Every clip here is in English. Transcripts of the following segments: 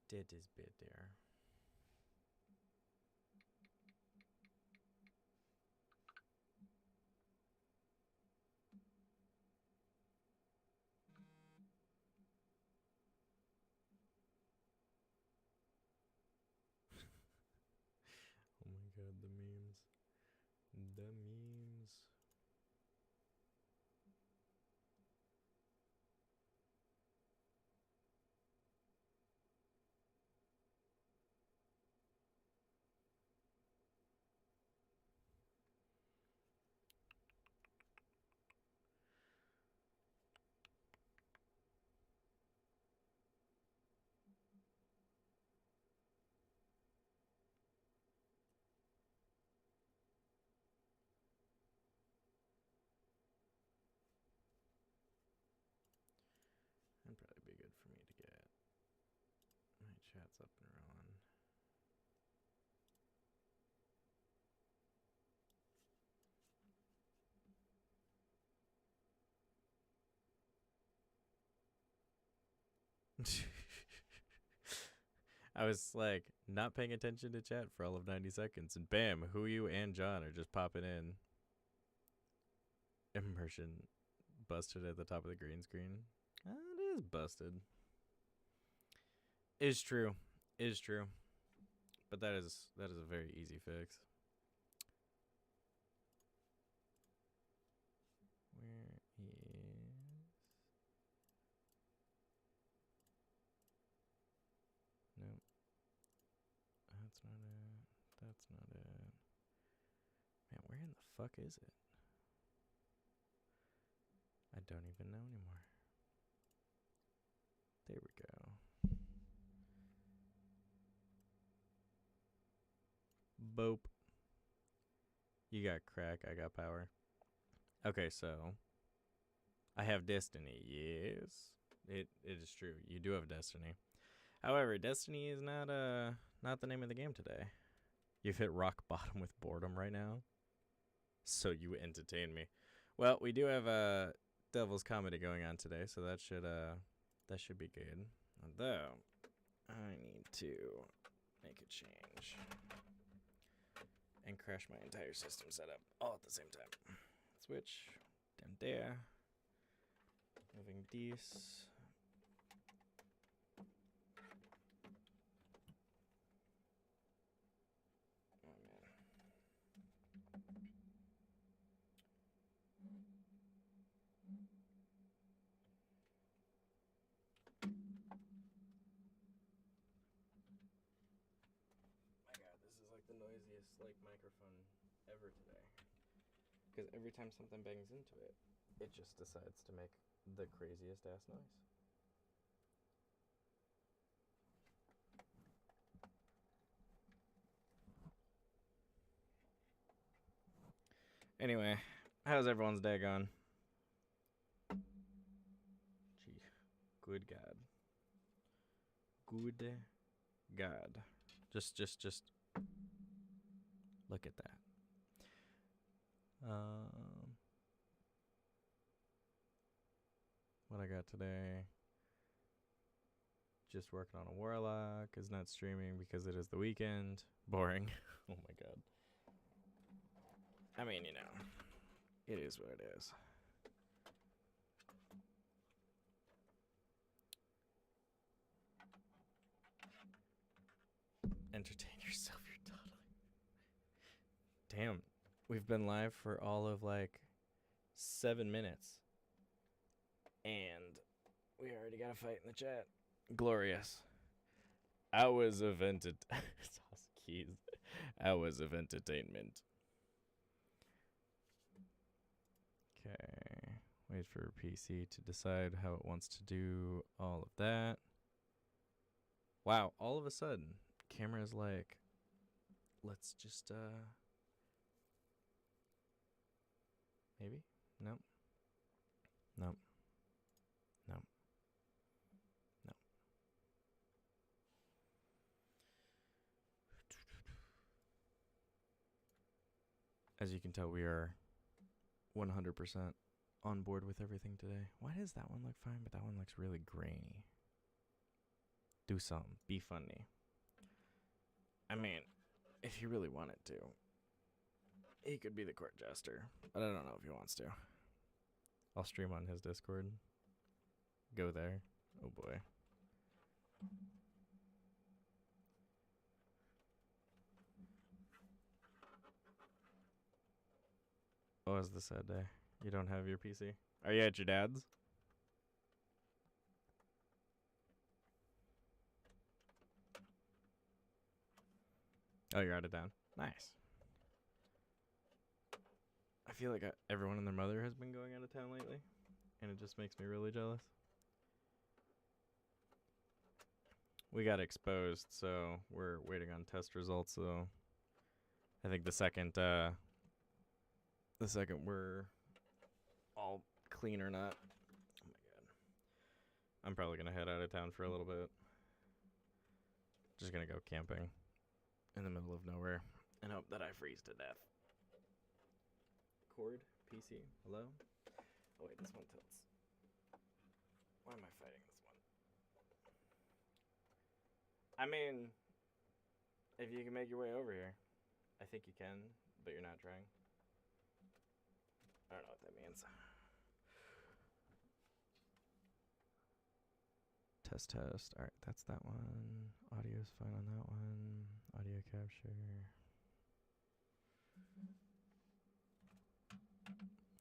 did his bit there. Oh my god, the memes. The memes. That'd probably be good for me to get my chats up and rolling. I was like not paying attention to chat for all of 90 seconds, and bam, who you and John are just popping in. Immersion busted at the top of the green screen. It is busted. Is true. Is true. But that is a very easy fix. Where is... Nope. That's not it. That's not it. Man, where in the fuck is it? I don't even know anymore. There we go. Boop. You got crack, I got power. Okay, so I have destiny. Yes. It is true. You do have destiny. However, destiny is not the name of the game today. You've hit rock bottom with boredom right now. So you entertain me. Well, we do have Devil's Comedy going on today, so that should be good. Although I need to make a change and crash my entire system setup all at the same time. Switch down there. Moving these. Oh man. My god, this is like the noisiest microphone ever today. Because every time something bangs into it, it just decides to make the craziest ass noise. Anyway, how's everyone's day going? Gee, good God. Good God. Just look at that. What I got today? Just working on a warlock. Is not streaming because it is the weekend. Boring. Oh my god. I mean, you know, it is what it is. Entertain yourself, you're toddling. Damn, we've been live for all of 7 minutes. And we already got a fight in the chat. Glorious. Hours of keys. Hours of entertainment. Okay. Wait for PC to decide how it wants to do all of that. Wow, all of a sudden, camera's like, let's just, maybe? Nope. Nope. Nope. Nope. As you can tell, we are 100% on board with everything today. Why does that one look fine, but that one looks really grainy? Do something. Be funny. I mean, if he really wanted to, he could be the court jester, but I don't know if he wants to. I'll stream on his Discord. Go there. Oh boy. Oh, is the sad day? You don't have your PC? Are you at your dad's? Oh, you're out of town. Nice. I feel like everyone and their mother has been going out of town lately, and it just makes me really jealous. We got exposed, so we're waiting on test results. So I think the second we're all clean or not. Oh my god. I'm probably gonna head out of town for a little bit. Just gonna go camping in the middle of nowhere and hope that I freeze to death. Cord, PC, hello? Oh wait, this one tilts. Why am I fighting this one? I mean, if you can make your way over here, I think you can, but you're not trying. I don't know what that means. Test. Alright, that's that one. Audio's fine on that one. Audio capture.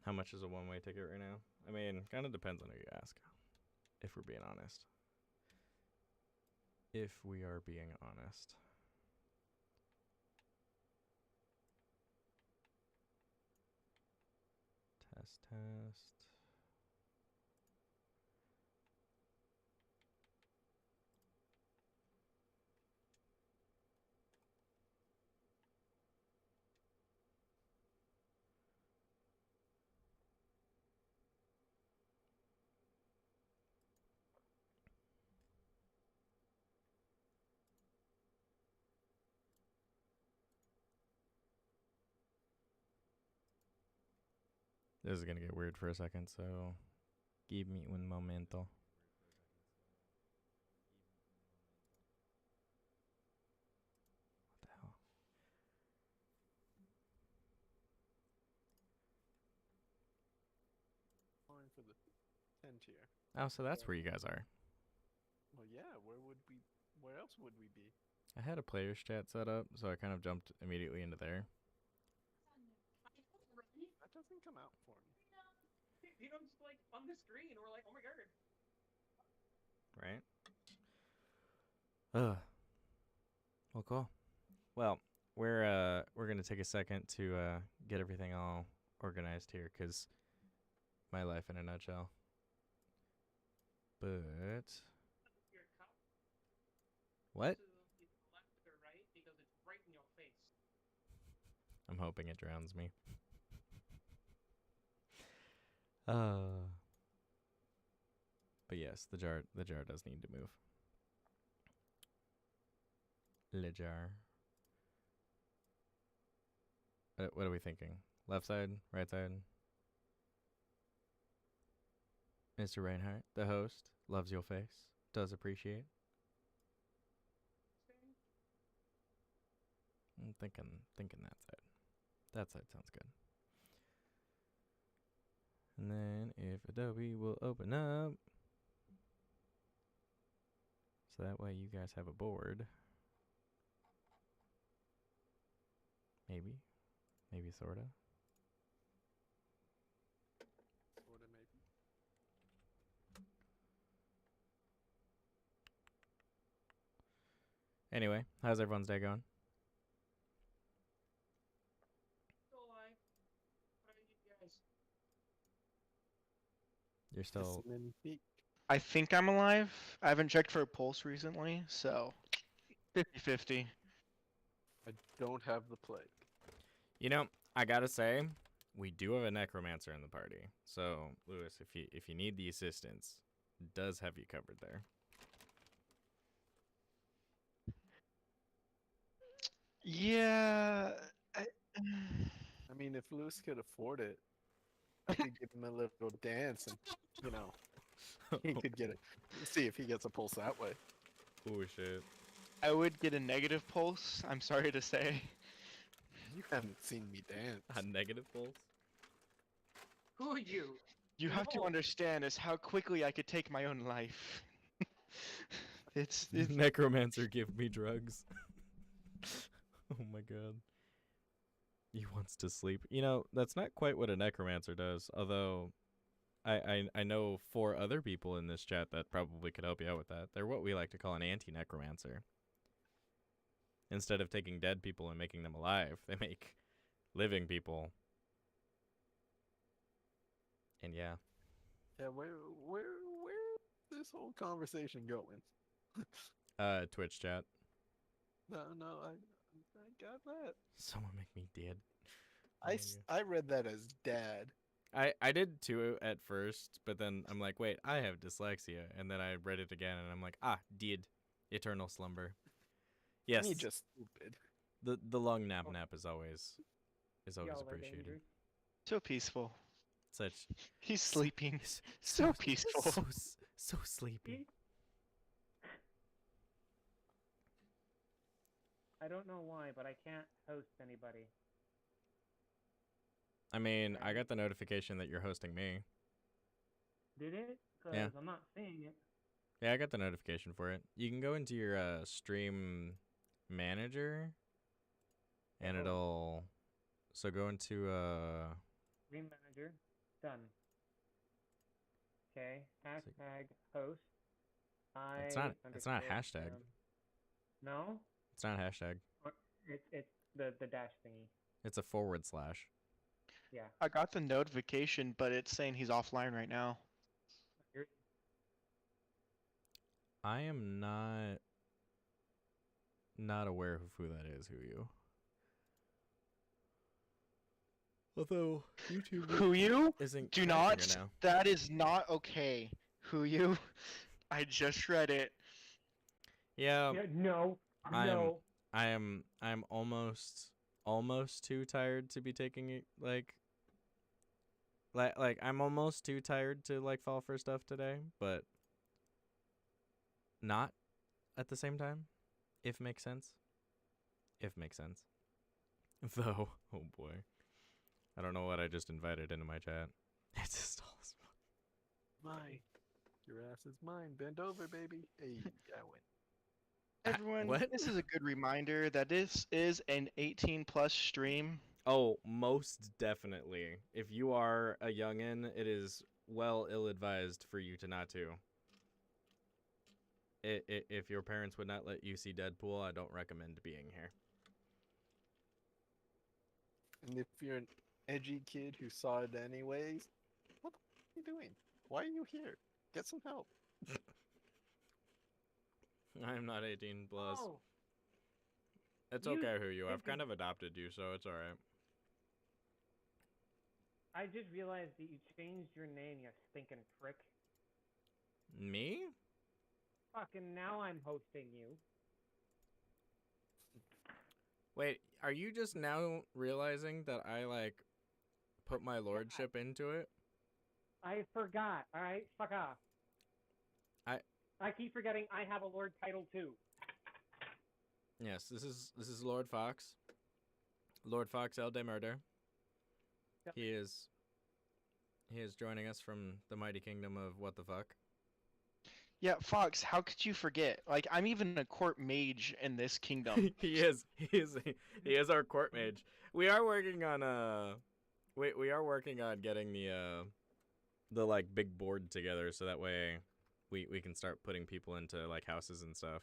How much is a one-way ticket right now? I mean, kind of depends on who you ask, if we're being honest. If we are being honest. Test. This is gonna get weird for a second, so give me un momento. What the hell? Going for the 10 tier. Oh, so that's where you guys are. Well, yeah. Where else would we be? I had a players chat set up, so I kind of jumped immediately into there. That doesn't come out for me. You know, just like on the screen, we're like, oh my god. Right? Well, cool. Well, we're gonna take a second to get everything all organized here, cause my life in a nutshell. But Your cup what? to the left or right because it's right in your face. I'm hoping it drowns me. But yes, the jar does need to move. Le jar. What are we thinking? Left side, right side? Mr. Reinhardt, the host, loves your face, does appreciate. I'm thinking that side. That side sounds good. And then if Adobe will open up, so that way you guys have a board. Maybe, sorta. Sorta, maybe. Anyway, how's everyone's day going? Still alive. What are you guys? You're still. I think I'm alive. I haven't checked for a pulse recently, so 50-50. I don't have the plague. You know, I gotta say, we do have a necromancer in the party. So, Lewis, if you need the assistance, does have you covered there. Yeah. I mean, if Lewis could afford it, I could give him a little dance and, you know, he could get it. See if he gets a pulse that way. Oh shit. I would get a negative pulse. I'm sorry to say. You haven't seen me dance. A negative pulse. Who are you? You have to No. understand is how quickly I could take my own life. it's Necromancer, give me drugs. Oh my god. He wants to sleep. You know, that's not quite what a necromancer does, although I know 4 other people in this chat that probably could help you out with that. They're what we like to call an anti-necromancer. Instead of taking dead people and making them alive, they make living people. And yeah. Yeah, where's this whole conversation going? Twitch chat. No, I got that. Someone make me dead. I read that as dad. I did too at first, but then I'm like, wait, I have dyslexia, and then I read it again, and I'm like, did eternal slumber. Yes, Me just stupid. the long nap is always Y'all are appreciated. dangerous. so peaceful. Such He's sleeping. So peaceful. so sleepy. I don't know why, but I can't host anybody. I mean, I got the notification that you're hosting me. Did it? Because Yeah. I'm not seeing it. Yeah, I got the notification for it. You can go into your stream manager, and Oh. it'll. So go into Stream manager. Done. Okay. Hashtag host. It's not a hashtag. No? It's not a hashtag. Or it's the dash thingy. It's a /. Yeah. I got the notification, but it's saying he's offline right now. You're- I am not aware of who that is. Who you? Although YouTube Who you? isn't Do crashing not. right now. That is not okay. Who you? I just read it. Yeah, yeah, no. I am- No. I'm almost too tired to be taking it like I'm almost too tired to like fall for stuff today, but not at the same time, if makes sense. If makes sense. Though, oh boy. I don't know what I just invited into my chat. It's just all this Mine. Your ass is mine. Bend over, baby. Hey, I win. Everyone, what? this is a good reminder that this is an 18+ stream. Oh, most definitely. If you are a youngin, it is well ill-advised for you to not to. If your parents would not let you see Deadpool, I don't recommend being here. And if you're an edgy kid who saw it anyways, what the f- are you doing? Why are you here? Get some help. I'm not 18 plus. Oh, It's you okay who you. I've stinking- kind of adopted you, so it's alright. I just realized that you changed your name, you stinking prick. Me? Fucking now I'm hosting you. Wait, are you just now realizing that I, like, put my lordship into it? I forgot. All right, fuck off. I keep forgetting I have a lord title too. Yes, this is Lord Fox. Lord Fox El de Murder. Yep. He is joining us from the mighty kingdom of what the fuck. Yeah, Fox, how could you forget? Like, I'm even a court mage in this kingdom. he is our court mage. We are working on we are working on getting the like big board together so that way we can start putting people into like houses and stuff.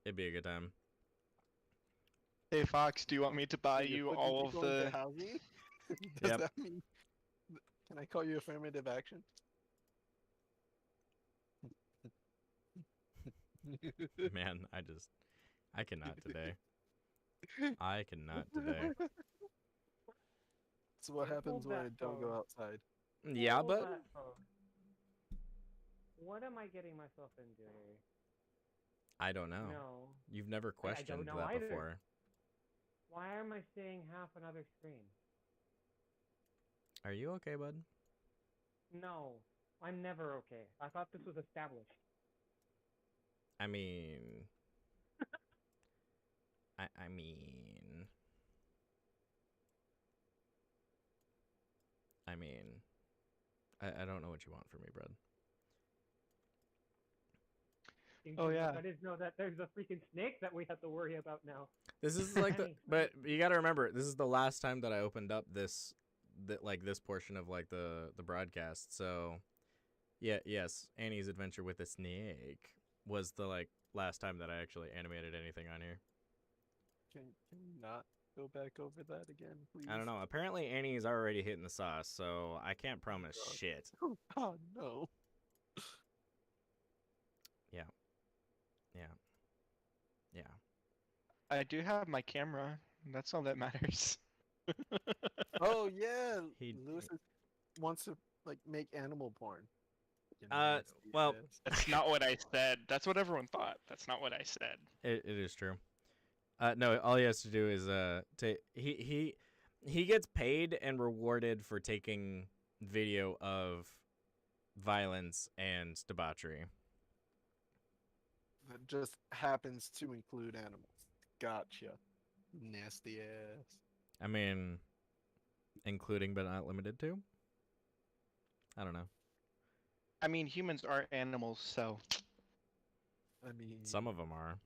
It'd be a good time. Hey, Fox, do you want me to buy You're you putting all of people into the... housing? Does Yep. that mean? Can I call you affirmative action? Man, I cannot today. I cannot today. That's what happens Hold when I that don't go phone. outside. Yeah, Hold but that phone. What am I getting myself into? I don't know. No. You've never questioned know that either. before. Why am I seeing half another screen? Are you okay, bud? No, I'm never okay. I thought this was established. I mean, I mean, I don't know what you want from me, bud. Oh, yeah. I didn't know that there's a freaking snake that we have to worry about now. This is like but you got to remember, this is the last time that I opened up this portion of like the broadcast. So, yeah, yes, Annie's Adventure with the Snake was the like last time that I actually animated anything on here. Can we not go back over that again, please? I don't know. Apparently Annie's already hitting the sauce, so I can't promise shit. Oh no. Yeah. I do have my camera. That's all that matters. Oh yeah, He- Lewis wants to like make animal porn. You Uh, nasty well- ass. That's not what I said. That's what everyone thought. That's not what I said. It is true. No, all he has to do is he gets paid and rewarded for taking video of violence and debauchery. That just happens to include animals. Gotcha. Nasty ass. I mean, including but not limited to. I don't know. I mean, humans are animals, so I mean, Some of them are.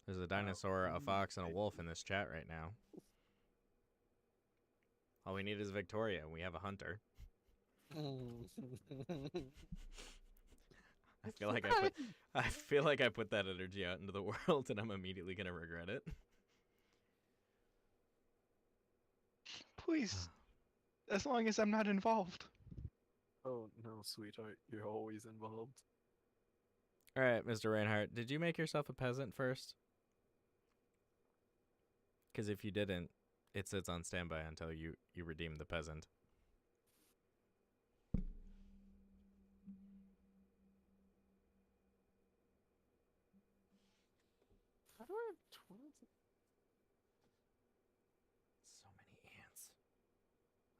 There's a dinosaur, a fox, and a wolf in this chat right now. All we need is Victoria, and we have a hunter. I feel like I put that energy out into the world, and I'm immediately gonna regret it. please, as long as I'm not involved. Oh no, sweetheart, you're always involved. All right, Mr. Reinhardt, did you make yourself a peasant first? Because if you didn't, it sits on standby until you redeem the peasant. How do I have twins? So many ants.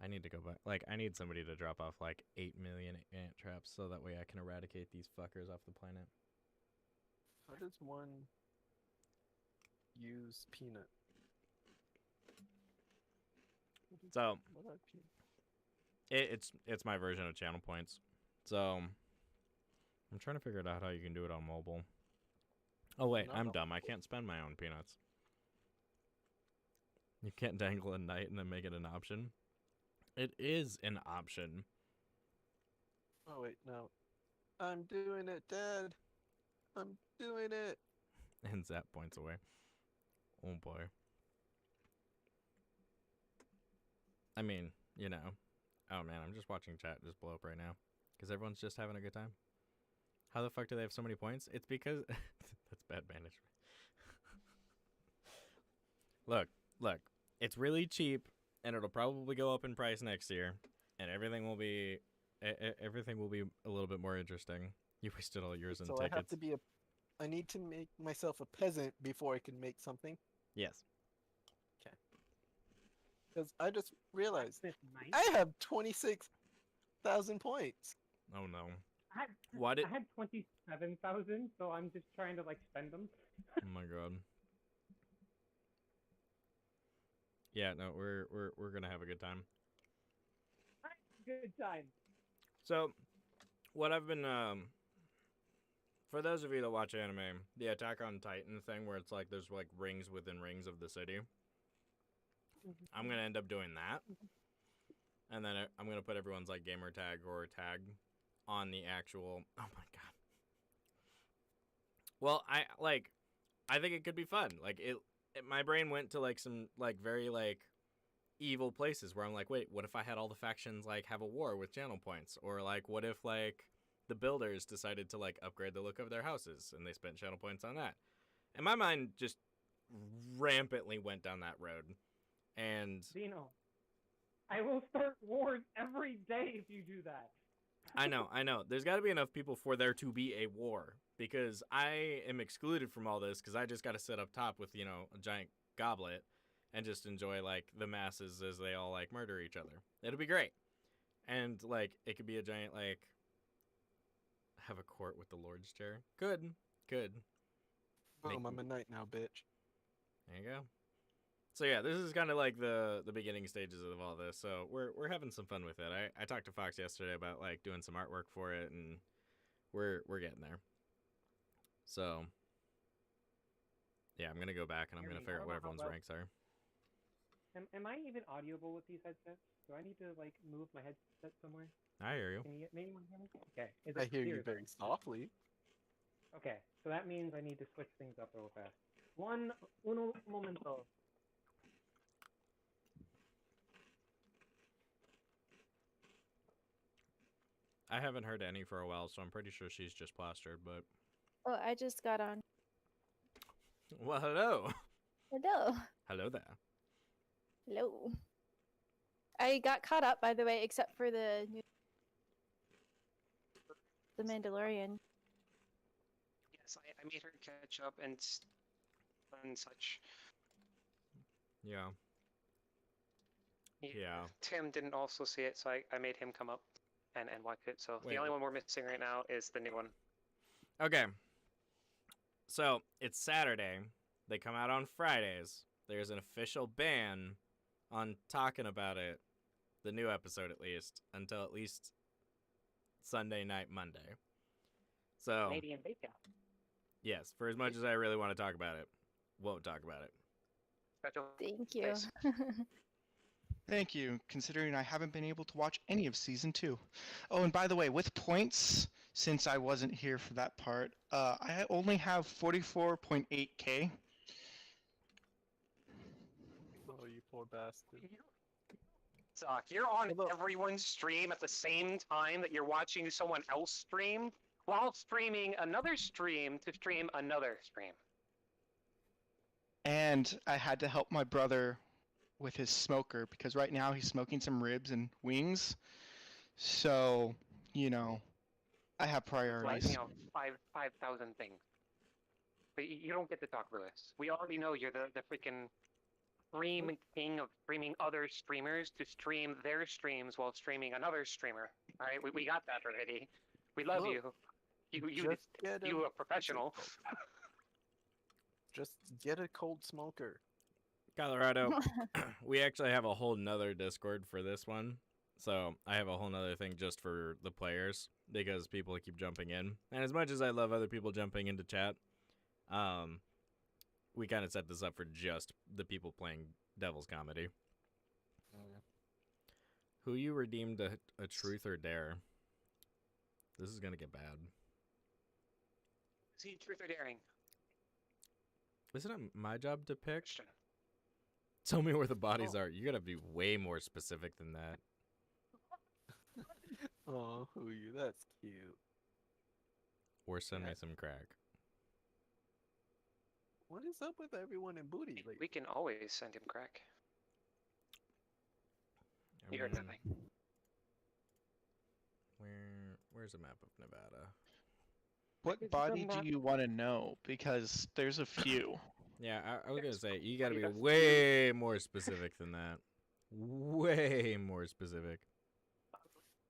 I need to go back. Like, I need somebody to drop off like 8 million ant traps so that way I can eradicate these fuckers off the planet. How does one use peanut? So, What are peanut? it's my version of channel points. So, I'm trying to figure out how you can do it on mobile. Oh, wait, I'm No. dumb. I can't spend my own peanuts. You can't dangle a knight and then make it an option. It is an option. Oh wait, no. I'm doing it, Dad. I'm doing it. And Zap points away. Oh boy. I mean, you know. Oh man, I'm just watching chat just blow up right now. Because everyone's just having a good time. How the fuck do they have so many points? It's because... That's bad management. Look. It's really cheap, and it'll probably go up in price next year. And everything will be... everything will be a little bit more interesting. You wasted all yours in So tickets. I have to be I need to make myself a peasant before I can make something. Yes. Because I just realized This night. I have 26,000 points. Oh no. I Why did... I had 27,000, so I'm just trying to like spend them. Oh my god. Yeah, no, we're gonna have a good time. Good time. So, what I've been for those of you that watch anime, the Attack on Titan thing where it's like there's like rings within rings of the city. I'm gonna end up doing that, and then I'm gonna put everyone's like gamer tag or tag on the actual. Oh my god. Well, I think it could be fun. Like my brain went to like some like very like evil places where I'm like, wait, what if I had all the factions like have a war with channel points, or like what if like the builders decided to like upgrade the look of their houses and they spent channel points on that, and my mind just rampantly went down that road. And Dino, I will start wars every day if you do that. I know. There's got to be enough people for there to be a war, because I am excluded from all this because I just got to sit up top with, you know, a giant goblet and just enjoy like the masses as they all like murder each other. It'll be great. And like it could be a giant like have a court with the Lord's chair. Could could. Boom, I'm a knight now, bitch. There you go. So yeah, this is kind of like the beginning stages of all this. So we're having some fun with it. I talked to Fox yesterday about like doing some artwork for it, and we're getting there. So yeah, I'm gonna go back and I'm gonna figure out what everyone's ranks are. Am I even audible with these headsets? Do I need to like move my headset somewhere? I hear you. Can you anyone hear me? Okay. Is I it hear you clear? very softly. Okay, so that means I need to switch things up real fast. Uno momento. I haven't heard any for a while, so I'm pretty sure she's just plastered, but... Oh, I just got on. Well, hello. Hello. Hello there. Hello. I got caught up, by the way, except for the Mandalorian. Yes, I made her catch up and such. Yeah. He- Yeah. Tim didn't also see it, so I made him come up and watch it. So Wait. the only one we're missing right now is the new one. Okay. So, it's Saturday. They come out on Fridays. There's an official ban on talking about it, the new episode at least, until at least Sunday night, Monday. So, Canadian bacon. yes, for as much as I really want to talk about it, won't talk about it. Special Thank you. place. Thank you, considering I haven't been able to watch any of season 2. Oh, and by the way, with points, since I wasn't here for that part, I only have 44.8k. Oh, you poor bastard. Suck. You're on Hello. everyone's stream at the same time that you're watching someone else stream, while streaming another stream to stream another stream. And I had to help my brother with his smoker because right now he's smoking some ribs and wings. So, you know, I have Like, priorities. 5,000 things. But you don't get to talk about this. We already know you're the freaking stream king of streaming other streamers to stream their streams while streaming another streamer. All right, we got that already. We love Look, you. Just get You a professional. Just get a cold smoker. Colorado, we actually have a whole nother Discord for this one. So I have a whole nother thing just for the players because people keep jumping in. And as much as I love other people jumping into chat, we kind of set this up for just the people playing Devil's Comedy. Who you redeemed a truth or dare? This is going to get bad. See, truth or daring? Isn't it my job to pick? Question. Tell me where the bodies Oh. are. You got to be way more specific than that. Oh, who you? That's cute. Or send me some crack. What is up with everyone in booty? Like, We can always send him crack. You heard Mm, nothing. Where's a map of Nevada? What It's body the do you want to know? Because there's a few. Yeah, I was gonna say you got to be That's- way more specific than that. Way more specific.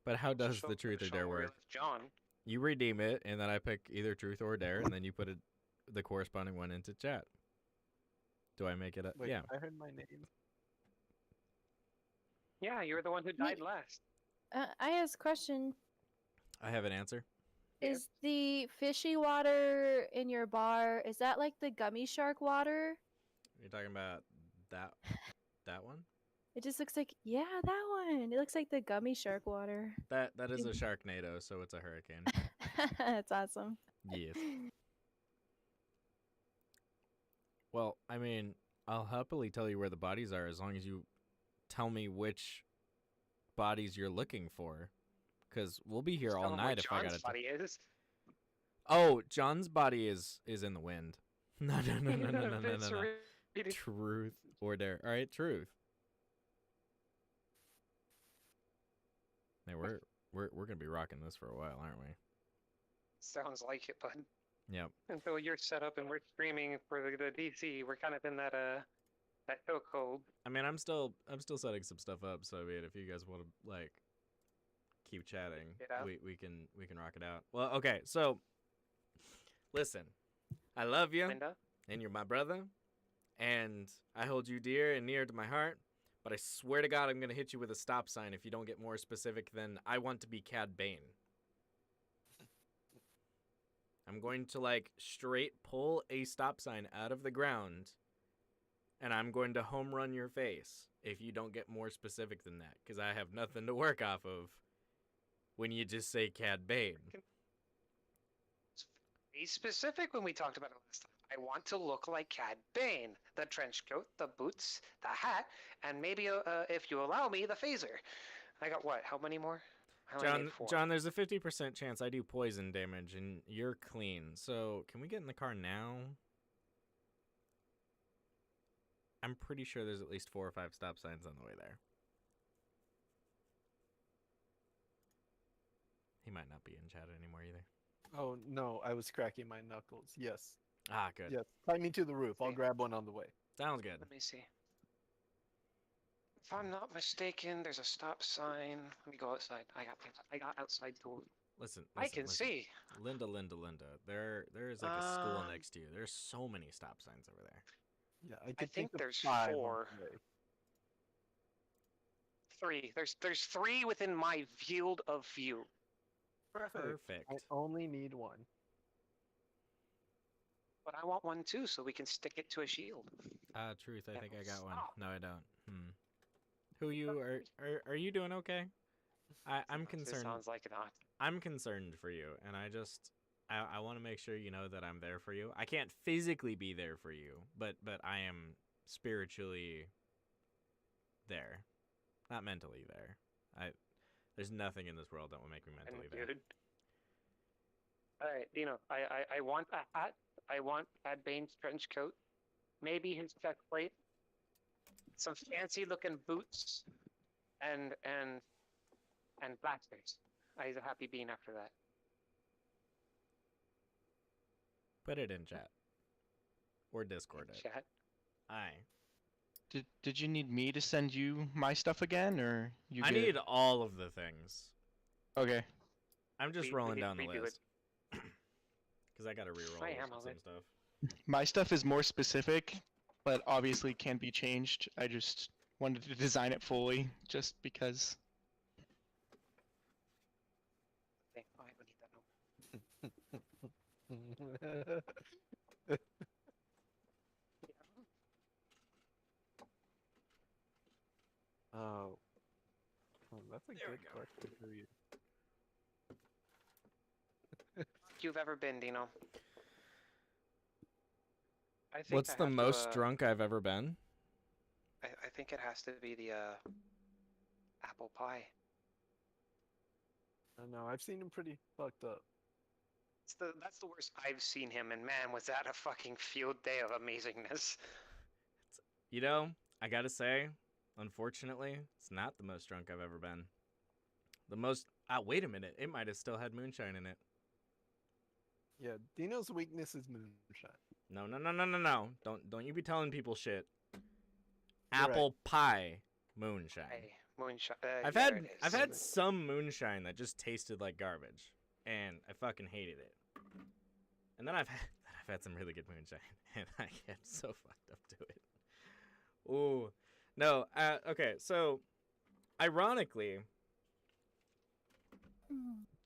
But how does Show- the truth or show dare where work? it's John. You redeem it, and then I pick either truth or dare, and then you put the corresponding one into chat. Do I make it up? wait, Yeah. I heard my name. Yeah, you were the one who died last. I asked a question. I have an answer. Is the fishy water in your bar, is that like the gummy shark water? You're talking about that one? It just looks like, yeah, that one. It looks like the gummy shark water. That is a Sharknado, so it's a hurricane. That's awesome. Yes. Well, I mean, I'll happily tell you where the bodies are as long as you tell me which bodies you're looking for. Because we'll be here Just all tell him where night if I John's gotta. body is. Oh, John's body is in the wind. No. It's really- Truth or dare. All right, truth. Hey, we're gonna be rocking this for a while, aren't we? Sounds like it, bud. Yep. Until you're set up and we're streaming for the DC, we're kind of in that chokehold. I mean, I'm still setting some stuff up. So, I mean, if you guys want to like keep chatting, Get out. we can rock it out. Well, okay. So, listen, I love you, Linda. and you're my brother, and I hold you dear and near to my heart. But I swear to God, I'm gonna hit you with a stop sign if you don't get more specific than I want to be Cad Bane. I'm going to like straight pull a stop sign out of the ground, and I'm going to home run your face if you don't get more specific than that, because I have nothing to work off of when you just say Cad Bane. Be specific when we talked about it last time. I want to look like Cad Bane. The trench coat, the boots, the hat, and maybe, if you allow me, the phaser. I got what? How many more? I only need 4. John, there's a 50% chance I do poison damage, and you're clean. So can we get in the car now? I'm pretty sure there's at least 4 or 5 stop signs on the way there. He might not be in chat anymore either. Oh no, I was cracking my knuckles. Yes. Ah, good. Yes. Tie me to the roof. I'll Okay. grab one on the way. Sounds good. Let me see. If I'm not mistaken, there's a stop sign. Let me go outside. I got outside tools. Listen, I can listen. see. Linda. There is like a school Um, next to you. There's so many stop signs over there. Yeah, I I could think of there's 5 on 4. the way. 3. There's 3 within my field of view. Perfect. I only need 1. But I want one too, so we can stick it to a shield. Truth, I Yeah, think I got one. stop. No, I don't. Who you are you doing okay? I'm It concerned. sounds like not. I'm concerned for you, and I want to make sure you know that I'm there for you. I can't physically be there for you, but I am spiritually there, not mentally there. There's nothing in this world that will make me mentally there. Good. All right, Dino. I want a hat. I want Cad Bane's trench coat. Maybe his chest plate. Some fancy looking boots, and blasters. He's a happy bean after that. Put it in chat or Discord it. Chat. Aye. Did you need me to send you my stuff again, or you? I good? need all of the things. Okay. I'm just We rolling need down to the redo it. list because I gotta reroll I am some already. stuff. My stuff is more specific, but obviously can be changed. I just wanted to design it fully, just because. Okay, oh, I don't need that note. Oh. That's a There we good go. question for you. You've ever been, Dino? I think What's I the have to, most drunk I've ever been? I think it has to be the apple pie. I don't know. I've seen him pretty fucked up. That's the worst I've seen him, and man, was that a fucking field day of amazingness. You know, I gotta say, unfortunately, it's not the most drunk I've ever been. The most. Wait a minute. It might have still had moonshine in it. Yeah, Dino's weakness is moonshine. No. Don't you be telling people shit. You're right. Apple pie moonshine. Hey, moonshine. I've there had it is. I've had some moonshine that just tasted like garbage, and I fucking hated it. And then I've had some really good moonshine, and I get so fucked up to it. Ooh, no. Okay, so ironically,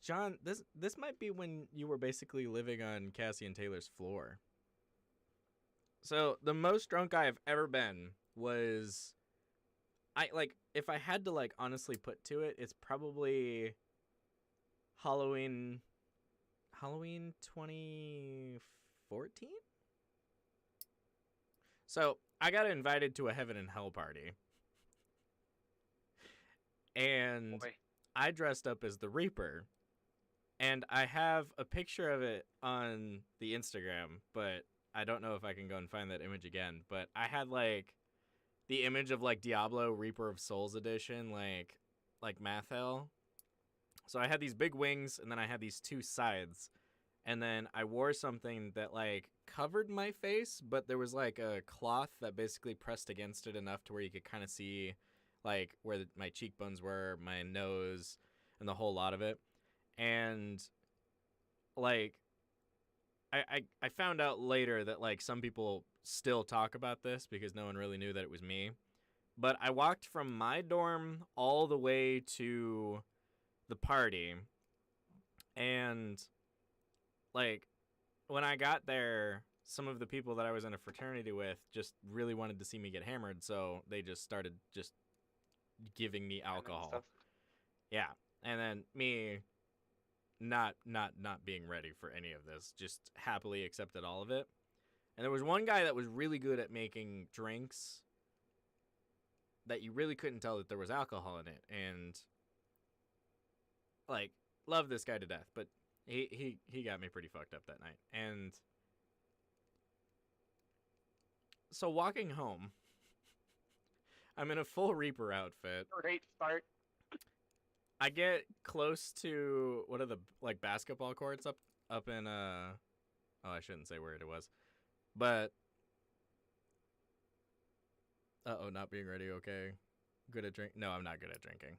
John, this might be when you were basically living on Cassie and Taylor's floor. So the most drunk I have ever been was, if I had to honestly put to it, it's probably Halloween 2014. So I got invited to a heaven and hell party, and Boy. I dressed up as the Reaper, and I have a picture of it on the Instagram, but I don't know if I can go and find that image again. But I had the image of Diablo Reaper of Souls edition, like Mathel. So I had these big wings, and then I had these 2 sides, and then I wore something that covered my face, but there was a cloth that basically pressed against it enough to where you could kind of see where my cheekbones were, my nose, and the whole lot of it. And I I found out later that like some people still talk about this because no one really knew that it was me. But I walked from my dorm all the way to the party, and like when I got there, some of the people that I was in a fraternity with just really wanted to see me get hammered, so they just started just giving me alcohol. Stuff. Yeah. And then me not being ready for any of this, just happily accepted all of it. And there was one guy that was really good at making drinks that you really couldn't tell that there was alcohol in it, and like love this guy to death, but he got me pretty fucked up that night. And so walking home, I'm in a full Reaper outfit. Great start. I get close to one of the like basketball courts up in oh, I shouldn't say where it was. But not being ready, okay. Good at drink. No, I'm not good at drinking.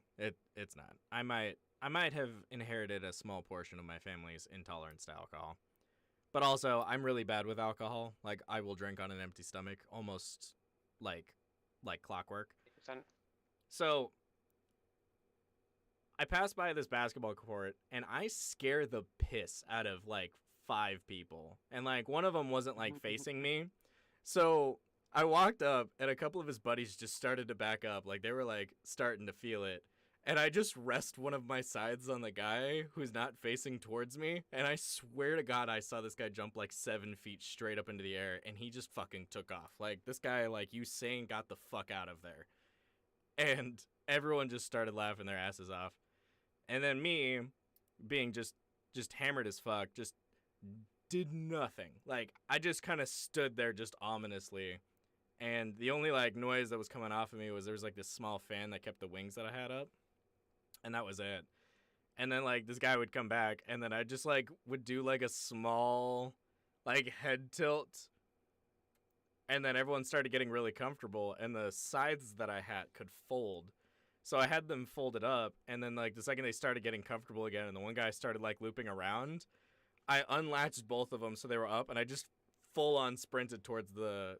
It's not. I might have inherited a small portion of my family's intolerance to alcohol. But also, I'm really bad with alcohol. Like I will drink on an empty stomach almost like clockwork. 100%. So I passed by this basketball court, and I scare the piss out of, like, 5 people. And, like, one of them wasn't, like, facing me. So I walked up, and a couple of his buddies just started to back up. Like, they were, like, starting to feel it. And I just rest one of my sides on the guy who's not facing towards me. And I swear to God, I saw this guy jump, like, 7 feet straight up into the air, and he just fucking took off. Like, this guy, like, Usain got the fuck out of there. And everyone just started laughing their asses off. And then me, being just hammered as fuck, just did nothing. Like, I just kind of stood there just ominously. And the only, like, noise that was coming off of me was there was, like, this small fan that kept the wings that I had up. And that was it. And then, like, this guy would come back, and then I just, like, would do, like, a small, like, head tilt. And then everyone started getting really comfortable, and the sides that I had could fold. So I had them folded up, and then, like, the second they started getting comfortable again, and the one guy started, like, looping around, I unlatched both of them so they were up, and I just full-on sprinted towards the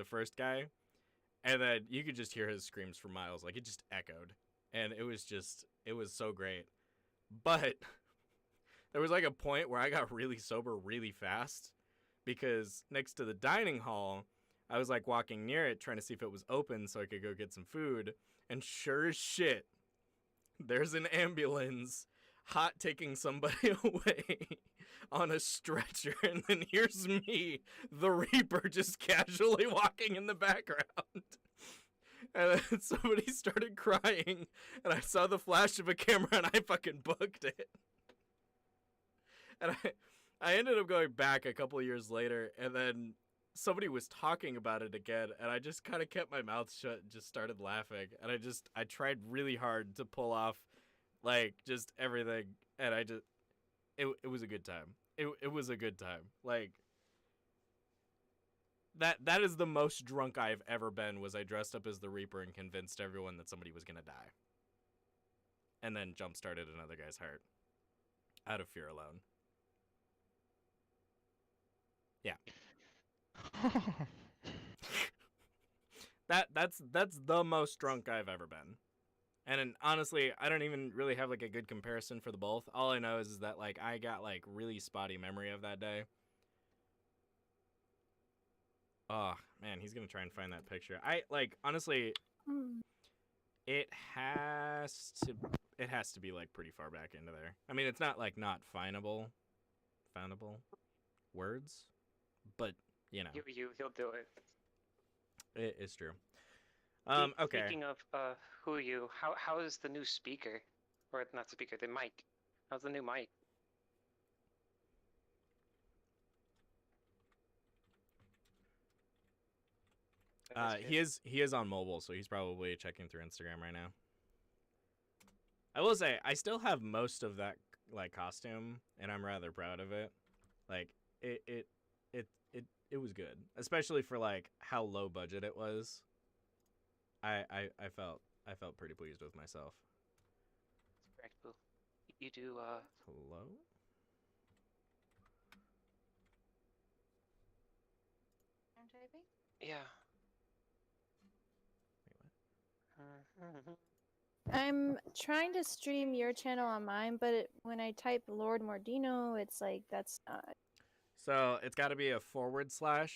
first guy. And then you could just hear his screams for miles. Like, it just echoed. And it was so great. But there was, like, a point where I got really sober really fast, because next to the dining hall, I was, like, walking near it, trying to see if it was open so I could go get some food. And sure as shit, there's an ambulance hot taking somebody away on a stretcher. And then here's me, the Reaper, just casually walking in the background. And then somebody started crying, and I saw the flash of a camera, and I fucking booked it. And I ended up going back a couple of years later, and then somebody was talking about it again, and I just kind of kept my mouth shut and just started laughing. And I tried really hard to pull off, like, just everything, and it was a good time. It was a good time. Like, that is the most drunk I've ever been, was I dressed up as the Reaper and convinced everyone that somebody was gonna die. And then jump-started another guy's heart. Out of fear alone. Yeah. That's the most drunk I've ever been. And honestly, I don't even really have, like, a good comparison for the both. All I know is that, like, I got, like, really spotty memory of that day. Oh, man, he's gonna try and find that picture. Honestly, it has to be, like, pretty far back into there. I mean, it's not, like, not foundable words, but, you know. He'll do it. It is true. Okay. Speaking of who you, how is the new speaker, or not speaker, the mic? How's the new mic? He is on mobile, so he's probably checking through Instagram right now. I will say, I still have most of that, like, costume, and I'm rather proud of it. Like, it was good, especially for, like, how low budget it was. I felt pretty pleased with myself. Correct. You do Hello? typing? Yeah. Wait, what? I'm trying to stream your channel on mine, but when I type Lord Mordino, it's like that's not. So it's got to be a /.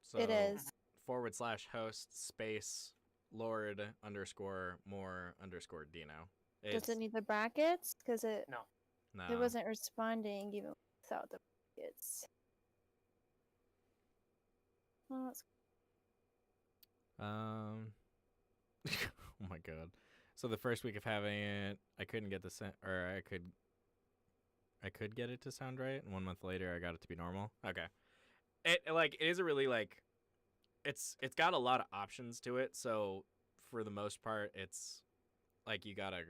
So It is. /host space Lord_more_Dino. Does it need the brackets? Because it No. wasn't responding even without the brackets. Well, that's Oh my god. So the first week of having it, I couldn't get I could get it to sound right, and 1 month later I got it to be normal. Okay. It is a really it's got a lot of options to it, so for the most part it's like you gotta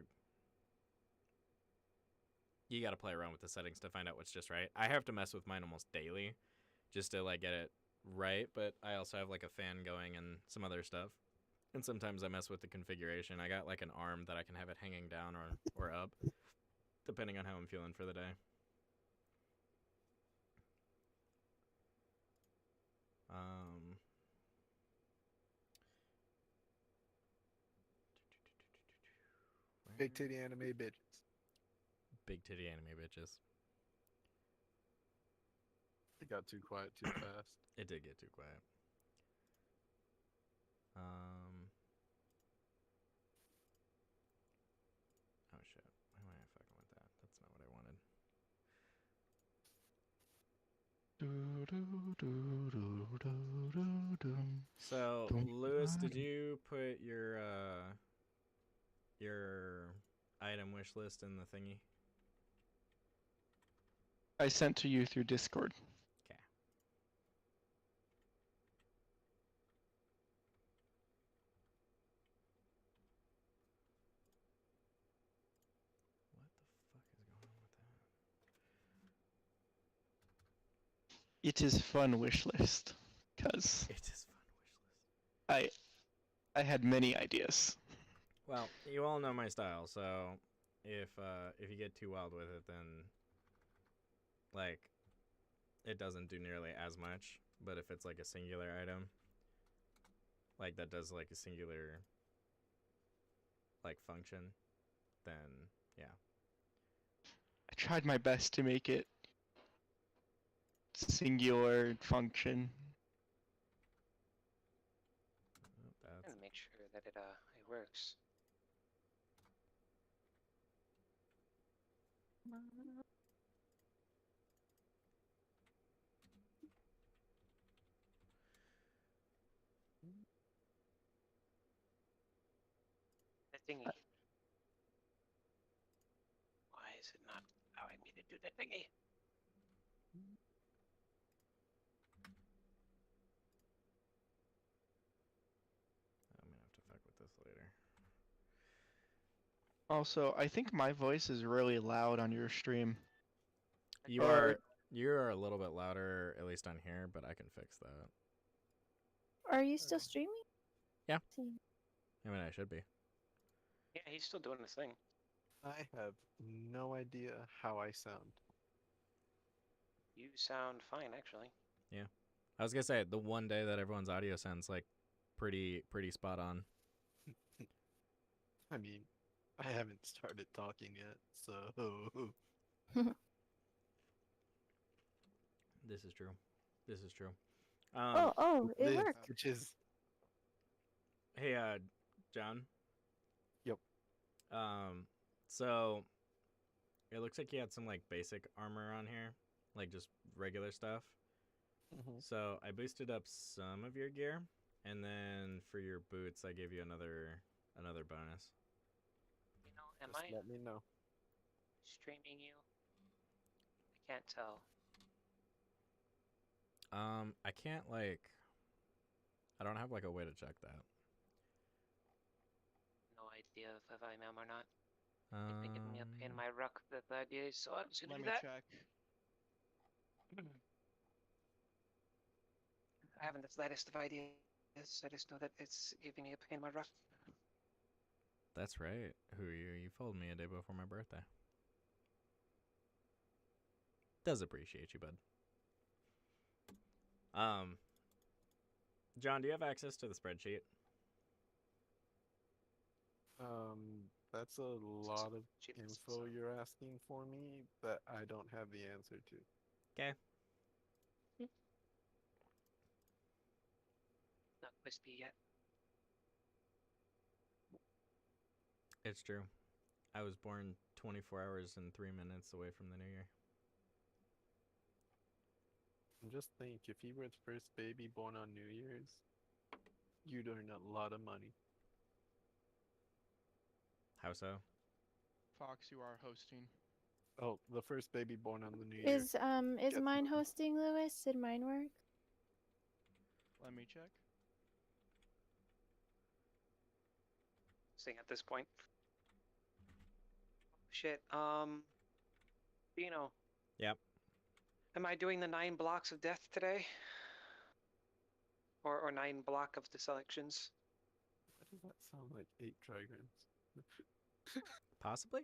play around with the settings to find out what's just right. I have to mess with mine almost daily just to get it right, but I also have a fan going and some other stuff. And sometimes I mess with the configuration. I got an arm that I can have it hanging down or up, depending on how I'm feeling for the day. Big titty anime bitches. Big titty anime bitches. It got too quiet too fast. It did get too quiet. Oh shit. Why am I fucking with that? That's not what I wanted. So, Lewis, did you put your item wish list in the thingy? I sent to you through Discord. Okay. What the fuck is going on with that? It is fun wish list, cause It is fun wish list. I had many ideas. Well, you all know my style, so if you get too wild with it, then it doesn't do nearly as much. But if it's a singular item, that does a singular function, then yeah. I tried my best to make it singular function. And make sure that it works. The thingy. Why is it not allowing me to do the thingy? I'm gonna have to fuck with this later. Also, I think my voice is really loud on your stream. You're a little bit louder, at least on here, but I can fix that. Are you still streaming? Yeah. I mean, I should be. Yeah, he's still doing his thing. I have no idea how I sound. You sound fine, actually. Yeah. I was gonna say the one day that everyone's audio sounds pretty spot on. I mean, I haven't started talking yet, so. This is true. This is true. It This, worked. which is Hey, John. Yep. So it looks like you had some basic armor on here, just regular stuff. So I boosted up some of your gear, and then for your boots, I gave you another bonus. You know, am just I let me know. streaming you? I can't tell. I can't I don't have a way to check that. No idea if I am or not. You're giving me a pain in my ruck with the idea, so I'm just gonna Let do me that. check. I haven't the slightest of ideas. I just know that it's giving me a pain in my ruck. That's right. Who are you? You followed me a day before my birthday. Does appreciate you, bud. John, do you have access to the spreadsheet? That's a lot of Jesus, info you're asking for me that I don't have the answer to. Okay. Not crispy yet. It's true. I was born 24 hours and 3 minutes away from the new year. And just think, if you were the first baby born on New Year's, you'd earn a lot of money. How so? Fox, you are hosting. Oh, the first baby born on the New Year. Is Gets mine money. hosting, Lewis? Did mine work? Let me check. Seeing at this point. Shit. Dino. Yep. Am I doing the 9 blocks of death today? Or 9 block of the selections? Why does that sound like 8 trigrams? Possibly?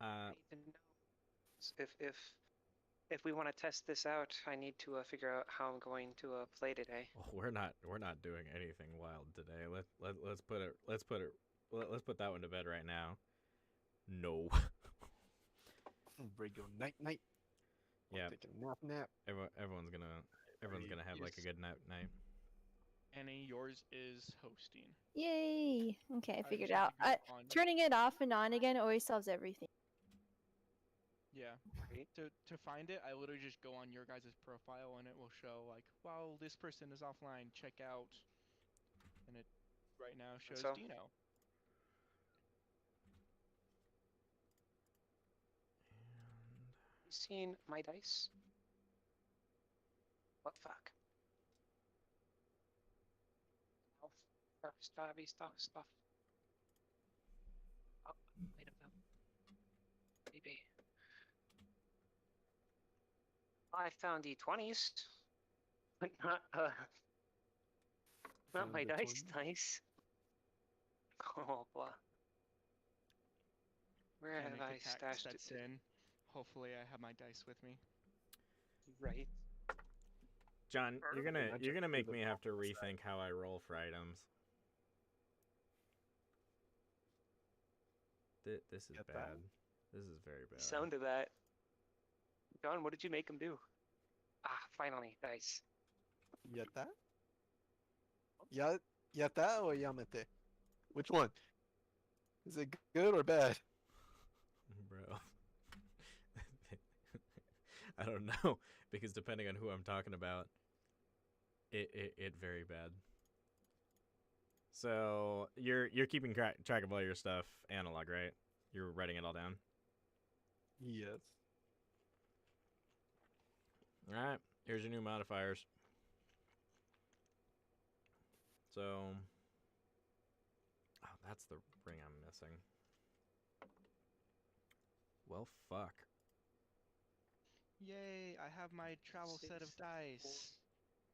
I need to know. If we want to test this out, I need to figure out how I'm going to play today. Oh, we're not doing anything wild today. Let's put that one to bed right now. No. Break your night. Yeah. Take a nap. Everyone's gonna have like a good night. Annie, yours is hosting. Yay! Okay, I just figured it have out. to go on- Turning it off and on again always solves everything. Yeah. Right? To find it, I literally just go on your guys' profile and it will show like, wow, this person is offline. Check out. And it right now shows So? Dino. You seen my dice? What fuck? Oh, stabby stuff. Oh, wait a minute. Maybe. I found D20s, but not Found my the dice 20? dice. Oh blah. Where Panic have I attack stashed sets it? in. Hopefully, I have my dice with me. Right. John, you're gonna Imagine make the me have to opposite. rethink how I roll for items. This is Get that? bad. This is very bad. Sound of that. John, what did you make him do? Ah, finally, dice. Yata? Yata or Yamete? Which one? Is it good or bad? Bro. I don't know, because depending on who I'm talking about, it very bad. So you're keeping track of all your stuff analog, right? You're writing it all down. Yes. All right, here's your new modifiers. So, oh, that's the ring I'm missing. Well, fuck. Yay! I have my travel set of 6, dice.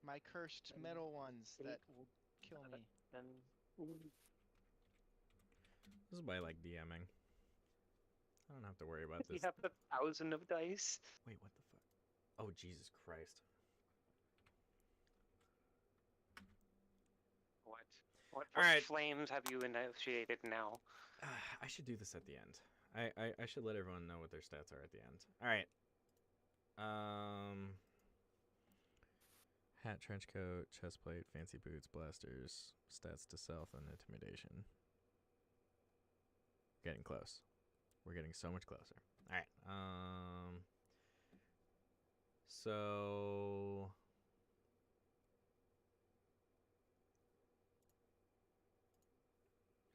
My cursed 7, metal ones 8, that will kill me. Then This is why I like DMing. I don't have to worry about you this. have 1,000 of dice. Wait, what the fuck? Oh, Jesus Christ. What All right. flames have you initiated now? I should do this at the end. I should let everyone know what their stats are at the end. All right. Hat, trench coat, chest plate, fancy boots, blasters, stats to self, and intimidation. Getting close. We're getting so much closer. All right. So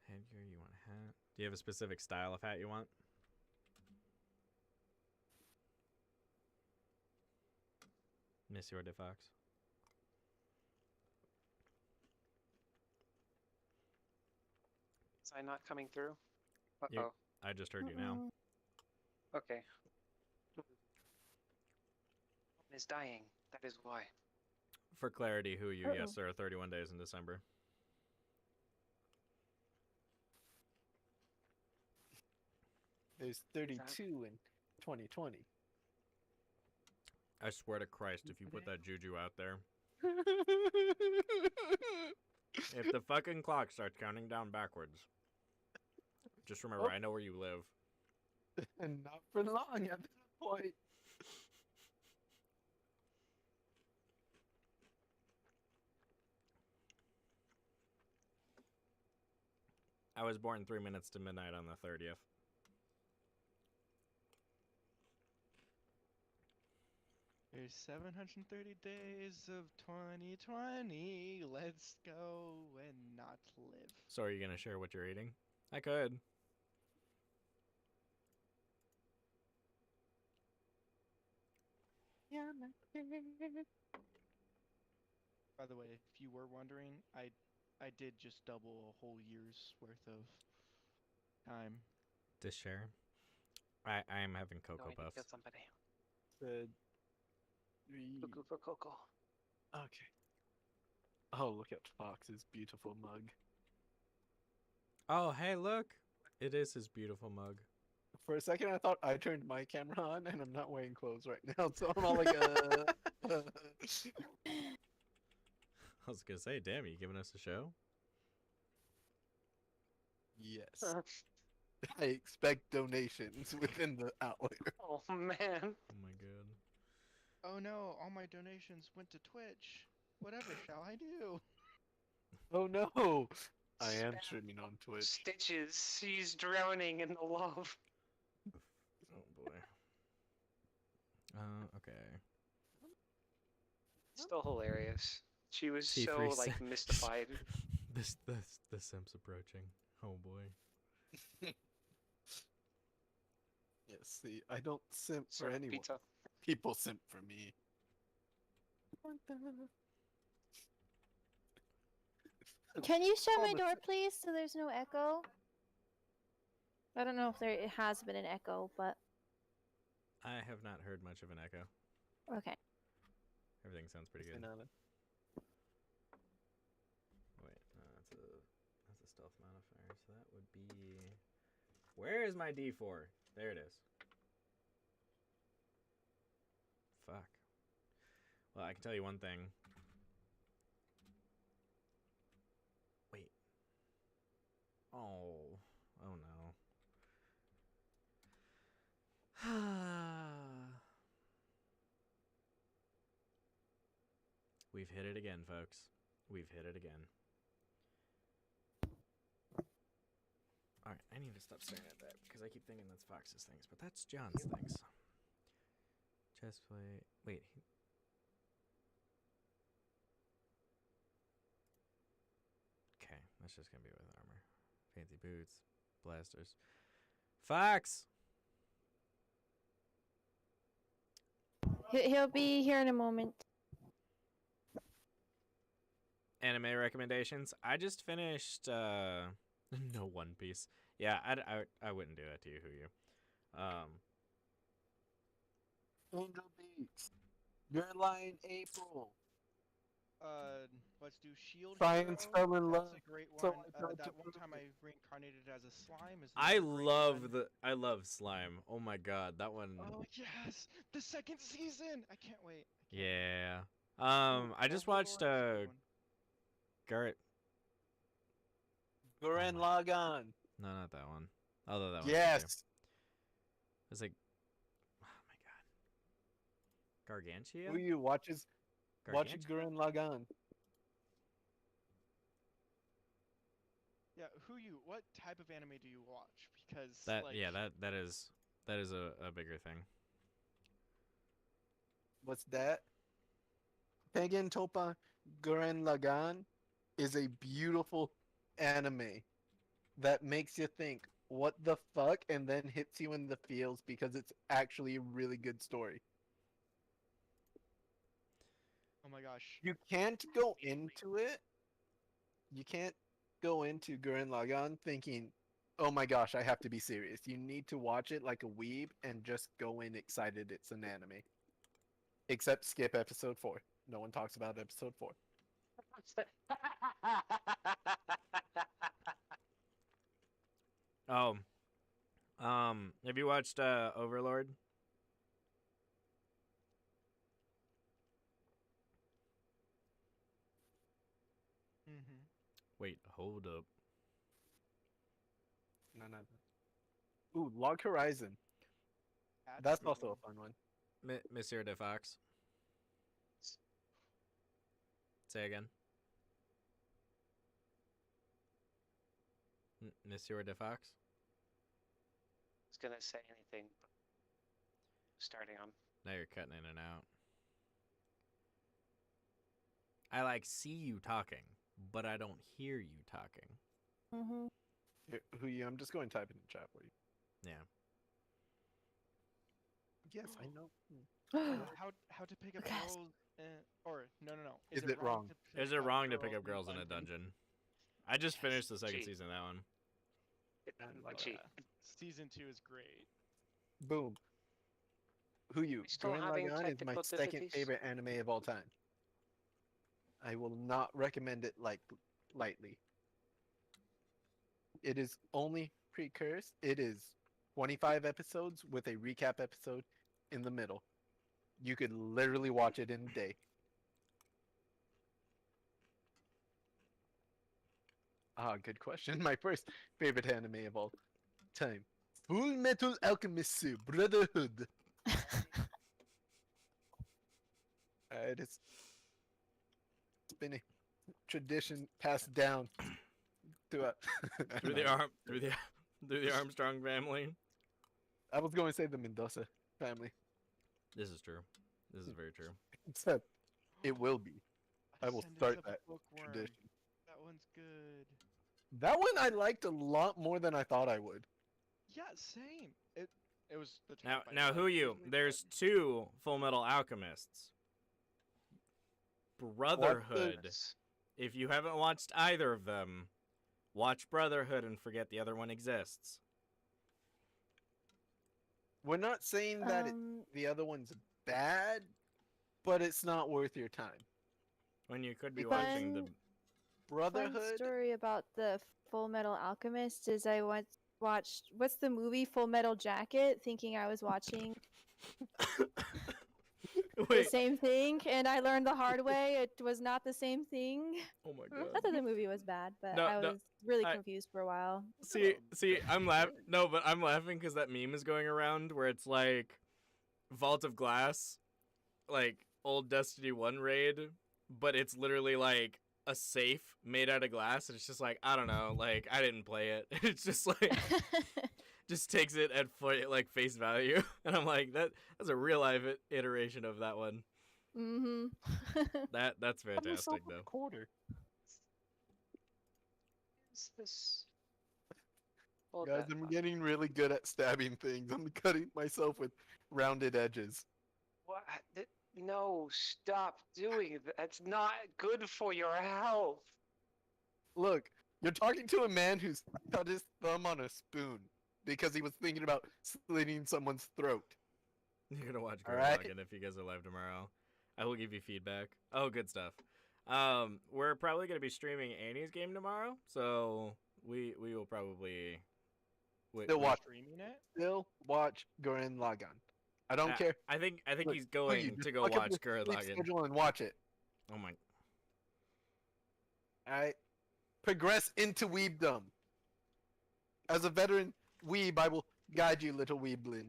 headgear, you want a hat? Do you have a specific style of hat you want? Monsieur DeFox? Is I not coming through? You- Uh-oh. I just heard you now. Okay. Is dying. That is why. For clarity, who are you? Uh-oh. Yes, there are 31 days in December. There's 32 in 2020. I swear to Christ, if you put that juju out there, if the fucking clock starts counting down backwards, just remember, I know where you live. And not for long at this point. I was born 3 minutes to midnight on the 30th. There's 730 days of 2020. Let's go and not live. So are you going to share what you're eating? I could. Yeah, By the way, if you were wondering, I did just double a whole year's worth of time. To share? I am having No, Cocoa I need to Puffs. kill somebody. Said 3. Cuckoo for Coco. Okay. Oh, look at Fox's beautiful mug. Oh, hey, look. It is his beautiful mug. For a second, I thought I turned my camera on, and I'm not wearing clothes right now, so I'm all like, I was going to say, damn, you giving us a show? Yes. I expect donations within the outlet. Oh man. Oh my god. Oh no, all my donations went to Twitch. Whatever shall I do? Oh no! I am streaming on Twitch. Stitches. She's drowning in the love. Oh boy. Okay. Still hilarious. She was T3 so like said- mystified. The simp's approaching. Oh boy. Yes, see, I don't simp for Serve anyone. pizza. People simp for me. Can you shut Oh, my but door, please, so there's no echo? I don't know if it has been an echo, but I have not heard much of an echo. okay. Everything sounds pretty good. Banana. Wait, that's a stealth modifier, so that would be... Where is my D4? There it is. Fuck. Well, I can tell you one thing. Wait. Oh. Oh no. We've hit it again, folks. We've hit it again. Alright, I need to stop staring at that because I keep thinking that's Fox's things, but that's John's things. Chest plate. Wait. Okay, that's just gonna be with armor. Fancy boots. Blasters. Fox! He'll be here in a moment. Anime recommendations. I just finished, no One Piece. Yeah, I wouldn't do that to you, who you? Angel Beats. Your line, April. Let's do Shield Science Hero. fell in love, That's a great so one. I tried That to one time I reincarnated as a slime is I another great love one. I love slime. Oh my god, that one. Oh yes, the second season. I can't wait. Yeah. Oh, I just Overlord watched is a good one. Garrett. Gurren Lagann. No, not that one. Although that one. Yes. It's like, oh my god. Gargantia. Who you watches? Watch Gargantua? Gurren Lagann. Yeah, what type of anime do you watch? Because That like, yeah that is a bigger thing. What's that? Tengen Toppa Gurren Lagann is a beautiful anime that makes you think, what the fuck? And then hits you in the feels because it's actually a really good story. oh my gosh. You can't go into it. You can't go into Gurren Lagann thinking, oh my gosh, I have to be serious. You need to watch it like a weeb and just go in excited it's an anime. Except skip episode 4. No one talks about episode 4. Oh. Have you watched Overlord? Wait, hold up. No, no. Ooh, Log Horizon. That's also a fun one. Monsieur de Fox. Say again. Monsieur de Fox? I was gonna say anything, but starting on. Now you're cutting in and out. I like see you talking, but I don't hear you talking. Mm-hmm. Here, who you? I'm just going to type in the chat for you. Yeah. Yes, I know. How to pick up Yes. girls? Or no. Is it wrong? Is it wrong to pick up girls girls in a dungeon? I just Yes. finished the second Cheat. season of that one. Cheat. Season 2 is great. Boom. Who you? We still Gurren having Lagann is my technical second difficulties? favorite anime of all time. I will not recommend it lightly. It is only pre-cursed. It is 25 episodes with a recap episode in the middle. You could literally watch it in a day. Ah, good question. My first favorite anime of all time. Full Metal Alchemist Brotherhood. It's been a tradition passed down throughout. Through the Armstrong family. I was going to say the Mendoza family. This is true. This is very true. Except it will be. I will Ascendance start of that Bookworm. tradition. That one's good. That one I liked a lot more than I thought I would. Yeah, same. It was the Now, top I now, liked who you? usually, There's but- 2 Full Metal Alchemists. Brotherhood. If you haven't watched either of them, watch Brotherhood and forget the other one exists. We're not saying that the other one's bad, but it's not worth your time. When you could be Fun- watching the. Fun Brotherhood. story about the Full Metal Alchemist is I once watched what's the movie Full Metal Jacket, thinking I was watching the Wait. same thing, and I learned the hard way it was not the same thing. Oh my Not god. that the movie was bad, but No, I no, was really I- confused for a while. See, I'm laughing. No, but I'm laughing because that meme is going around where it's like Vault of Glass, like old Destiny 1 raid, but it's literally like a safe made out of glass, and it's just like, I don't know, like I didn't play it. It's just like just takes it at face value, and I'm like, that's a real life iteration of that one. Mm-hmm. That's fantastic though. Quarter. Is this? Hold Guys, that I'm thought. getting really good at stabbing things. I'm cutting myself with rounded edges. What? No, stop doing that. That's not good for your health. Look, you're talking to a man who's cut his thumb on a spoon because he was thinking about slitting someone's throat. You're gonna watch All Gurren right. Lagann if you guys are live tomorrow. I will give you feedback. Oh, good stuff. We're probably gonna be streaming Annie's game tomorrow, so we will probably Still watch. Streaming it? Still watch Gurren Lagann. I don't care. I think Look, he's who you? going Just to go look up watch your Gurren sleep Lagann. schedule and watch it. Oh my! Alright? Progress into weebdom. As a veteran weeb, I will guide you, little weeblin.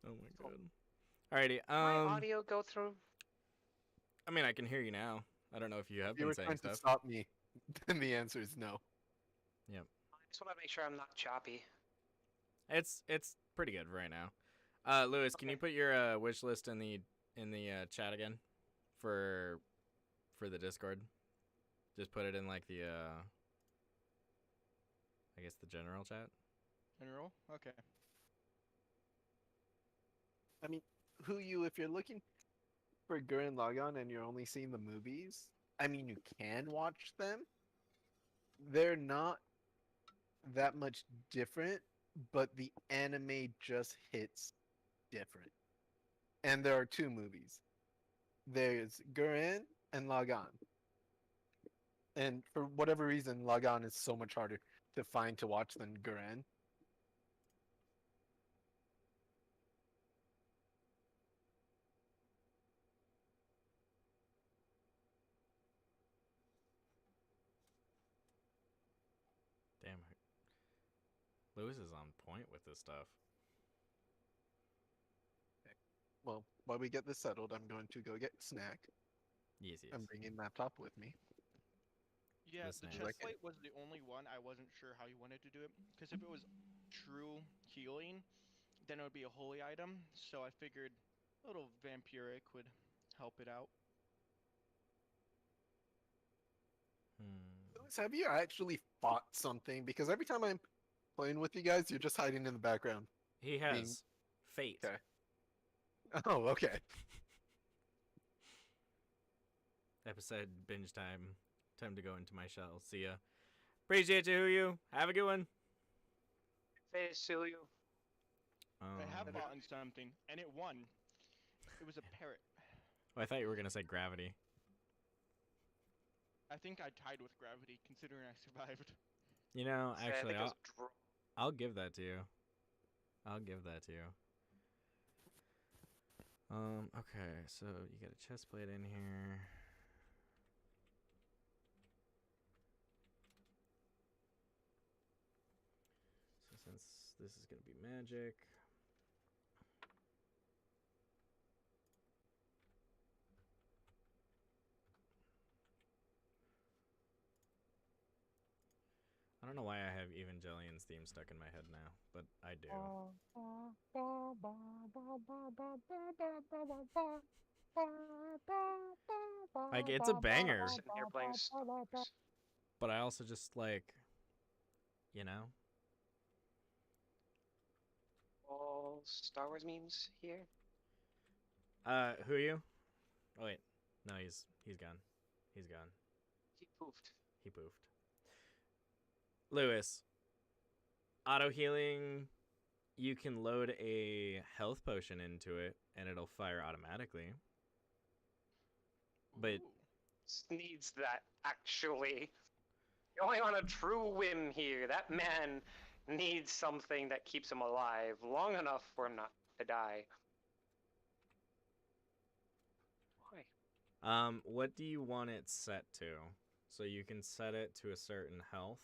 Oh my god! Alrighty. My audio go through. I mean, I can hear you now. I don't know if you have If you been were saying trying to stuff. stop me, then the answer is no. I just want to make sure I'm not choppy. It's pretty good right now. Lewis, can you Okay. put your wish list in the chat again for the Discord? Just put it in like the I guess the general chat. General? Okay. I mean, who you, if you're looking for Gurren Lagann and you're only seeing the movies, I mean, you can watch them. They're not that much different, but the anime just hits different. And there are 2 movies. There's Gurren and Lagann. And for whatever reason, Lagann is so much harder to find to watch than Gurren. Lewis is on point with this stuff. Well, while we get this settled, I'm going to go get snack. Yes, yes. I'm bringing laptop with me. Yeah, The the snack. chest plate was the only one I wasn't sure how you wanted to do it. Because if it was true healing, then it would be a holy item. So I figured a little vampiric would help it out. Lewis, have you actually fought something? Because every time I'm playing with you guys, you're just hiding in the background. He has fate. Okay. Oh, okay. Episode binge time. Time to go into my shell. See ya. Appreciate you, you. Have a good one. Say Silio. I have Um, fought on something, and it won. It was a parrot. oh, I thought you were gonna say gravity. I think I tied with gravity, considering I survived. You know, Say, I actually, think it was I'll give that to you. I'll give that to you. Okay, so you got a chest plate in here. So since this is gonna be magic. I don't know why I have Evangelion's theme stuck in my head now, but I do. Like, it's a banger. sitting here playing Star Wars. But I also just like, you know, All Star Wars memes here. who are you? Oh wait, no, he's gone. He's gone. He poofed. He poofed. Lewis, auto healing. You can load a health potion into it, and it'll fire automatically. But Ooh. Needs that actually. Going on a true whim here. That man needs something that keeps him alive long enough for him not to die. Why? what do you want it set to? So you can set it to a certain health.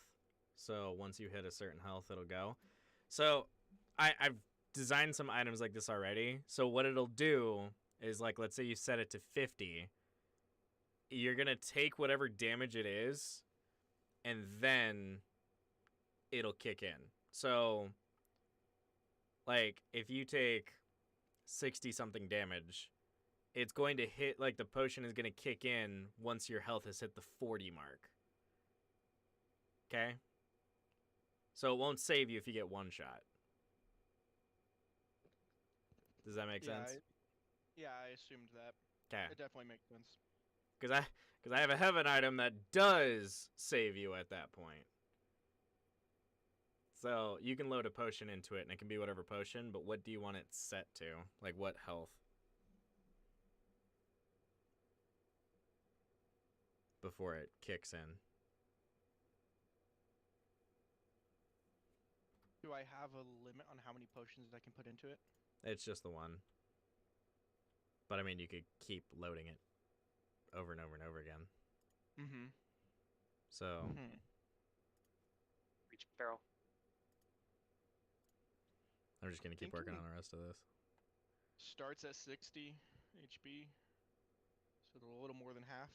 So once you hit a certain health, it'll go. So I've designed some items like this already. So what it'll do is, like, let's say you set it to 50. You're going to take whatever damage it is, and then it'll kick in. So, like, if you take 60-something damage, it's going to hit, like, the potion is going to kick in once your health has hit the 40 mark. Okay? So it won't save you if you get one shot. Does that make sense? I assumed that. Okay. It definitely makes sense. Because I have a heaven item that does save you at that point. So you can load a potion into it, and it can be whatever potion, but what do you want it set to? Like, what health? Before it kicks in. Do I have a limit on how many potions I can put into it? It's just the one. But I mean, you could keep loading it over and over and over again. Mm-hmm. So Reach barrel. I'm just gonna keep Thinking- working on the rest of this. Starts at 60 HP, so a little more than half.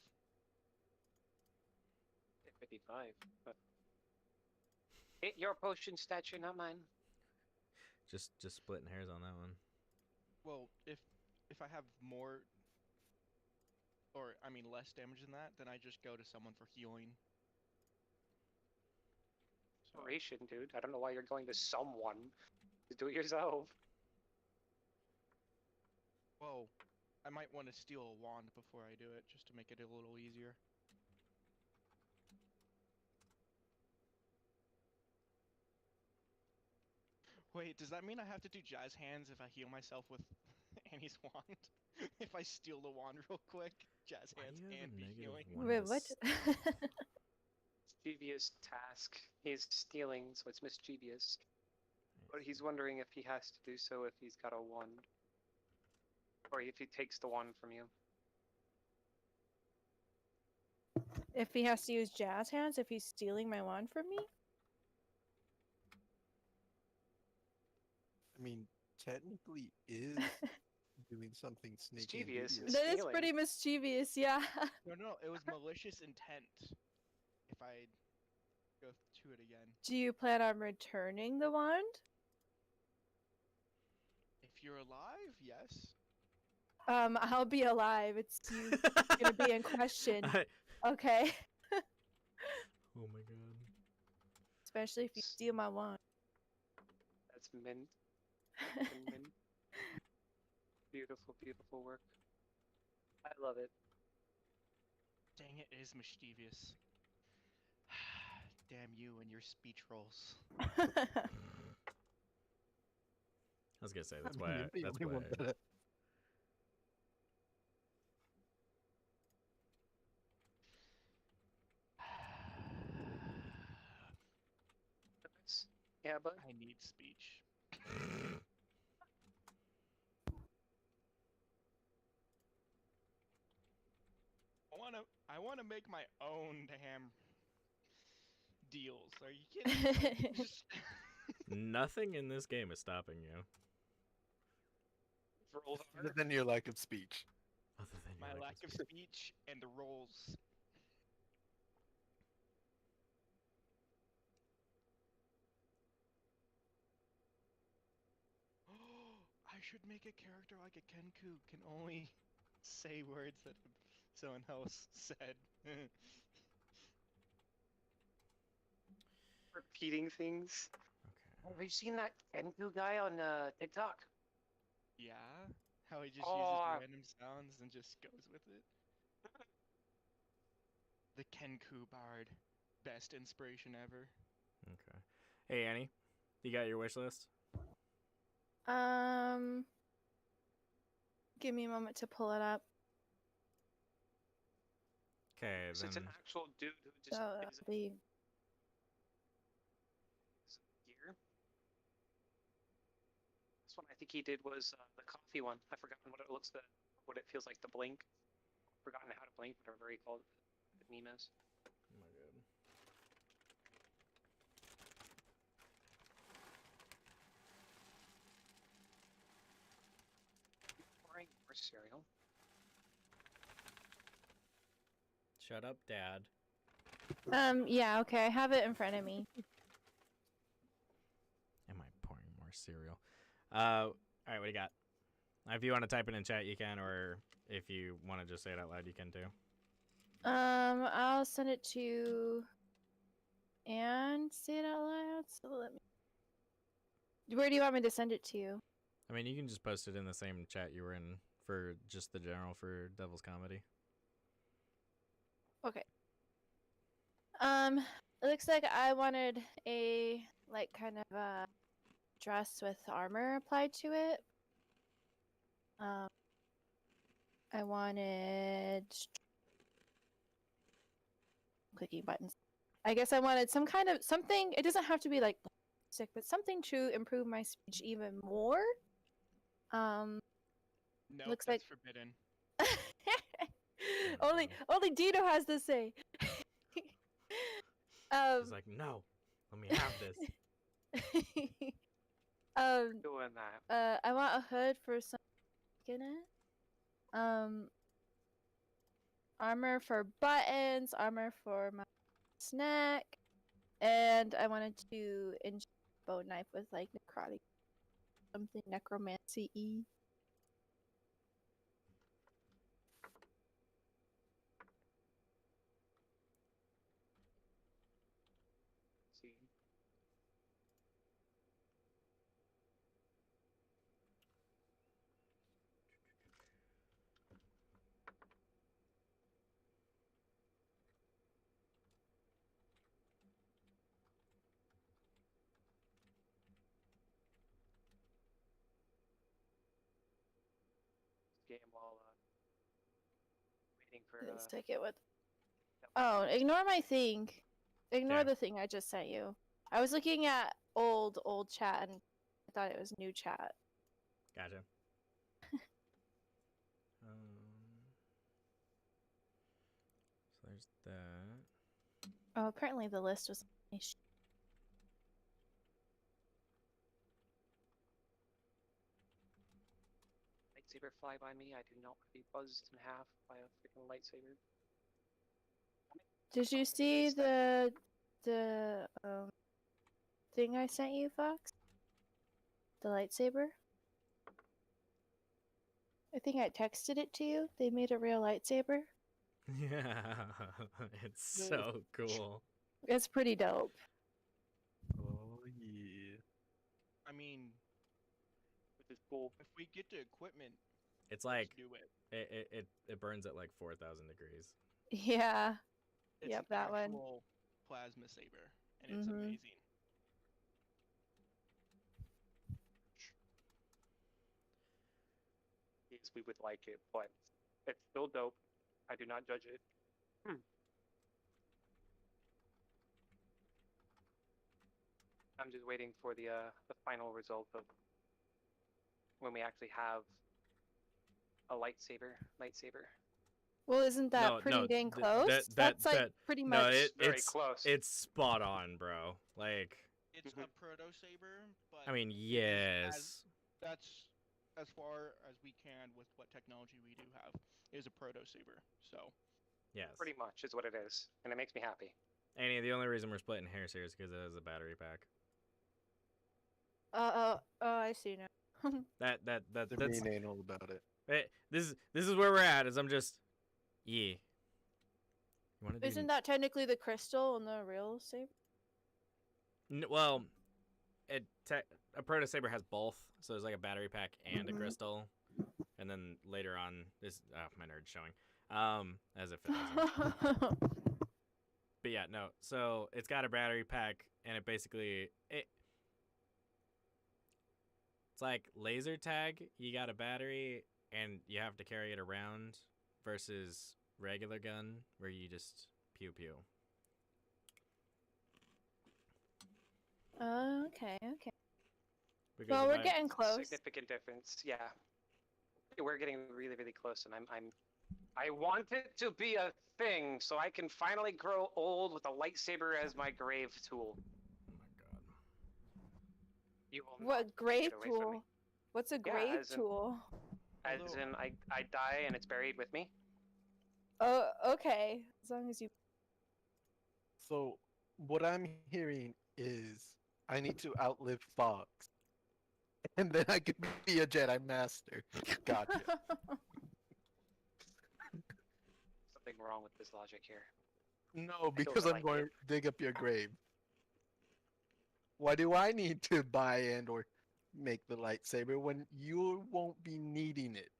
55, but hit your potion stature, not mine. Just splitting hairs on that one. Well, if I have more, or I mean less damage than that, then I just go to someone for healing. So, Inspiration, dude. I don't know why you're going to someone. Just do it yourself. well, I might want to steal a wand before I do it, just to make it a little easier. Wait, does that mean I have to do jazz hands if I heal myself with Annie's wand? If I steal the wand real quick, jazz Why hands do you have and a be negative healing. one? Wait, what? Mischievous task. He's stealing, so it's mischievous. But he's wondering if he has to do so if he's got a wand. Or if he takes the wand from you. If he has to use jazz hands, if he's stealing my wand from me? technically is doing something sneaky and Mischievous. devious. That is Stealing. pretty mischievous, yeah. No, it was malicious intent. If I go to it again. Do you plan on returning the wand? If you're alive, yes. I'll be alive. It's you gonna be in question. Okay. Oh my god. Especially if you steal my wand. That's mint. Fucking mint. Beautiful, beautiful work. I love it. Dang it, it is mischievous. Damn you and your speech rolls. I was gonna say that's why. You're the That's only why. one that- Yeah, but I need speech. I wanna make my own damn deals. Are you kidding me? Just- Nothing in this game is stopping you. rolls Other are. than your lack of speech. Other than my your lack of speech and the rolls. I should make a character like a Kenku can only say words that someone else said. Repeating things. Okay. Have you seen that Kenku guy on TikTok? Yeah? How he just Oh. uses random sounds and just goes with it. The Kenku Bard. Best inspiration ever. Okay. Hey Annie, you got your wish list? Give me a moment to pull it up. Okay, So it's an then. actual dude who just So that'll is be gear. This one I think he did was the coffee one. I've forgotten what it looks the what it feels like to blink. Forgotten how to blink, whatever he called the meme is. Oh my god. Pouring more cereal. Shut up, Dad. yeah, okay, I have it in front of me. Am I pouring more cereal? All right, what do you got? If you want to type it in chat, you can, or if you want to just say it out loud, you can too. I'll send it to and say it out loud. So let me. Where do you want me to send it to? I mean, you can just post it in the same chat you were in for just the general for Devil's Comedy. Okay. It looks like I wanted a like kind of a dress with armor applied to it. I wanted clicking buttons. I guess I wanted some kind of something. It doesn't have to be like sick, but something to improve my speech even more. Nope, Looks that's like- forbidden. only Dino has to say. He's like, no, let me have this. Doing that. I want a hood for some in it. Armor for buttons, armor for my snack, and I wanted to enchant a bow knife with like necrotic, something necromancy-y. See. Game while waiting for Let's take it with. that Oh, one. ignore my thing. Ignore Yeah. the thing I just sent you. I was looking at old chat and I thought it was new chat. Gotcha. So there's that. Oh, apparently the list was. lightsaber fly by me. I do not want to be buzzed in half by a freaking lightsaber. Did you see the thing I sent you, Fox? The lightsaber? I think I texted it to you. They made a real lightsaber. Yeah, it's so cool. It's pretty dope. Oh yeah. I mean, Which is cool. if we get the equipment, It's let's like do it. it burns at like 4,000 degrees. Yeah. It's Yep, an that one. actual plasma saber, and it's Mhm. amazing. Yes, we would like it, but it's still dope. I do not judge it. I'm just waiting for the final result of when we actually have a lightsaber. Well, isn't that No, pretty no, dang th- close? that- That's like that- pretty no, much. Very it's close. it's spot on, bro. Like, It's a proto saber, but I mean, it is yes. that's as far as we can with what technology we do have. It is a proto saber, so Yes. Pretty much is what it is, and it makes me happy. Annie, the only reason we're splitting hairs here is because it has a battery pack. Oh, I see now. They're That's being anal about it. this is where we're at. Is I'm just yeah. You want to do? Isn't that technically the crystal in the real saber? Well, a proto saber has both, so there's like a battery pack and a Mhm. crystal, and then later on, this my nerd's showing, as if it wasn't. But yeah, no. So it's got a battery pack, and it basically it's like laser tag. You got a battery, and you have to carry it around, versus regular gun where you just pew pew. Okay. Because Well, if we're I- getting close. Significant difference, yeah. We're getting really, really close, and I want it to be a thing so I can finally grow old with a lightsaber as my grave tool. Oh my god. You will not What take grave it away from me. tool? What's a Yeah, grave as in- tool? As Although- in, I die and it's buried with me. Oh, okay. As long as you. So what I'm hearing is I need to outlive Fox, and then I could be a Jedi Master. Gotcha. Something wrong with this logic here. No, because I'm like going it. to dig up your grave. Why do I need to buy and or make the lightsaber when you won't be needing it?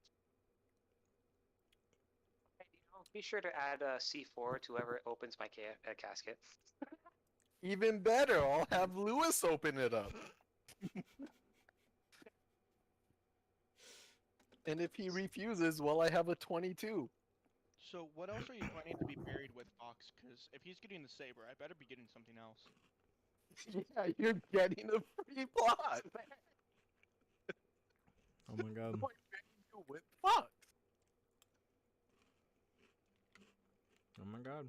Hey, be sure to add a C4 to whoever opens my casket. Even better, I'll have Lewis open it up. And if he refuses, well, I have a 22. So what else are you planning to be buried with, Fox? Because if he's getting the saber, I better be getting something else. Yeah, you're getting a free plot. Oh my god. What you with Fox? Oh my god.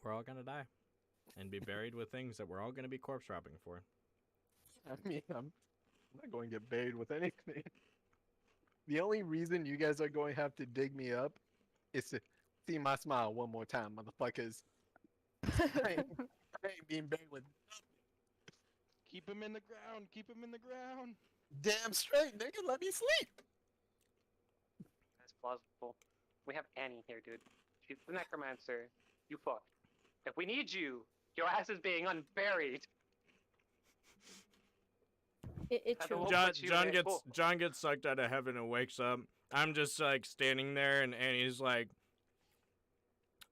We're all gonna die. And be buried with things that we're all gonna be corpse robbing for. I mean, I'm not going to get buried with anything. The only reason you guys are going to have to dig me up is to see my smile one more time, motherfuckers. I ain't being buried with Keep him in the ground. Keep him in the ground. damn straight, nigga. Let me sleep. That's plausible. We have Annie here, dude. She's the necromancer. You fucked. If we need you, your ass is being unburied. It's I true. don't- John, put you in a- John gets sucked out of heaven and wakes up. I'm just like standing there, and Annie's like,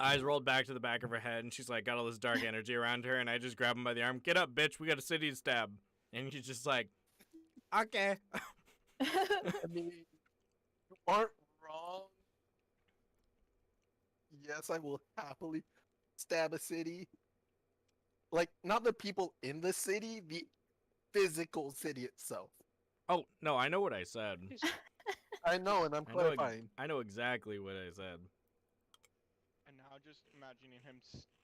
eyes rolled back to the back of her head, and she's like got all this dark energy around her, and I just grab him by the arm. Get up, bitch. We got a city to stab. And he's just like, okay. I mean, you aren't wrong. Yes, I will happily stab a city. Like, not the people in the city, the physical city itself. Oh no, I know what I said. I know, and I'm I know, ex- clarifying. I know exactly what I said. And now just imagining him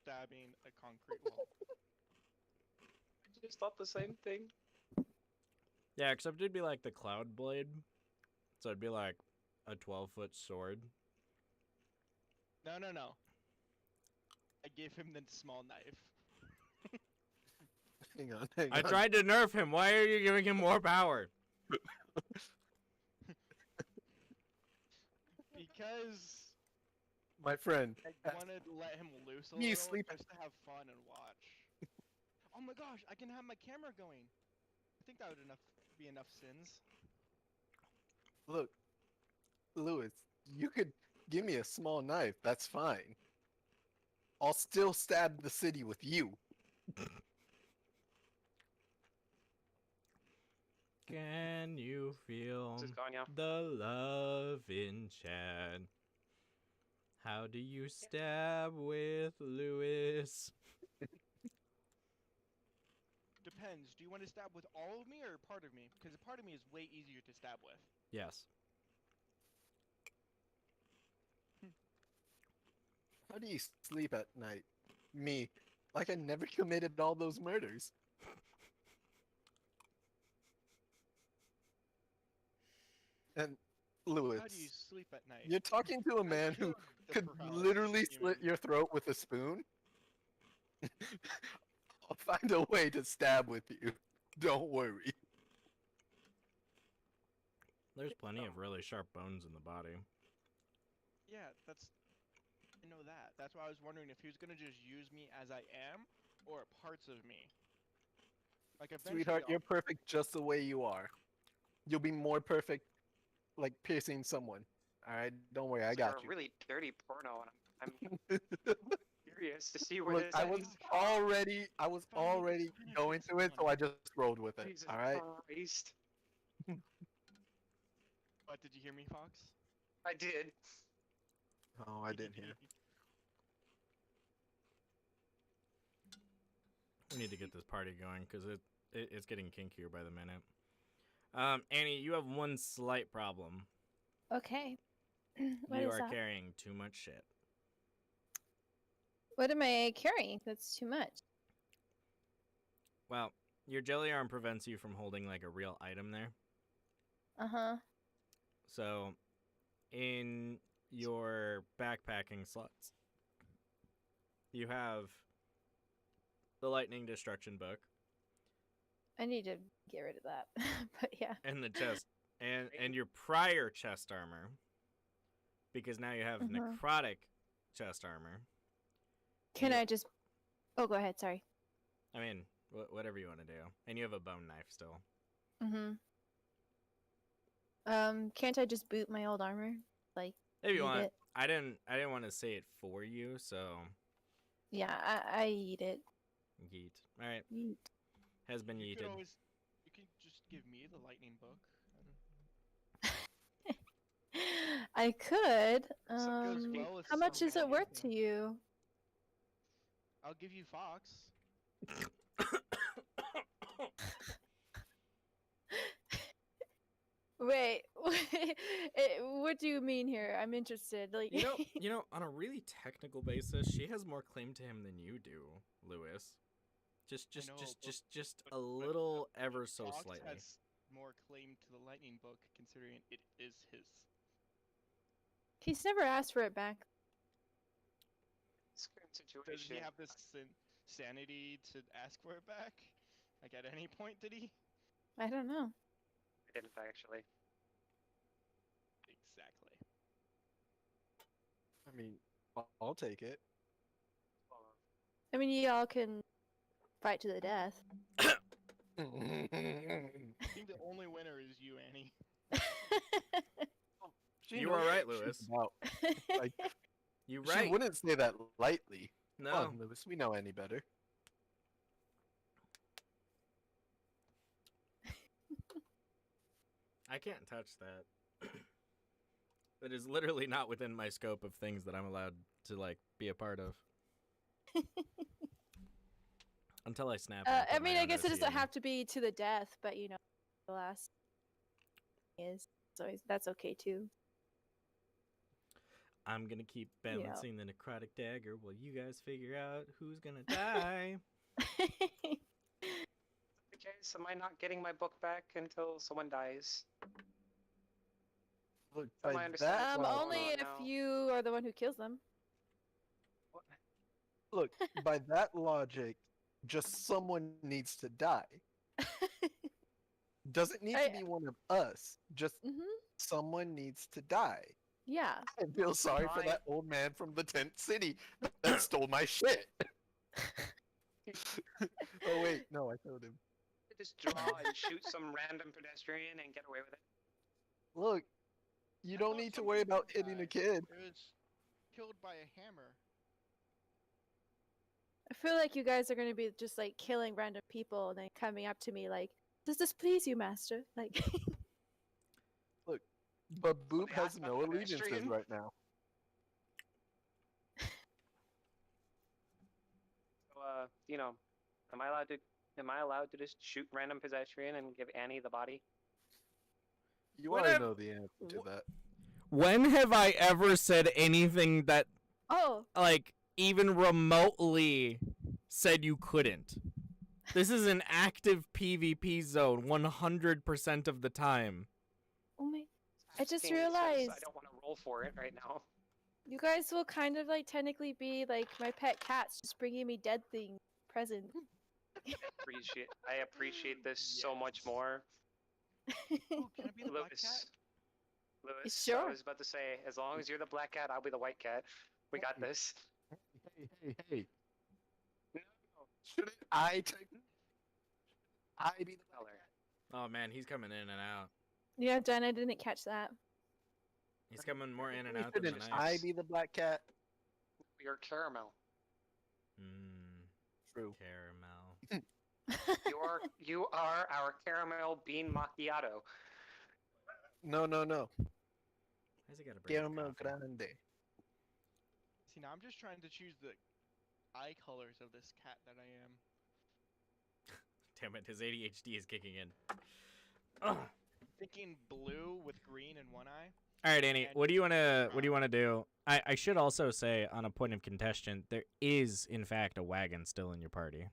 stabbing a concrete wall. I just thought the same thing. Yeah, except it'd be like the Cloud Blade. So it'd be like a 12-foot sword. No. I gave him the small knife. Hang on. I tried to nerf him. Why are you giving him more power? Because My friend. I wanted to let him loose a You little sleep- just to have fun and watch. Oh my gosh, I can have my camera going. I think that would be enough sins. Look, Lewis, you could give me a small knife. That's fine. I'll still stab the city with you. Can you feel This is gone, yeah. the love in Chad? How do you stab with Lewis? Depends. Do you want to stab with all of me or part of me? Because a part of me is way easier to stab with. Yes. How do you sleep at night? Me. Like I never committed all those murders. And Lewis, How do you sleep at night? you're talking to a I man who killed the could paralysis literally slit demon. your throat with a spoon. I'll find a way to stab with you. Don't worry. There's plenty of really sharp bones in the body. Yeah, I know that. That's why I was wondering if he was gonna just use me as I am, or parts of me. Like eventually, Sweetheart, I'll- you're perfect just the way you are. You'll be more perfect, like piercing someone. All right, don't worry, I It's like got a you. really dirty porno, and I'm curious to see where Look, this I was ends. already Fine, going it's to it, so fine. I just rolled with it. Jesus All right. Christ. What did you hear me, Fox? I did. Oh, I didn't hear. We need to get this party going because it's getting kinkier by the minute. Annie, you have one slight problem. Okay. What You is are that? carrying too much shit. What am I carrying? That's too much. Well, your jelly arm prevents you from holding like a real item there. Uh-huh. So, in your backpacking slots, you have the Lightning Destruction book I need to get rid of that. But yeah. and the chest and your prior chest armor, because now you have Mhm. necrotic chest armor. Can You- I just Oh, go ahead, sorry. I mean, whatever you want to do, and you have a bone knife still. Mm-hmm. Can't I just boot my old armor? Like, If you eat want, it? I didn't want to say it for you, so Yeah, I eat it. yeet. All right, Yeet. has been You could yeeted. always, you could just give me the lightning book. I could. So it goes well with How much is it something worth anything. to you? I'll give you Fox. Wait, what do you mean here? I'm interested. Like, You know, on a really technical basis, she has more claim to him than you do, Lewis. Just know, but- a little ever so Fox slightly. has more claim to the lightning book, considering it is his. he's never asked for it back. It's a Does situation. he have the sanity to ask for it back? Like at any point, did he? I don't know. I didn't actually. Exactly. I mean, I'll take it. I mean, y'all can fight to the death. I think the only winner is you, Annie. She You knows are right, what she's Lewis. about. Like, You she right? wouldn't say that lightly. Come No. on, Lewis, we know any better. I can't touch that. That is literally not within my scope of things that I'm allowed to like be a part of. Until I snap. and I put mean, my I own guess it OC doesn't in. have to be to the death, but you know, the last is so that's okay too. I'm gonna keep know. balancing the necrotic dagger while you guys figure out who's gonna die. Okay, Guys, am I not getting my book back until someone dies? Look, From by my understanding, that What's Only going on if now? you are the one who kills them. look, by that logic, just someone needs to die. Doesn't need to I- be one of us. Just Mhm. someone needs to die. Yeah. I feel sorry for Try- that old man from the tent city that stole my shit. Oh wait, no, I killed him. Just draw and shoot some random pedestrian and get away with it. Look, you I don't thought need to some worry people about hitting a died. kid. It was killed by a hammer. I feel like you guys are gonna be just like killing random people and then coming up to me like, "Does this please you, master?" Like, But Boop they has ask no about allegiances pedestrian? right now. So, you know, am I allowed to just shoot random pedestrian and give Annie the body? You What already if- know the answer to wh- that. When have I ever said anything that, oh, like, even remotely said you couldn't? This is an active PvP zone 100% of the time. oh my! I just Asking because I realized- don't want to roll for it right now. You guys will kind of like technically be like my pet cats, just bringing me dead things present. I appreciate this so much Yes. more. Ooh, can I be the black cat? Lewis, I Sure. was about to say, as long as you're the black cat, I'll be the white cat. We got this. Hey. No, Shouldn't I take? I be the color. Oh man, he's coming in and out. Yeah, Jen, I didn't catch that. He's coming more in and out than Shouldn't the I nice. be the black cat? You're caramel. Mmm, True. caramel. You are our caramel bean macchiato. No. Why's he gotta bring up Caramel coffee? grande. See, now I'm just trying to choose the eye colors of this cat that I am. Damn it, his ADHD is kicking in. Ugh. Thinking blue with green in one eye. All right, Annie, And what do you wanna do? I should also say, on a point of contention, there is in fact a wagon still in your party.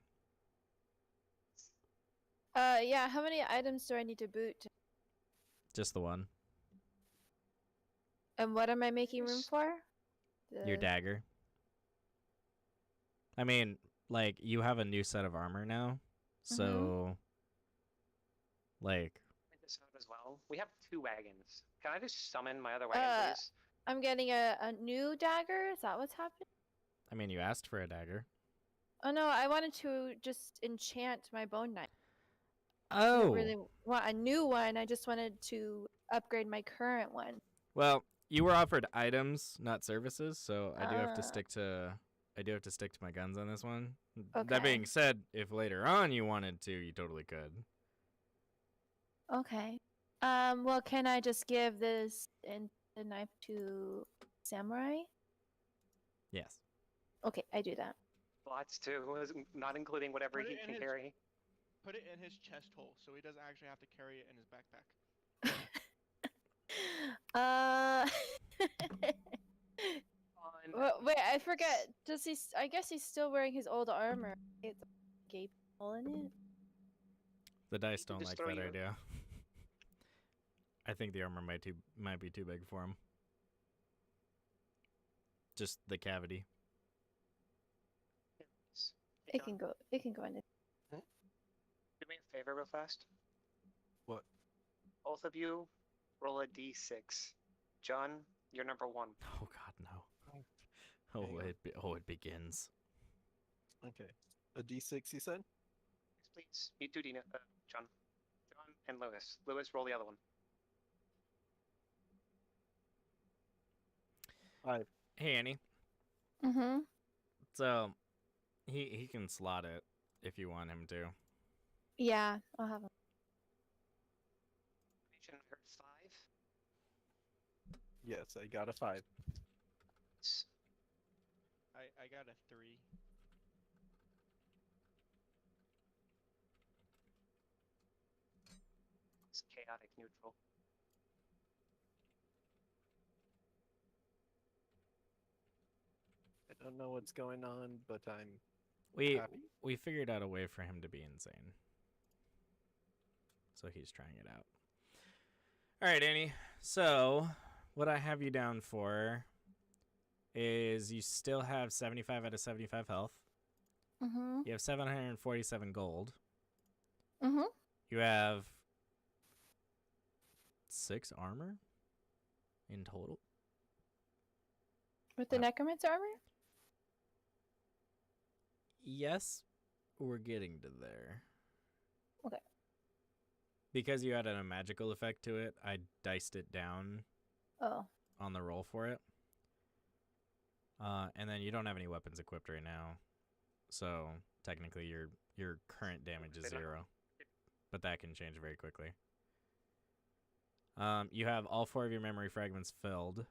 Yeah. How many items do I need to boot? Just the one. And what am I making room Yes. for? Your The- dagger. I mean, like, you have a new set of armor now, so like, Point this out as well. We have 2 wagons. Can I just summon my other wagon, Uh, please? I'm getting a new dagger. Is that what's happening? I mean, you asked for a dagger. Oh no, I wanted to just enchant my bone knife. I Oh, don't really want a new one. I just wanted to upgrade my current one. well, you were offered items, not services, so I do have to Ah. stick to my guns on this one. That Okay. being said, if later on you wanted to, you totally could. Okay. Well, can I just give this the knife to Samurai? Yes. Okay, I do that. Lots too, not including whatever Put he it in can his- carry. Put it in his chest hole so he doesn't actually have to carry it in his backpack. uh. On Wait, I forget. Does he? I guess he's still wearing his old armor. It's a gape hole in it. The dice can don't just like throw that you- idea. I think the armor might be too big for him. Just the cavity. Hey, It can John, go. It can go in. do me a favor real fast. What? Both of you roll a d6. John, you're number 1. Oh God, no. Hang Oh, on. it begins. Okay. A D6, you said? Yes, please. You two, Dina. John. John and Lewis. Lewis, roll the other one. Hey, Annie. Mm-hmm. So, he can slot it if you want him to. Yeah, I'll have him. I heard 5. Yes, I got a 5. I got a 3. It's chaotic neutral. I don't know what's going on, but I'm We happy. we figured out a way for him to be insane. so he's trying it out. All right, Annie. So what I have you down for is you still have 75 out of 75 health. Mhm. You have 747 gold. Mhm. You have 6 armor in total. With the necromancer armor? Yes, we're getting to there. Okay. Because you added a magical effect to it, I diced it down Oh. on the roll for it. And then you don't have any weapons equipped right now, so technically your current damage is 0, but that can change very quickly. You have all 4 of your memory fragments filled.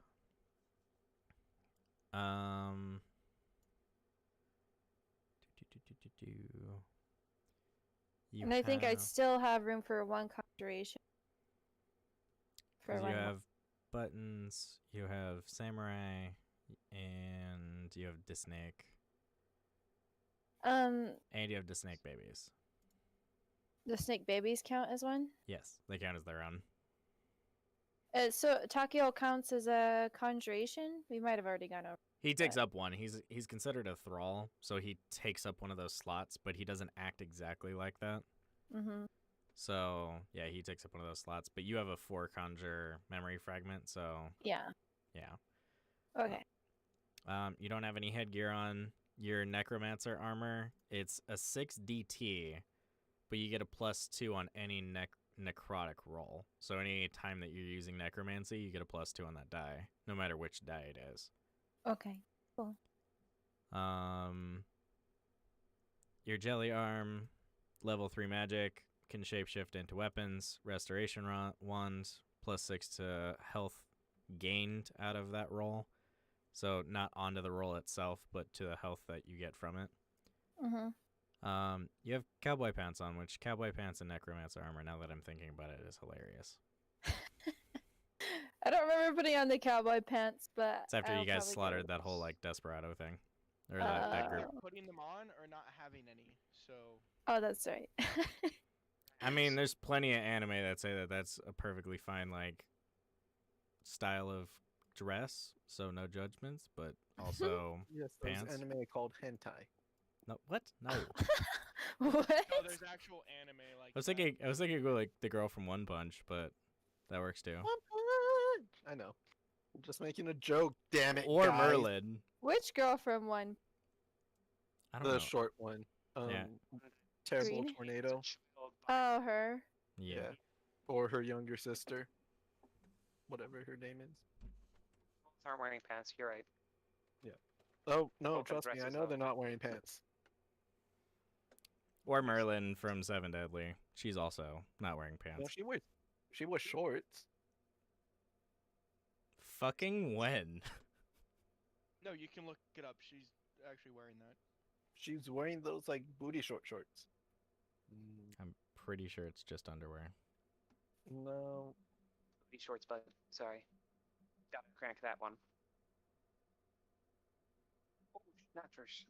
And I think I'd still have room for 1 conjuration. For 'cause one you more. have buttons, you have samurai, and you have Disnake, and you have Disnake babies. The snake babies count as 1? Yes, they count as their own. So Takeo counts as a conjuration? We might have already gone over. He takes up 1. He's considered a thrall, so he takes up one of those slots, but he doesn't act exactly like that. Mhm. So, yeah, he takes up one of those slots, but you have a 4 conjure memory fragment, so Yeah. yeah. Okay. You don't have any headgear on. Your necromancer armor, it's a 6 DT, but you get a +2 on any necrotic roll. So any time that you're using necromancy, you get a +2 on that die, no matter which die it is. Okay. Cool. Your jelly arm, level 3 magic, can shapeshift into weapons. Restoration wand, +6 to health gained out of that roll. So not onto the roll itself, but to the health that you get from it. Mhm. You have cowboy pants on, which cowboy pants and necromancer armor, now that I'm thinking about it, is hilarious. I don't remember putting on the cowboy pants, but It's after I'll you guys probably slaughtered go. that whole like desperado thing, or that group. Putting them on or not having any. So Oh, that's right. I mean, there's plenty of anime that say that that's a perfectly fine like style of dress, so no judgments. But also, Yes, there's Pants? anime called hentai. no, what? No. What? no, there's actual anime like. I was thinking like the girl from One Punch, but that works too. I know. I'm just making a joke, damn it. Or guys. Merlin. Which girl from one? I don't The know. short one. Yeah. Terrible Green? tornado. Oh, her. Yeah. Or her younger sister. Whatever her name is. Aren't wearing pants. You're right. Oh, no, Open trust me. I dresses, know though. they're not wearing pants. Or Merlin from Seven Deadly. She's also not wearing No, pants. she wears shorts. Fucking when? No, you can look it up. She's actually wearing that. She's wearing those like booty shorts. I'm pretty sure it's just underwear. No. These shorts, but sorry. Gotta crank that one. Oh, snappers.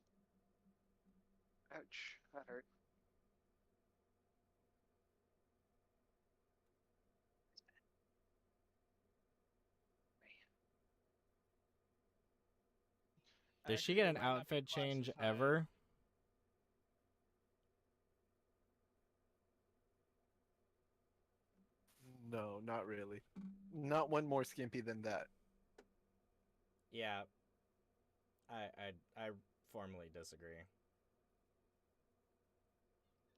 Ouch, that hurt. Does she Actually, get it an might not be outfit change classified. ever? No, not really. Not one more skimpy than that. Yeah. I formally disagree.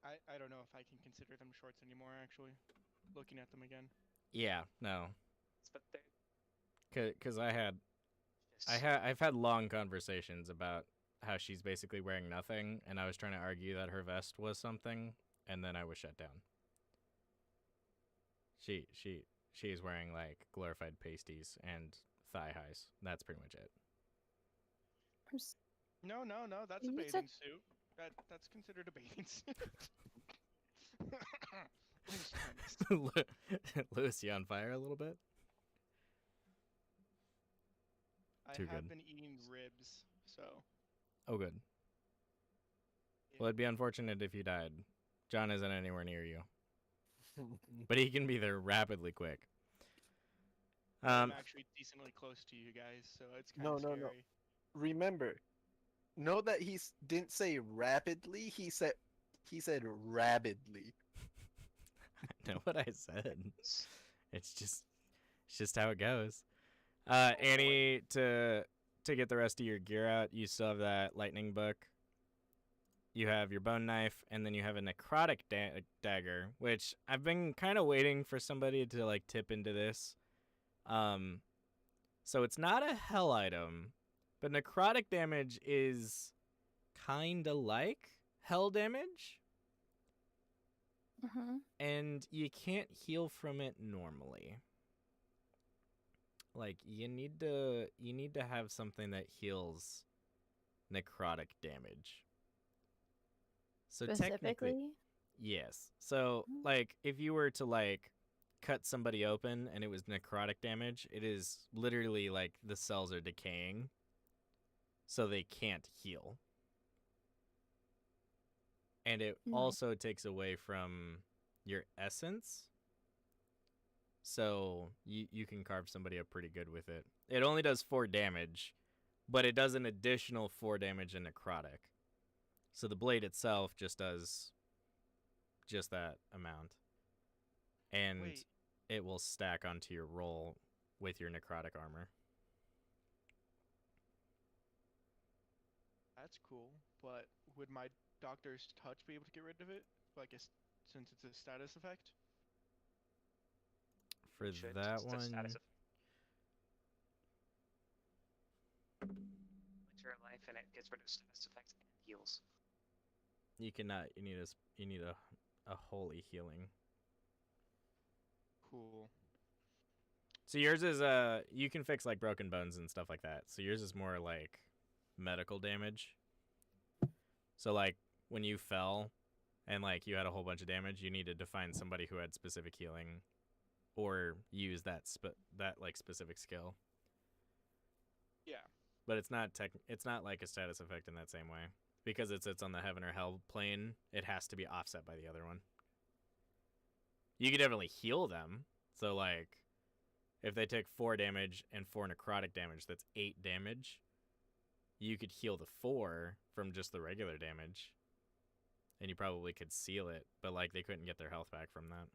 I don't know if I can consider them shorts anymore. Actually, looking at them again. Yeah, no. But they're Cause I've had long conversations about how she's basically wearing nothing, and I was trying to argue that her vest was something, and then I was shut down. She is wearing like glorified pasties and thigh highs. That's pretty much it. No, that's a You bathing said- suit. That's considered a bathing suit. Lewis, you on fire a little bit? I Too have good. been eating ribs, so. Oh, good. Well, it'd be unfortunate if you died. John isn't anywhere near you. but he can be there rapidly quick. I'm actually decently close to you guys, so it's kind of scary. No. Remember, know that didn't say rapidly. He said rabidly. I know what I said. It's just how it goes. Annie, to get the rest of your gear out, you still have that lightning book. You have your bone knife, and then you have a necrotic dagger, which I've been kind of waiting for somebody to like tip into this. So it's not a hell item, but necrotic damage is kind of like hell damage. And you can't heal from it normally. Like you need to have something that heals necrotic damage. So technically, yes. So like if you were to like cut somebody open and it was necrotic damage, it is literally like the cells are decaying, so they can't heal. And it also takes away from your essence. So you can carve somebody up pretty good with it. It only does 4 damage, but it does an additional 4 damage in necrotic. So the blade itself just does just that amount. And it will stack onto your roll with your necrotic armor. That's cool, but would my doctor's touch be able to get rid of it? Like, since it's a status effect? For that one, your life and it gets rid of status effects and heals. You cannot. You need a holy healing. Cool. So yours is you can fix like broken bones and stuff like that. So yours is more like medical damage. So like when you fell and like you had a whole bunch of damage, you needed to find somebody who had specific healing or use that like specific skill. Yeah. But it's not like a status effect in that same way. Because it sits on the heaven or hell plane, it has to be offset by the other one. You could definitely heal them. So like if they take 4 damage and 4 necrotic damage, that's 8 damage. You could heal the 4 from just the regular damage. And you probably could seal it, but like they couldn't get their health back from that.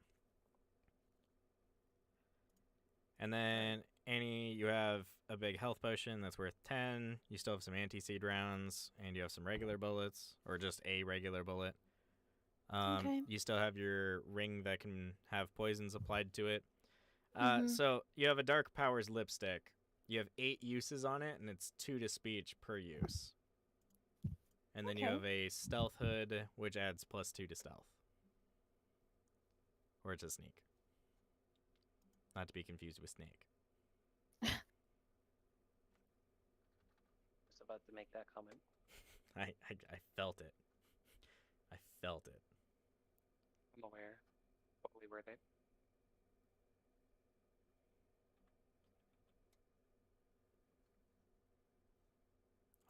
And then Annie, you have a big health potion that's worth 10. You still have some anti-seed rounds, and you have some regular bullets, or just a regular bullet. Okay. You still have your ring that can have poisons applied to it. So you have a Dark Powers lipstick. You have 8 uses on it, and it's 2 to speech per use. And then you have a stealth hood, which adds +2 to stealth. Or to sneak. Not to be confused with snake. I was about to make that comment. I felt it. I felt it. I'm aware. Totally worth it.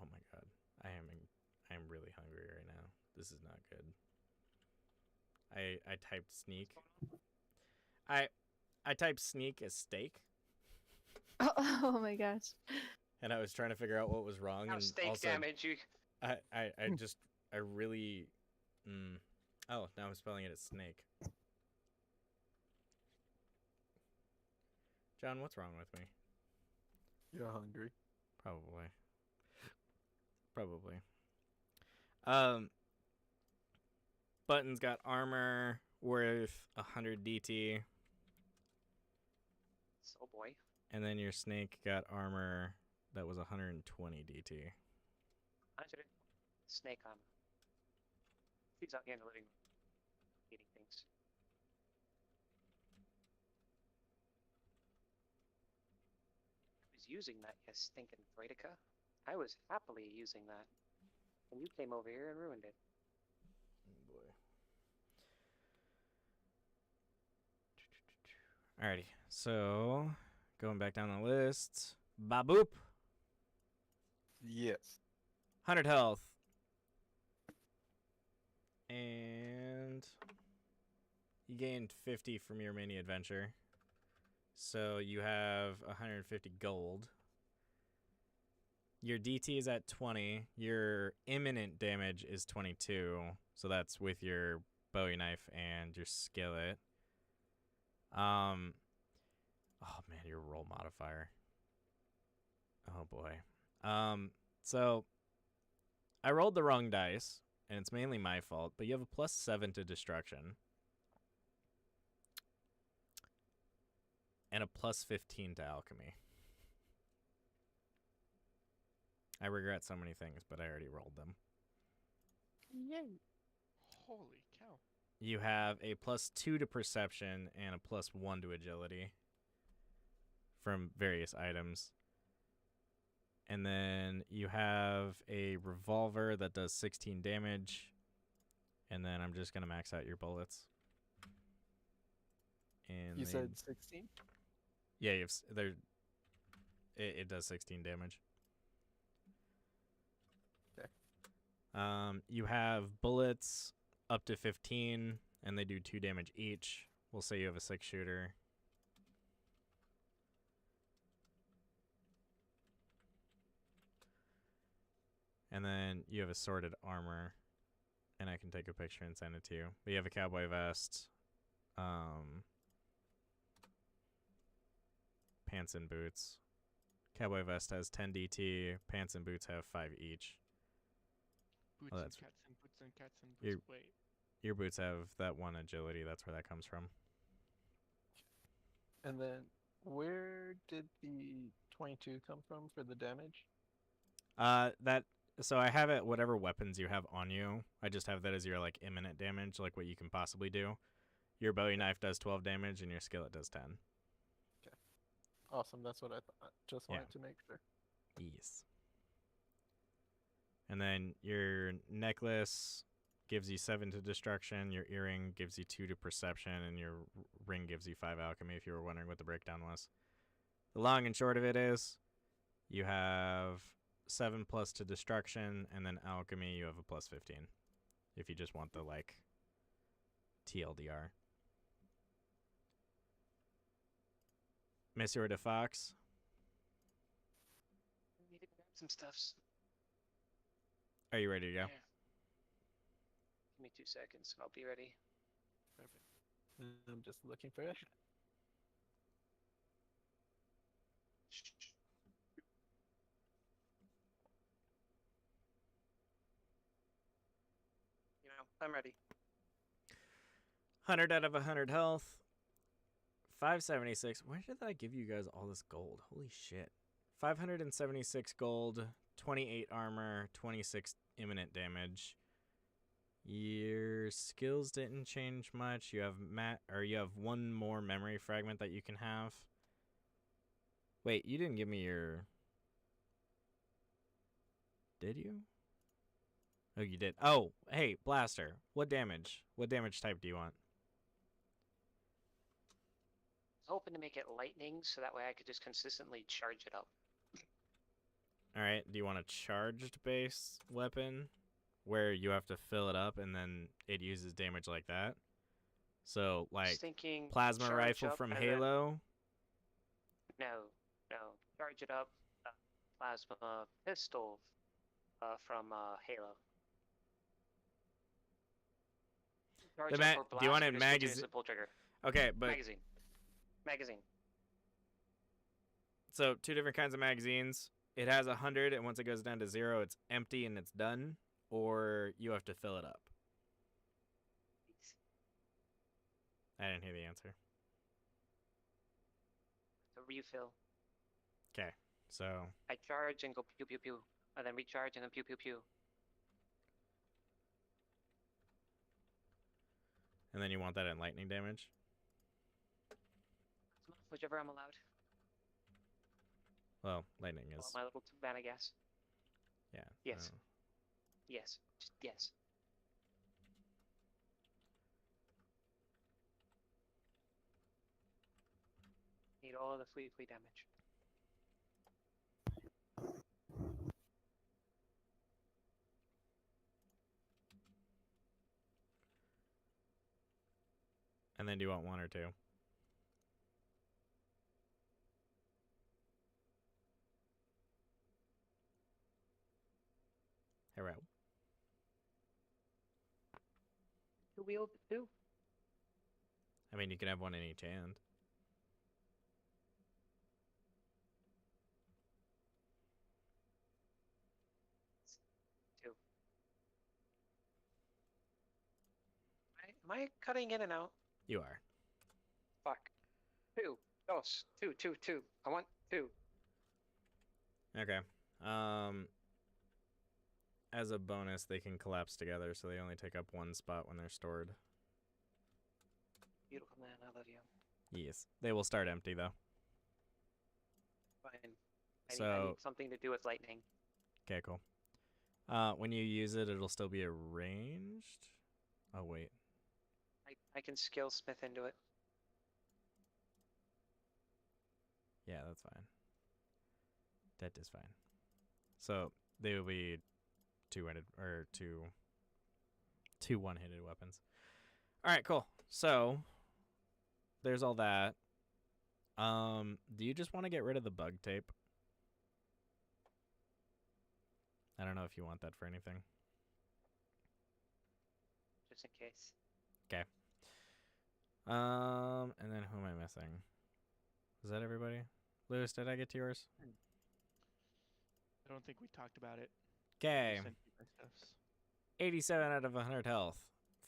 Oh my god. I am really hungry right now. This is not good. I typed sneak. I typed sneak as steak. Oh my gosh. And I was trying to figure out what was wrong. How and steak also, damage you. I really. Oh, now I'm spelling it as snake. John, what's wrong with me? You're hungry. Probably. Button's got armor worth 100 DT. Oh boy. And then your snake got armor that was 120 DT. 100 snake armor. He's out here in the living room eating things. I was using that, you stinking Freudica. I was happily using that. And you came over here and ruined it. Oh boy. Alrighty, so going back down the list. Baboop. Yes. 100 health. And You gained 50 from your mini adventure. So you have 150 gold. Your DT is at 20. Your imminent damage is 22. So that's with your Bowie knife and your skillet. Oh man, your roll modifier. Oh boy. So I rolled the wrong dice, and it's mainly my fault, but you have a +7 to destruction. And a +15 to alchemy. I regret so many things, but I already rolled them. Yay. Holy cow. You have a +2 to perception and a +1 to agility from various items. And then you have a revolver that does 16 damage. And then I'm just going to max out your bullets. And You said 16? Yeah, it does 16 damage. Okay. You have bullets up to 15, and they do 2 damage each. We'll say you have a 6-shooter. And then you have assorted armor, and I can take a picture and send it to you. But you have a cowboy vest, pants and boots. Cowboy vest has 10 DT, pants and boots have 5 each. Boots Oh, and that's- cats and boots and cats and You're- boots. Wait. Your boots have that 1 agility, that's where that comes from. And then where did the 22 come from for the damage? So I have it, whatever weapons you have on you, I just have that as your, like, imminent damage, like what you can possibly do. Your Bowie knife does 12 damage, and your skillet does 10. Awesome, that's what I thought. Just Yeah. wanted to make sure. Yes. And then your necklace gives you 7 to destruction, your earring gives you 2 to perception, and your ring gives you 5 alchemy, if you were wondering what the breakdown was. The long and short of it is, you have 7 plus to destruction, and then alchemy, you have a +15. If you just want the, like, TLDR. Monsieur de Fox. I need to grab some stuffs. Are you ready to go? Yeah. Give me 2 seconds and I'll be ready. Perfect. I'm just looking for it. You know, I'm ready. 100 out of 100 health. 576. Why did I give you guys all this gold? Holy shit. 576 gold, 28 armor, 26 imminent damage. Your skills didn't change much. You have you have 1 more memory fragment that you can have. Wait, you didn't give me your... Did you? Oh, you did. Oh, hey, Blaster. What damage? What damage type do you want? I was hoping to make it lightning so that way I could just consistently charge it up. Alright, do you want a charged base weapon where you have to fill it up and then it uses damage like that? So, I was like, thinking plasma charge rifle up from and then- Halo? No. Charge it up. Plasma pistol from Halo. Charge The up for do you want blaster, it just switch to magazine? pull trigger. Okay, but Magazine. so 2 different kinds of magazines. It has 100, and once it goes down to 0, it's empty and it's done, or you have to fill it up. I didn't hear the answer. The refill. Okay, so I charge and go pew pew pew, and then recharge and then pew pew pew. and then you want that in lightning damage? Whichever I'm allowed. Well, lightning Well, is my little mana gas. yeah. Yes. Yes. Just yes. Need all of the flea damage. And then do you want 1 or 2? Hello. Two wield 2. I mean, you can have 1 in each hand. Am I cutting in and out? You are. Fuck. 2. Dos. 2, 2, 2. I want 2. Okay. As a bonus, they can collapse together, so they only take up 1 spot when they're stored. Beautiful man, I love you. Yes. They will start empty, though. Fine. I So, need something to do with lightning. okay, cool. When you use it, it'll still be arranged. Oh, wait. I can skill smith into it. Yeah, that's fine. That is fine. So, they will be two-handed, or two one-handed weapons. All right, cool. So, there's all that. Do you just want to get rid of the bug tape? I don't know if you want that for anything. Just in case. Okay. And then who am I missing? Is that everybody? Lewis, did I get to yours? I don't think we talked about it. Okay. You sent me my stuffs. 87 out of 100 health.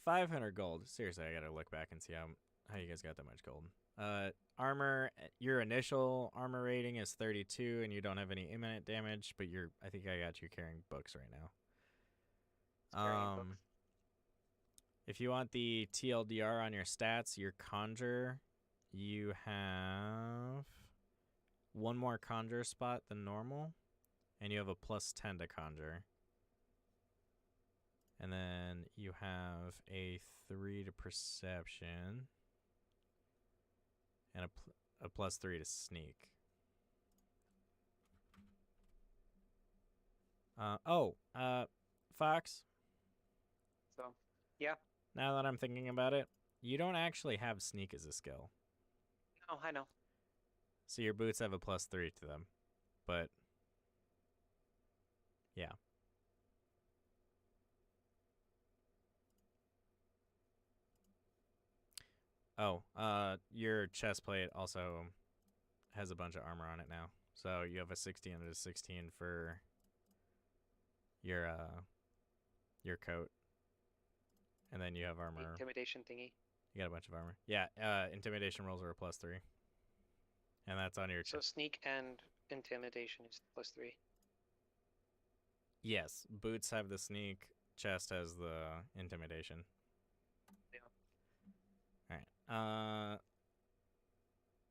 500 gold. Seriously, I gotta look back and see how you guys got that much gold. Armor, your initial armor rating is 32, and you don't have any imminent damage, but I think I got you carrying books right now. Carrying books. If you want the TLDR on your stats, your conjure, you have 1 more conjure spot than normal, and you have a +10 to conjure. And then you have a 3 to perception, and a +3 to sneak. Fox, So, yeah. now that I'm thinking about it, you don't actually have sneak as a skill. No, I know. So your boots have a +3 to them. But, yeah. Oh, your chest plate also has a bunch of armor on it now. So you have a 16 and a 16 for your coat. And then you have The armor. intimidation thingy. You got a bunch of armor. Yeah, intimidation rolls are a +3. And that's on your So chest. sneak and intimidation is +3. Yes, boots have the sneak, chest has the intimidation. Yeah. Alright.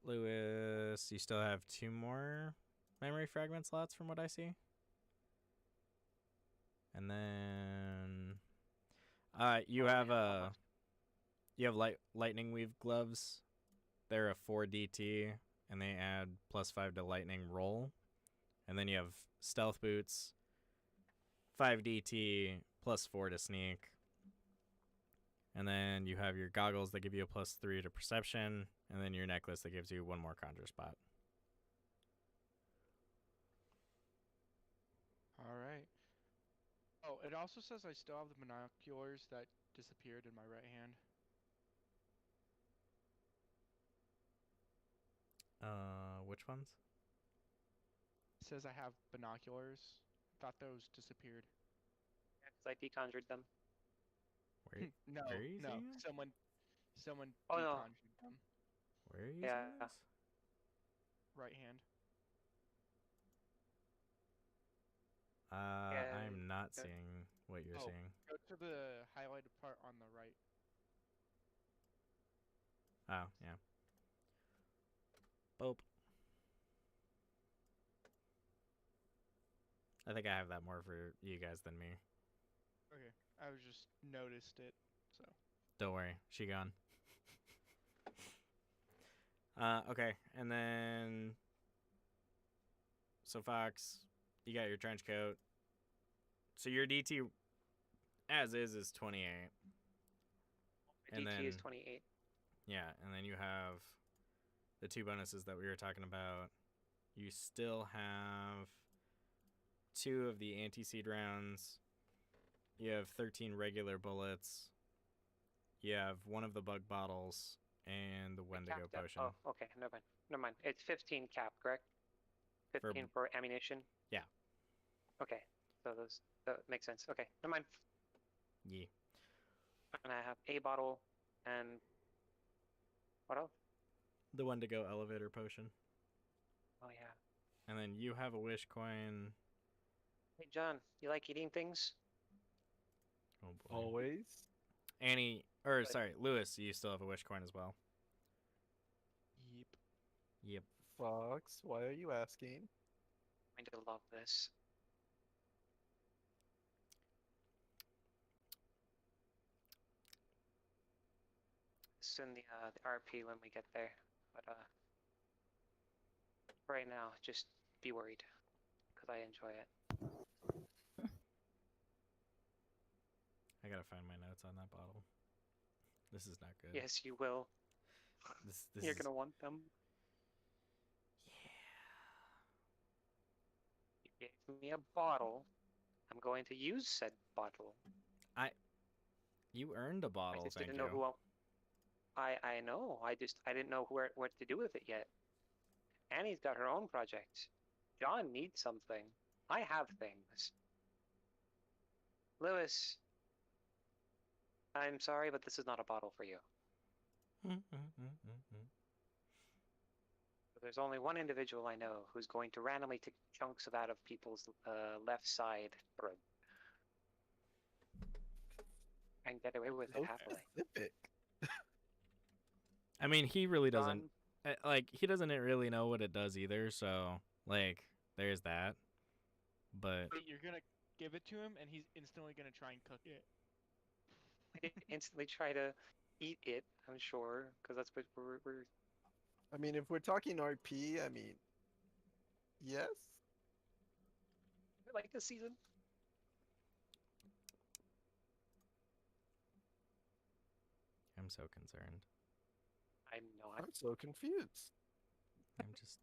Lewis, you still have 2 more memory fragment slots from what I see. And then you have lightning weave gloves. They're a 4 DT and they add +5 to lightning roll. And then you have stealth boots, 5 DT +4 to sneak. And then you have your goggles that give you a +3 to perception, and then your necklace that gives you 1 more conjure spot. All right. Oh, it also says I still have the binoculars that disappeared in my right hand. Which ones? It says I have binoculars. Thought those disappeared. Yeah, 'cause I deconjured them. Where, No, where are you no. seeing them? Someone Oh, no. deconjured them. Where are you Yeah. seeing this? Right hand. I'm not okay. seeing what you're Oh. seeing. Go to the highlighted part on the right. Oh, yeah. Boop. I think I have that more for you guys than me. Okay. I was just noticed it, so. Don't worry, she gone. Okay, and then so Fox, you got your trench coat. So your DT as is 28. My And DT is then- 28. Yeah, and then you have the 2 bonuses that we were talking about. You still have 2 of the anti-seed rounds. You have 13 regular bullets. You have 1 of the bug bottles and the Wendigo Capped out. potion. Oh, okay. Never mind. Never mind. It's 15 cap, correct? 15 for ammunition? Yeah. Okay. So those that makes sense. Okay. Never mind. Yeah. And I have a bottle and what else? The Wendigo elevator potion. Oh yeah. And then you have a wish coin. Hey John, you like eating things? Oh boy. Always. Annie, or sorry, Lewis, you still have a wish coin as well. Yep. Yep. Fox, why are you asking? I'm going to love this. Soon the RP when we get there, but right now just be worried because I enjoy it. I gotta find my notes on that bottle. This is not good. Yes, you will. This You're is... gonna want them. Yeah. You gave me a bottle. I'm going to use said bottle. You earned a bottle, I just thank didn't you. know who. I know. I didn't know what to do with it yet. Annie's got her own project. John needs something. I have things. Lewis, I'm sorry, but this is not a bottle for you. There's only one individual I know who's going to randomly take chunks of out of people's left side throat and get away with it So happily. specific. I mean, he really doesn't. John, Like, he doesn't really know what it does either, so, like, there's that. But Wait, you're gonna give it to him, and he's instantly gonna try and cook it. instantly try to eat it, I'm sure, because that's what we're. I mean, if we're talking RP, I mean, yes. I like this season. I'm so concerned. I'm not. I'm so confused. I'm just...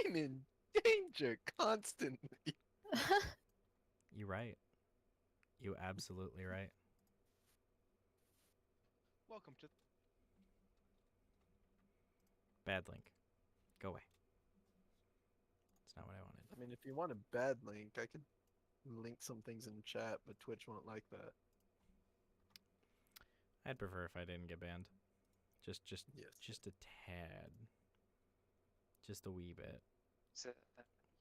I'm in danger constantly. You right. You absolutely right. Welcome to. Bad link. Go away. It's not what I wanted. I mean, if you want a bad link, I could link some things in chat, but Twitch won't like that. I'd prefer if I didn't get banned. Just Yes. just a tad. Just a wee bit. It's a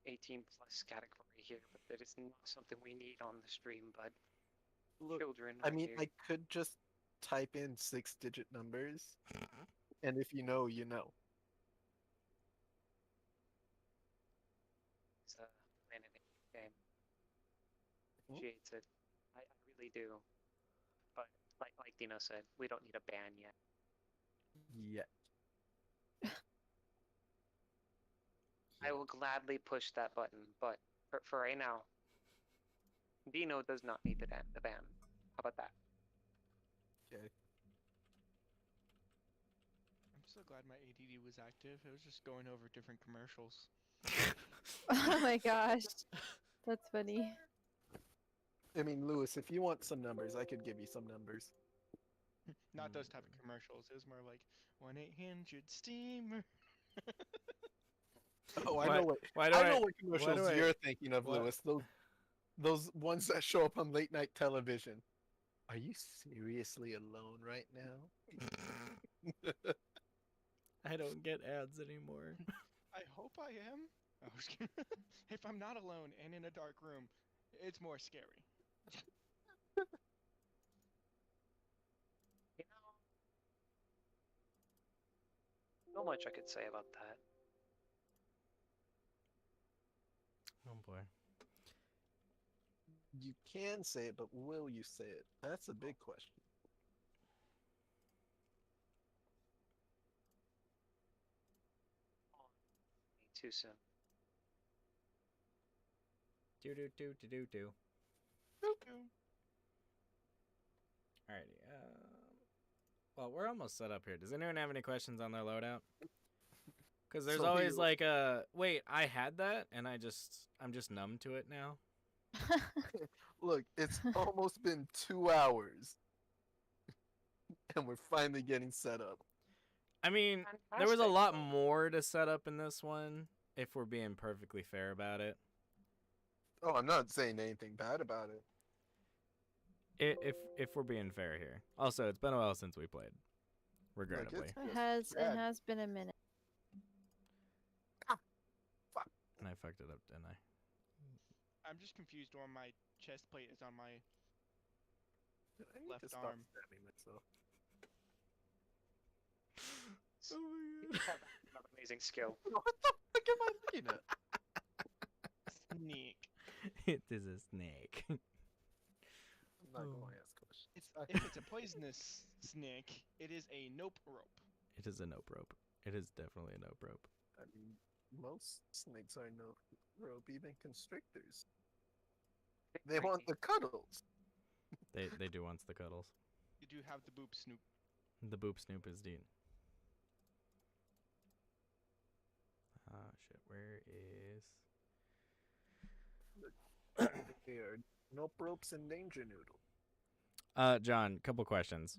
18 plus category here, but that is not something we need on the stream, but Look, children. I are mean, here. I could just type in 6-digit numbers, and if you know, you know. It's a playing an game. Mhm. Appreciates it. I really do. But like Dino said, we don't need a ban yet. Yeah. I will gladly push that button, but for right now, Dino does not need the ban. How about that? Okay. I'm so glad my ADD was active. It was just going over different commercials. Oh my gosh. That's funny. I mean, Lewis, if you want some numbers, I could give you some numbers. Not those type of commercials. It was more like 1-800-STEAMER. Oh, I Why- know what why do I know what commercials I- you're thinking of, what- Lewis. Those ones that show up on late night television. Are you seriously alone right now? I don't get ads anymore. I hope I am. I was kidding. If I'm not alone and in a dark room, it's more scary. You know, so much I could say about that. Oh boy. You can say it, but will you say it? That's a big question. Too soon. Do. Alrighty. Well, we're almost set up here. Does anyone have any questions on their loadout? Because there's So always we- like a wait, I had that, and I'm just numb to it now. Look, it's almost been 2 hours, and we're finally getting set up. I mean, there was a Fantastic. lot more to set up in this one, if we're being perfectly fair about it. Oh, I'm not saying anything bad about it. If we're being fair here. Also, it's been a while since we played. Regrettably. it's- It Brad. has been a minute. And I fucked it up, didn't I? I'm just confused why my chest plate is on my. I need Left to stop arm. stabbing myself. Oh my You have an amazing skill. What the fuck am I looking at? Sneak. It is a snake. I'm not Oh. going to ask questions. If it's a poisonous snake, it is a nope rope. It is a nope rope. It is definitely a nope rope. I mean, most snakes are no rope, even constrictors. They want the cuddles. They do want the cuddles. You do have the boop snoop. The boop snoop is deep. Ah shit, where is They are nope ropes and danger noodle. John, couple questions.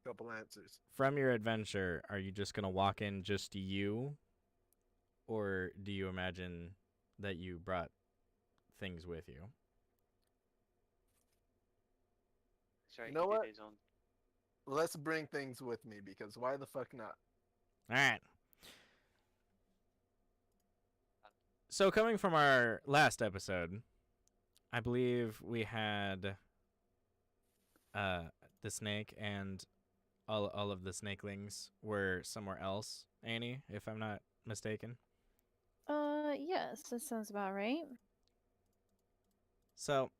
Couple answers. From your adventure, are you just gonna walk in just you? Or do you imagine that you brought things with you? Sorry, You know he did what? his own. Let's bring things with me because why the fuck not? Alright. So coming from our last episode, I believe we had the snake and all of the snakelings were somewhere else, Annie, if I'm not mistaken. Yes, that sounds about right. So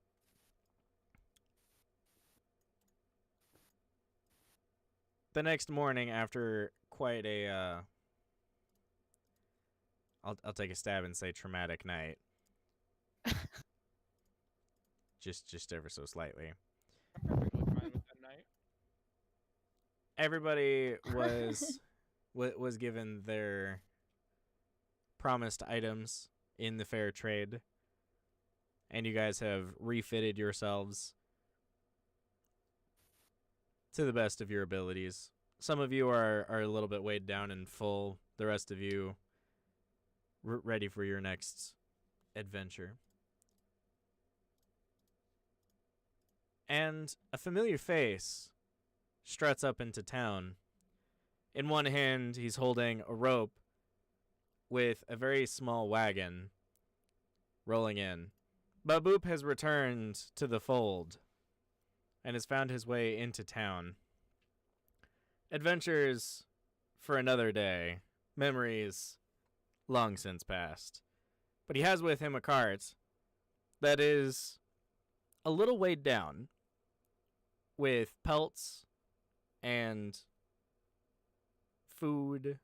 the next morning, after quite a I'll take a stab and say traumatic night. just ever so slightly. I'm perfectly fine with that night. Everybody was given their promised items in the fair trade, and you guys have refitted yourselves to the best of your abilities. Some of you are a little bit weighed down and full. The rest of you ready for your next adventure. And a familiar face struts up into town. In one hand, he's holding a rope with a very small wagon rolling in. Baboop has returned to the fold and has found his way into town. Adventures for another day. Memories long since past. But he has with him a cart that is a little weighed down with pelts and food.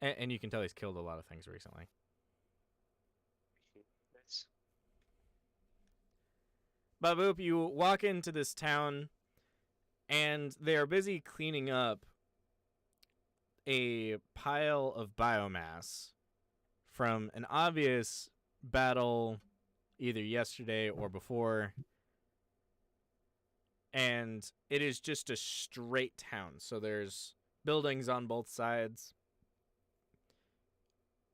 And you can tell he's killed a lot of things recently. That's Baboop, you walk into this town, and they are busy cleaning up a pile of biomass from an obvious battle either yesterday or before. And it is just a straight town. So there's buildings on both sides.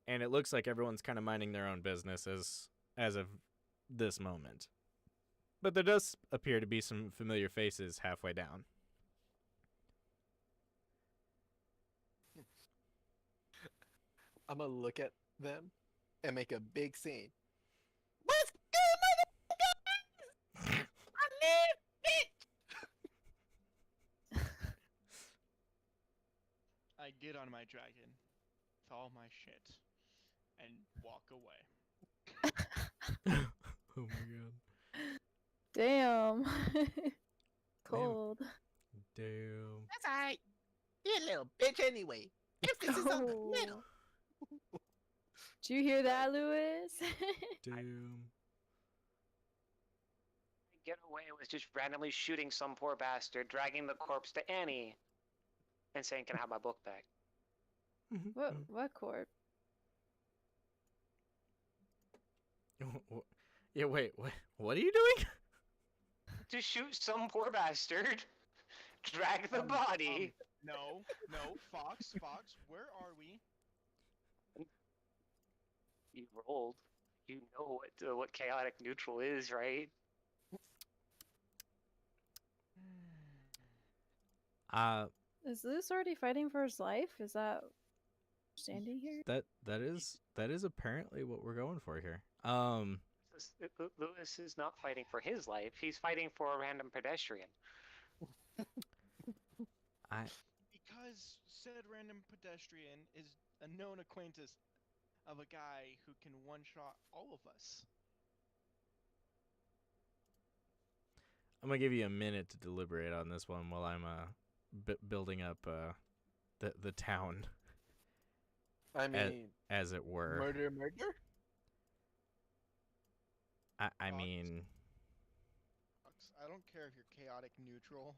And it looks like everyone's kind of minding their own business as of this moment. But there does appear to be some familiar faces halfway down. I'm gonna look at them and make a big scene. What's good, motherfuckers? I live, bitch! I get on my dragon with all my shit and walk away. Oh my god. Damn. Cold. Damn. That's alright. You little bitch anyway. Emphasis on the Oh. middle. Did you hear that, Lewis? Damn. get away with just randomly shooting some poor bastard, dragging the corpse to Annie, and saying, "Can I have my book back?" What corp? Yeah, wait, what are you doing? To shoot some poor bastard, drag the body. No, Fox, where are we? You rolled. You know what chaotic neutral is, right? Is Luis already fighting for his life? Is that standing here? That is apparently what we're going for here. Lewis is not fighting for his life. He's fighting for a random pedestrian. Because said random pedestrian is a known acquaintance of a guy who can one-shot all of us. I'm gonna give you a minute to deliberate on this one while I'm building up the town. I mean, as it were. Murder. I mean, Fox, I don't care if you're chaotic neutral.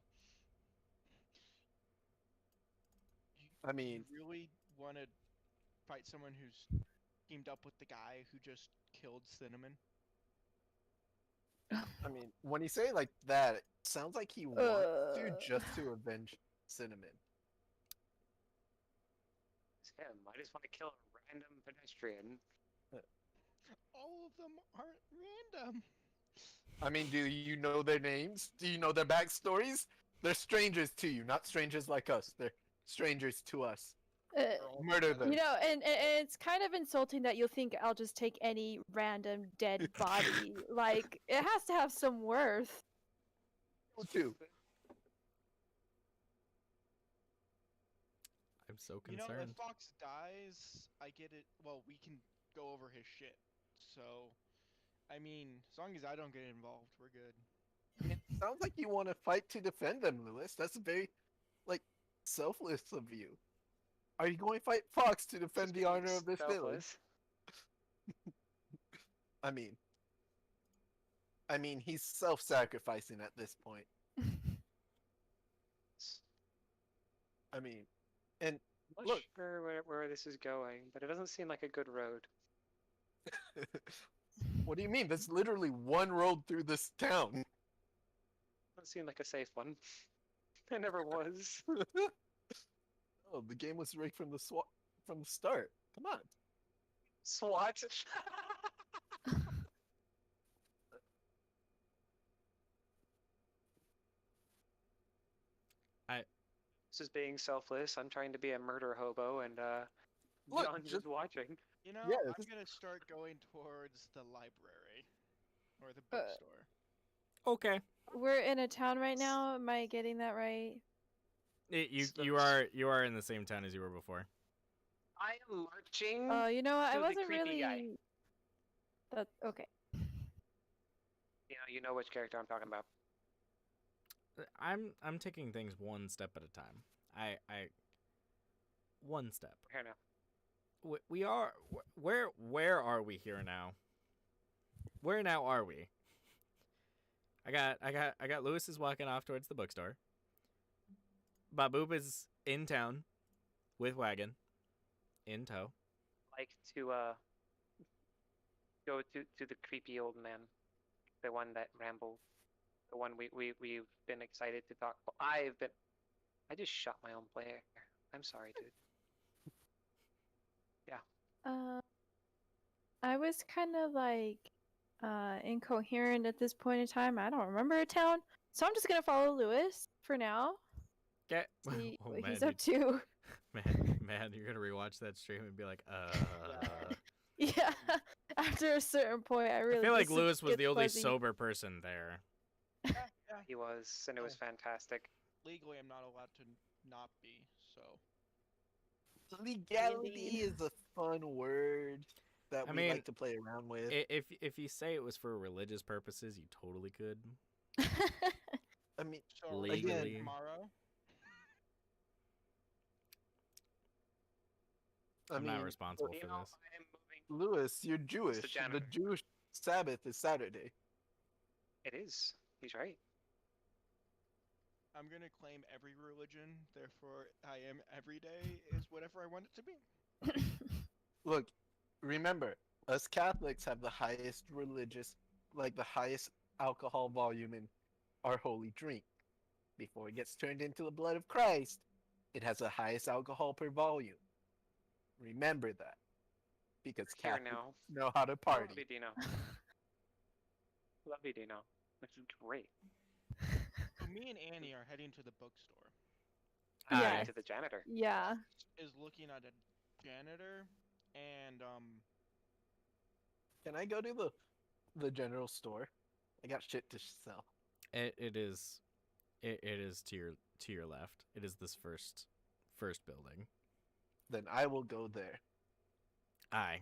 I mean, you really want to fight someone who's teamed up with the guy who just killed Cinnamon? I mean, when you say it like that, it sounds like he wants to just to avenge Cinnamon. It's him. I just want to kill a random pedestrian. All of them aren't random. I mean, do you know their names? Do you know their backstories? They're strangers to you, not strangers like us. They're strangers to us. Murder them. You know, and it's kind of insulting that you'll think I'll just take any random dead body. Like, it has to have some worth. Too. I'm so You know, concerned. if Fox dies, I get it. Well, we can go over his shit. So, I mean, as long as I don't get involved, we're good. It sounds like you want to fight to defend them, Lewis. That's very, selfless of you. Are you going to fight Fox to defend the honor of this village? I mean, he's self-sacrificing at this point. I mean, and I'm look. not sure where this is going, but it doesn't seem like a good road. What do you mean? There's literally one road through this town. Doesn't seem like a safe one. It never was. Oh, the game was rigged from the start. Come on. SWAT. This is being selfless. I'm trying to be a murder hobo, and Look, John's just watching. You know, Yeah, I'm gonna start going towards the library or the bookstore. Okay. We're in a town right now. Am I getting that right? You are in the same town as you were before. I am marching. Oh, you know what? I to the wasn't creepy really. guy. That okay. You know which character I'm talking about. I'm taking things one step at a time. I one step. Here now. We are where are we here now? Where now are we? I got Lewis is walking off towards the bookstore. Baboop is in town with wagon in tow. Like to go to the creepy old man, the one that rambled, the one we've been excited to talk. I just shot my own player. I'm sorry, dude. I was kind of incoherent at this point in time. I don't remember a town, so I'm just gonna follow Lewis for now. Get See oh, what man, he's up to. man, you're gonna rewatch that stream and be like, Yeah. After a certain point, I really. I feel like just Lewis was get the only fuzzy. sober person there. Yeah. He was, and it was fantastic. Legally, I'm not allowed to not be. So. Legality is a fun word that I we mean, like to play around with. If you say it was for religious purposes, you totally could. I mean, So Legally. again, tomorrow. I'm not responsible You for know, this. I am moving. Lewis, you're Jewish. The janitor. Jewish Sabbath is Saturday. It is. He's right. I'm gonna claim every religion, therefore I am every day is whatever I want it to be. Look, remember, us Catholics have the highest the highest alcohol volume in our holy drink. Before it gets turned into the blood of Christ, it has the highest alcohol per volume. Remember that. Because Here Catholics now. know how to party. Love you, Dino. Love you, Dino. This is great. So me and Annie are heading to the bookstore. Yeah. To the janitor. Yeah. Is looking at a janitor, and Can I go to the general store? I got shit to sell. It is to your left. It is this first building. Then I will go there. Aye.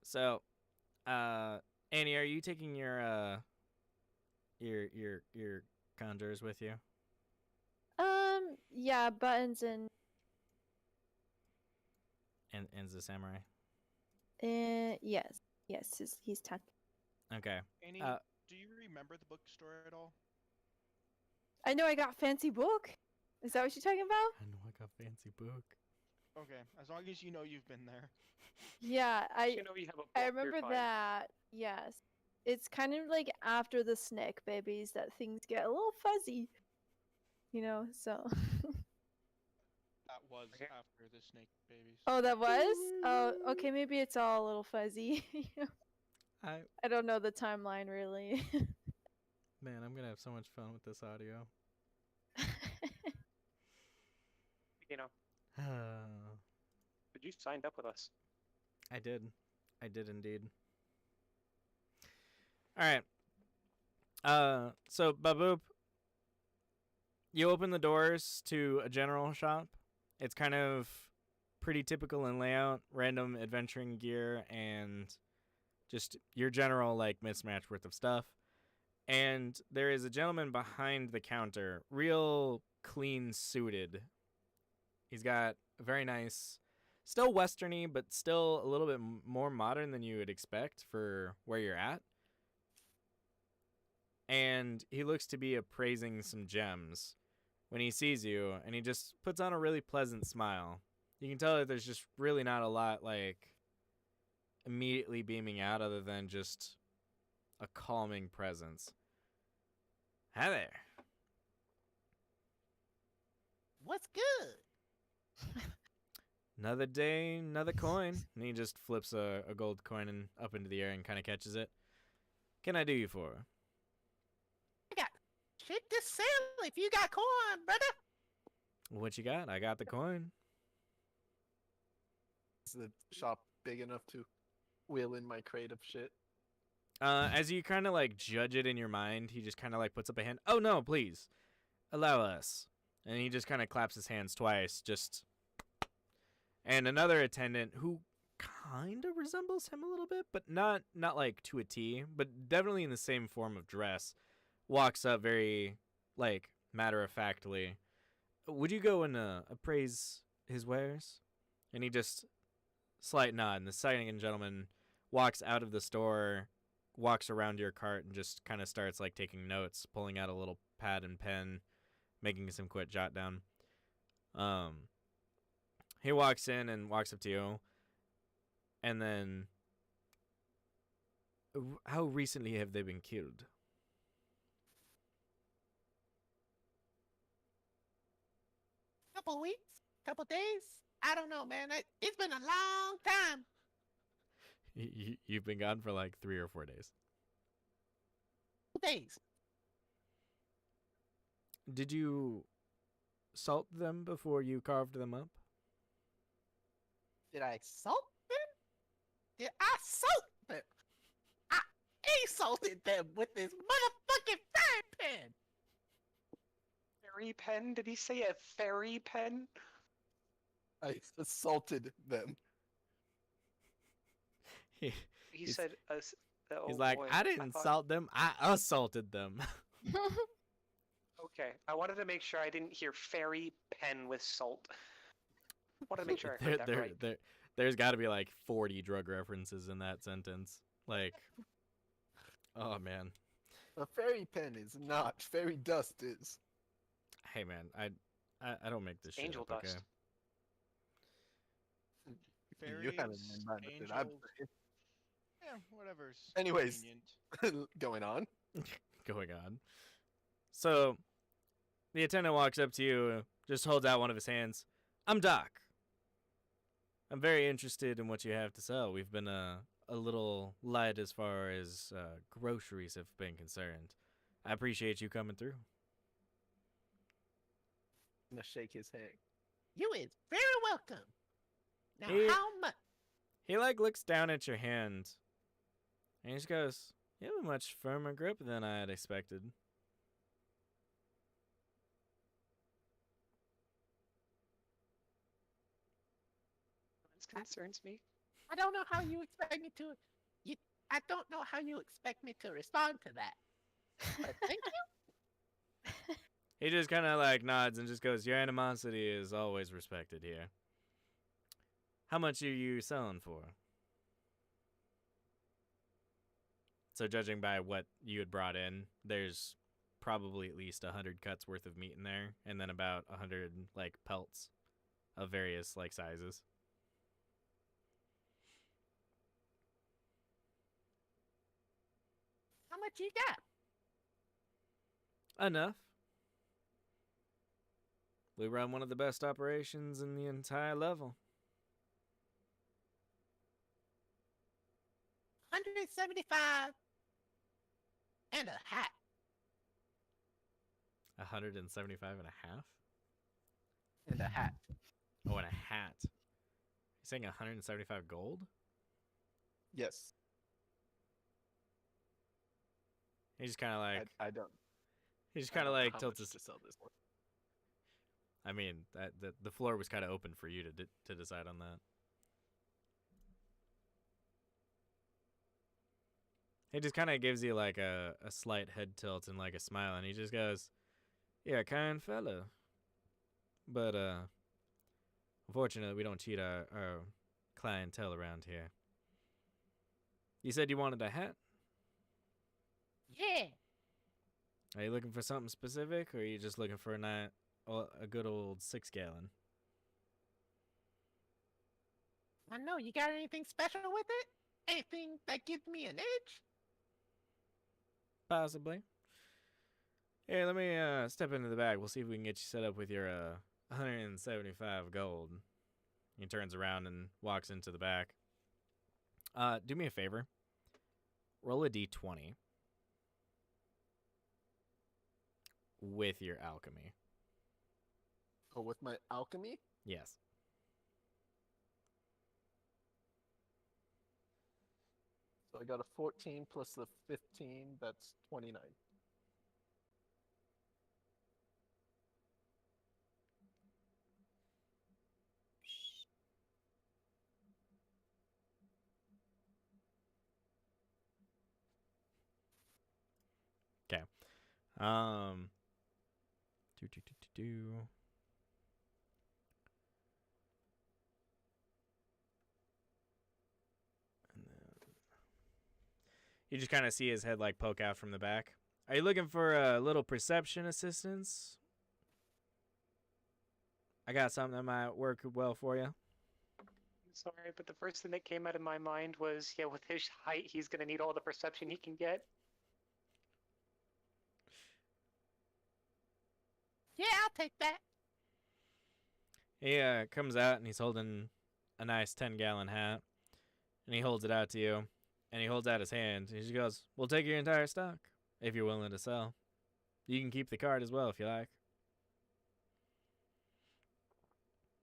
So, Annie, are you taking your conjures with you? Yeah, Buttons and the samurai. yes, he's tucked. Okay. Annie, do you remember the bookstore at all? I know I got fancy book. Is that what you're talking about? I know I got fancy book. Okay, as long as you know you've been there. Yeah, You know you have a book, I you're remember fine. that. Yes, it's kind of like after the snack babies that things get a little fuzzy. You know, so. That was Okay. after the snake babies. Oh, that was? Oh, okay. Maybe it's all a little fuzzy. I don't know the timeline really. Man, I'm gonna have so much fun with this audio. You know, but you signed up with us. I did indeed. All right. So Baboop, you open the doors to a general shop. It's kind of pretty typical in layout, random adventuring gear, and just your general like mismatch worth of stuff. And there is a gentleman behind the counter, real clean suited. He's got a very nice, still westerny, but still a little bit more modern than you would expect for where you're at. And he looks to be appraising some gems when he sees you, and he just puts on a really pleasant smile. You can tell that there's just really not a lot like immediately beaming out other than just a calming presence. Hi there. What's good? Another day, another coin. And he just flips a gold coin up into the air and kind of catches it. Can I do you for? I got shit to sell if you got coin, brother. What you got? I got the coin. Is the shop big enough to wheel in my crate of shit? As you kind of like judge it in your mind, he just kind of like puts up a hand. Oh no, please, allow us. And he just kind of claps his hands twice, just. And another attendant who kind of resembles him a little bit, but not like to a T, but definitely in the same form of dress, walks up very like matter-of-factly. Would you go and appraise his wares? And he just slight nod, and the second gentleman walks out of the store, walks around your cart, and just kind of starts like taking notes, pulling out a little pad and pen, making some quick jot down. He walks in and walks up to you, and then, how recently have they been killed? Couple weeks, couple days. I don't know, man. It's been a long time. You've been gone for like 3 or 4 days. 2 days. Did you salt them before you carved them up? Did I salt them? Did I salt them? I assaulted them with this motherfucking frying pan. Fairy pen? Did he say a fairy pen? I assaulted them. He He's- said, oh He's like, boy, I didn't thought- salt them, I assaulted them. Okay, I wanted to make sure I didn't hear fairy pen with salt. Wanted to make sure I heard that right. There's got to be like 40 drug references in that sentence. Like, oh man. A fairy pen is not. Fairy dust is. Hey man, I don't make this shit Angel up, dust. okay? You haven't Fairies, been by the shit I'm angels, yeah, whatever's Anyways. convenient. going on. Going on. So, the attendant walks up to you, just holds out one of his hands. I'm Doc. I'm very interested in what you have to sell. We've been a little light as far as groceries have been concerned. I appreciate you coming through. I'm gonna shake his head. You is very welcome. Now, Hey. how much? He like looks down at your hand, and he just goes, "You have a much firmer grip than I had expected." This concerns me. I don't know how you expect me to. I don't know how you expect me to respond to that. But thank you. He just kind of like nods and just goes, "Your animosity is always respected here. How much are you selling for?" So judging by what you had brought in, there's probably at least 100 cuts worth of meat in there, and then about 100 like pelts of various like sizes. How much you got? Enough. We run one of the best operations in the entire level. 175 and a hat. 175 and a half? And a hat. Oh, and a hat. You're saying 175 gold? Yes. He just kind of like, I don't. he just I kind of don't know like how tilts much his. to sell this one. I mean, the floor was kind of open for you to decide on that. He just kind of gives you like a slight head tilt and like a smile, and he just goes, "Yeah, kind fellow. But unfortunately, we don't cheat our clientele around here. You said you wanted a hat? Yeah. Are you looking for something specific, or are you just looking for a good old 6-gallon?" I know. You got anything special with it? Anything that gives me an edge? Possibly. Here, let me step into the bag. We'll see if we can get you set up with your 175 gold. He turns around and walks into the back. Do me a favor. Roll a d20 with your alchemy. Oh, with my alchemy? Yes. So I got a 14 plus the 15. That's 29. Okay. Do. And then you just kind of see his head like poke out from the back. Are you looking for a little perception assistance? I got something that might work well for you. Sorry, but the first thing that came out of my mind was, yeah, with his height, he's gonna need all the perception he can get. Yeah, I'll take that. He comes out and he's holding a nice 10-gallon hat, and he holds it out to you, and he holds out his hand. He just goes, "We'll take your entire stock if you're willing to sell. You can keep the card as well if you like."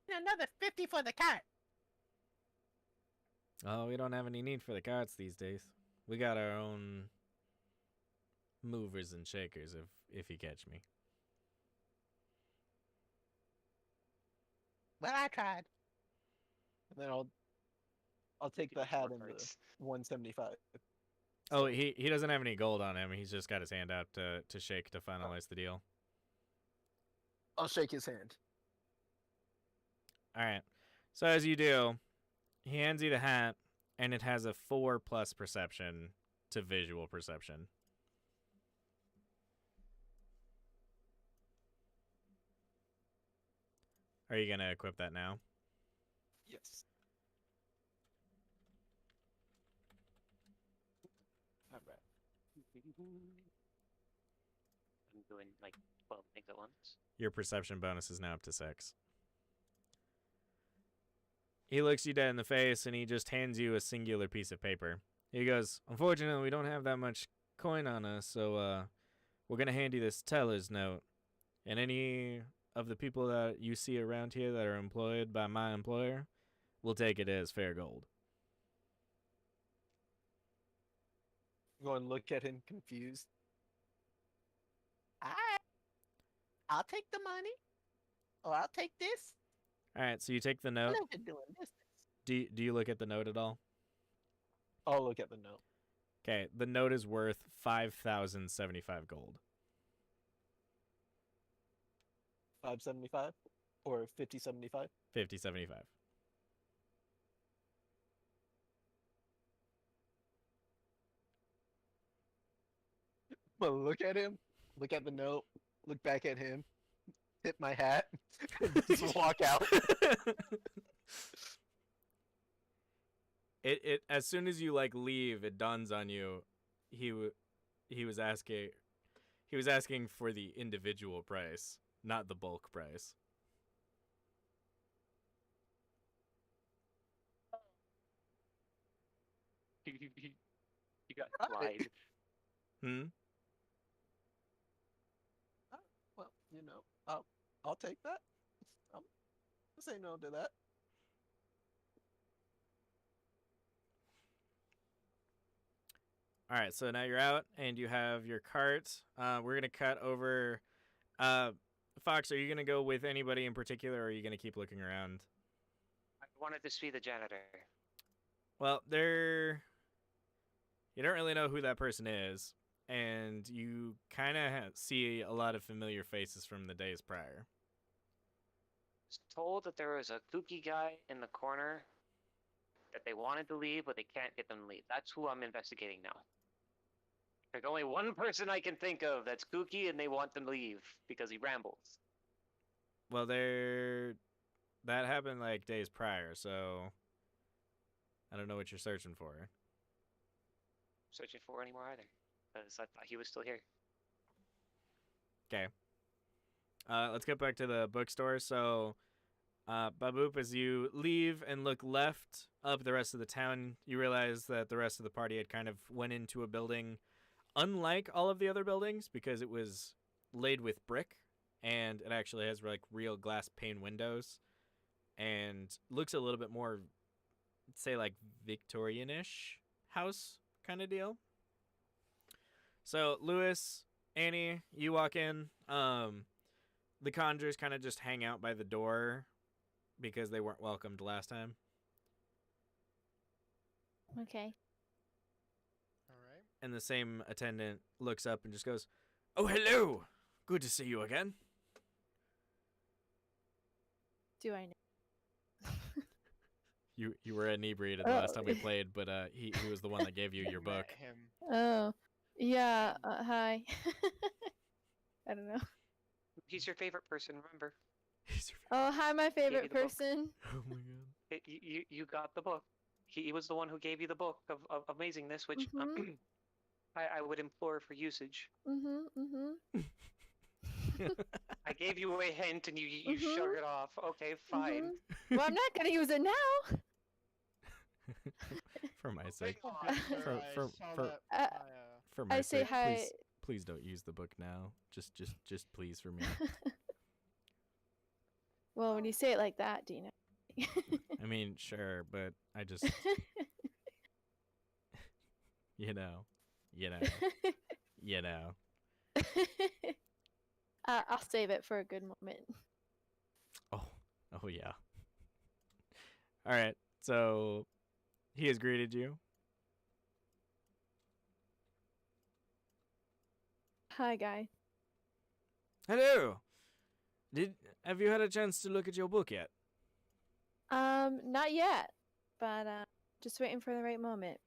Another 50 for the cart. Oh, we don't have any need for the carts these days. We got our own movers and shakers, if you catch me. Well, I tried. And then I'll take the hat and the Cards. 175. Oh, he doesn't have any gold on him. He's just got his hand out to shake to finalize the deal. I'll shake his hand. All right. So as you do, he hands you the hat, and it has a 4+ perception to visual perception. Are you gonna equip that now? Yes. All right. I'm doing like 12 things at once. Your perception bonus is now up to 6. He looks you dead in the face and he just hands you a singular piece of paper. He goes, "Unfortunately, we don't have that much coin on us, so we're gonna hand you this teller's note. And any of the people that you see around here that are employed by my employer, we'll take it as fair gold." Go and look at him confused. I'll take the money. Or I'll take this. All right, so you take the I note. love doing business. Do you look at the note at all? I'll look at the note. Okay, the note is worth 5,075 gold. 575 or 5075. 5075. But look at him. Look at the note. Look back at him. Tip my hat. And just walk out. It as soon as you like leave, it dawns on you he was asking for the individual price, not the bulk price. You got Right. lied. Hmm? Well, I'll take that. I'll say no to that. All right, so now you're out and you have your cart. We're going to cut over. Fox, are you going to go with anybody in particular, or are you going to keep looking around? I wanted to see the janitor. Well, you don't really know who that person is, and you kind of see a lot of familiar faces from the days prior. Was told that there was a kooky guy in the corner that they wanted to leave, but they can't get them to leave. That's who I'm investigating now. There's only one person I can think of that's kooky, and they want them to leave because he rambles. Well, that happened like days prior, so I don't know what you're searching for. Searching for anymore either, because I thought he was still here. Okay. Let's get back to the bookstore. So, Baboop, as you leave and look left up the rest of the town, you realize that the rest of the party had kind of went into a building unlike all of the other buildings because it was laid with brick and it actually has like real glass pane windows and looks a little bit more, say, like Victorian-ish house kind of deal. So, Lewis, Annie, you walk in. The Conjures kind of just hang out by the door because they weren't welcomed last time. Okay. All right. And the same attendant looks up and just goes, "Oh, hello! Good to see you again." Do I know? You were inebriated the last time we played, but he was the one that gave you your book. Met him. Oh, yeah. Hi. I don't know. He's your favorite person, remember? He's your Oh, hi, my favorite the book. person. Oh my god. You got the book. He was the one who gave you the book of Amazingness, which Mhm. I would implore for usage. Mm-hmm. I gave you a hint and you Mhm. shrugged it off. Okay, fine. Well, I'm not gonna use it now. For my sake. Thank you, sir. For- I saw for- that Uh, my, For my I say sake, hi. please don't use the book now. Just please for me. Well, when you say it like that, Dina. I mean, sure, but I just, you know. I'll save it for a good moment. Oh yeah. All right. So he has greeted you. Hi, guy. Hello. Have you had a chance to look at your book yet? Not yet, but just waiting for the right moment.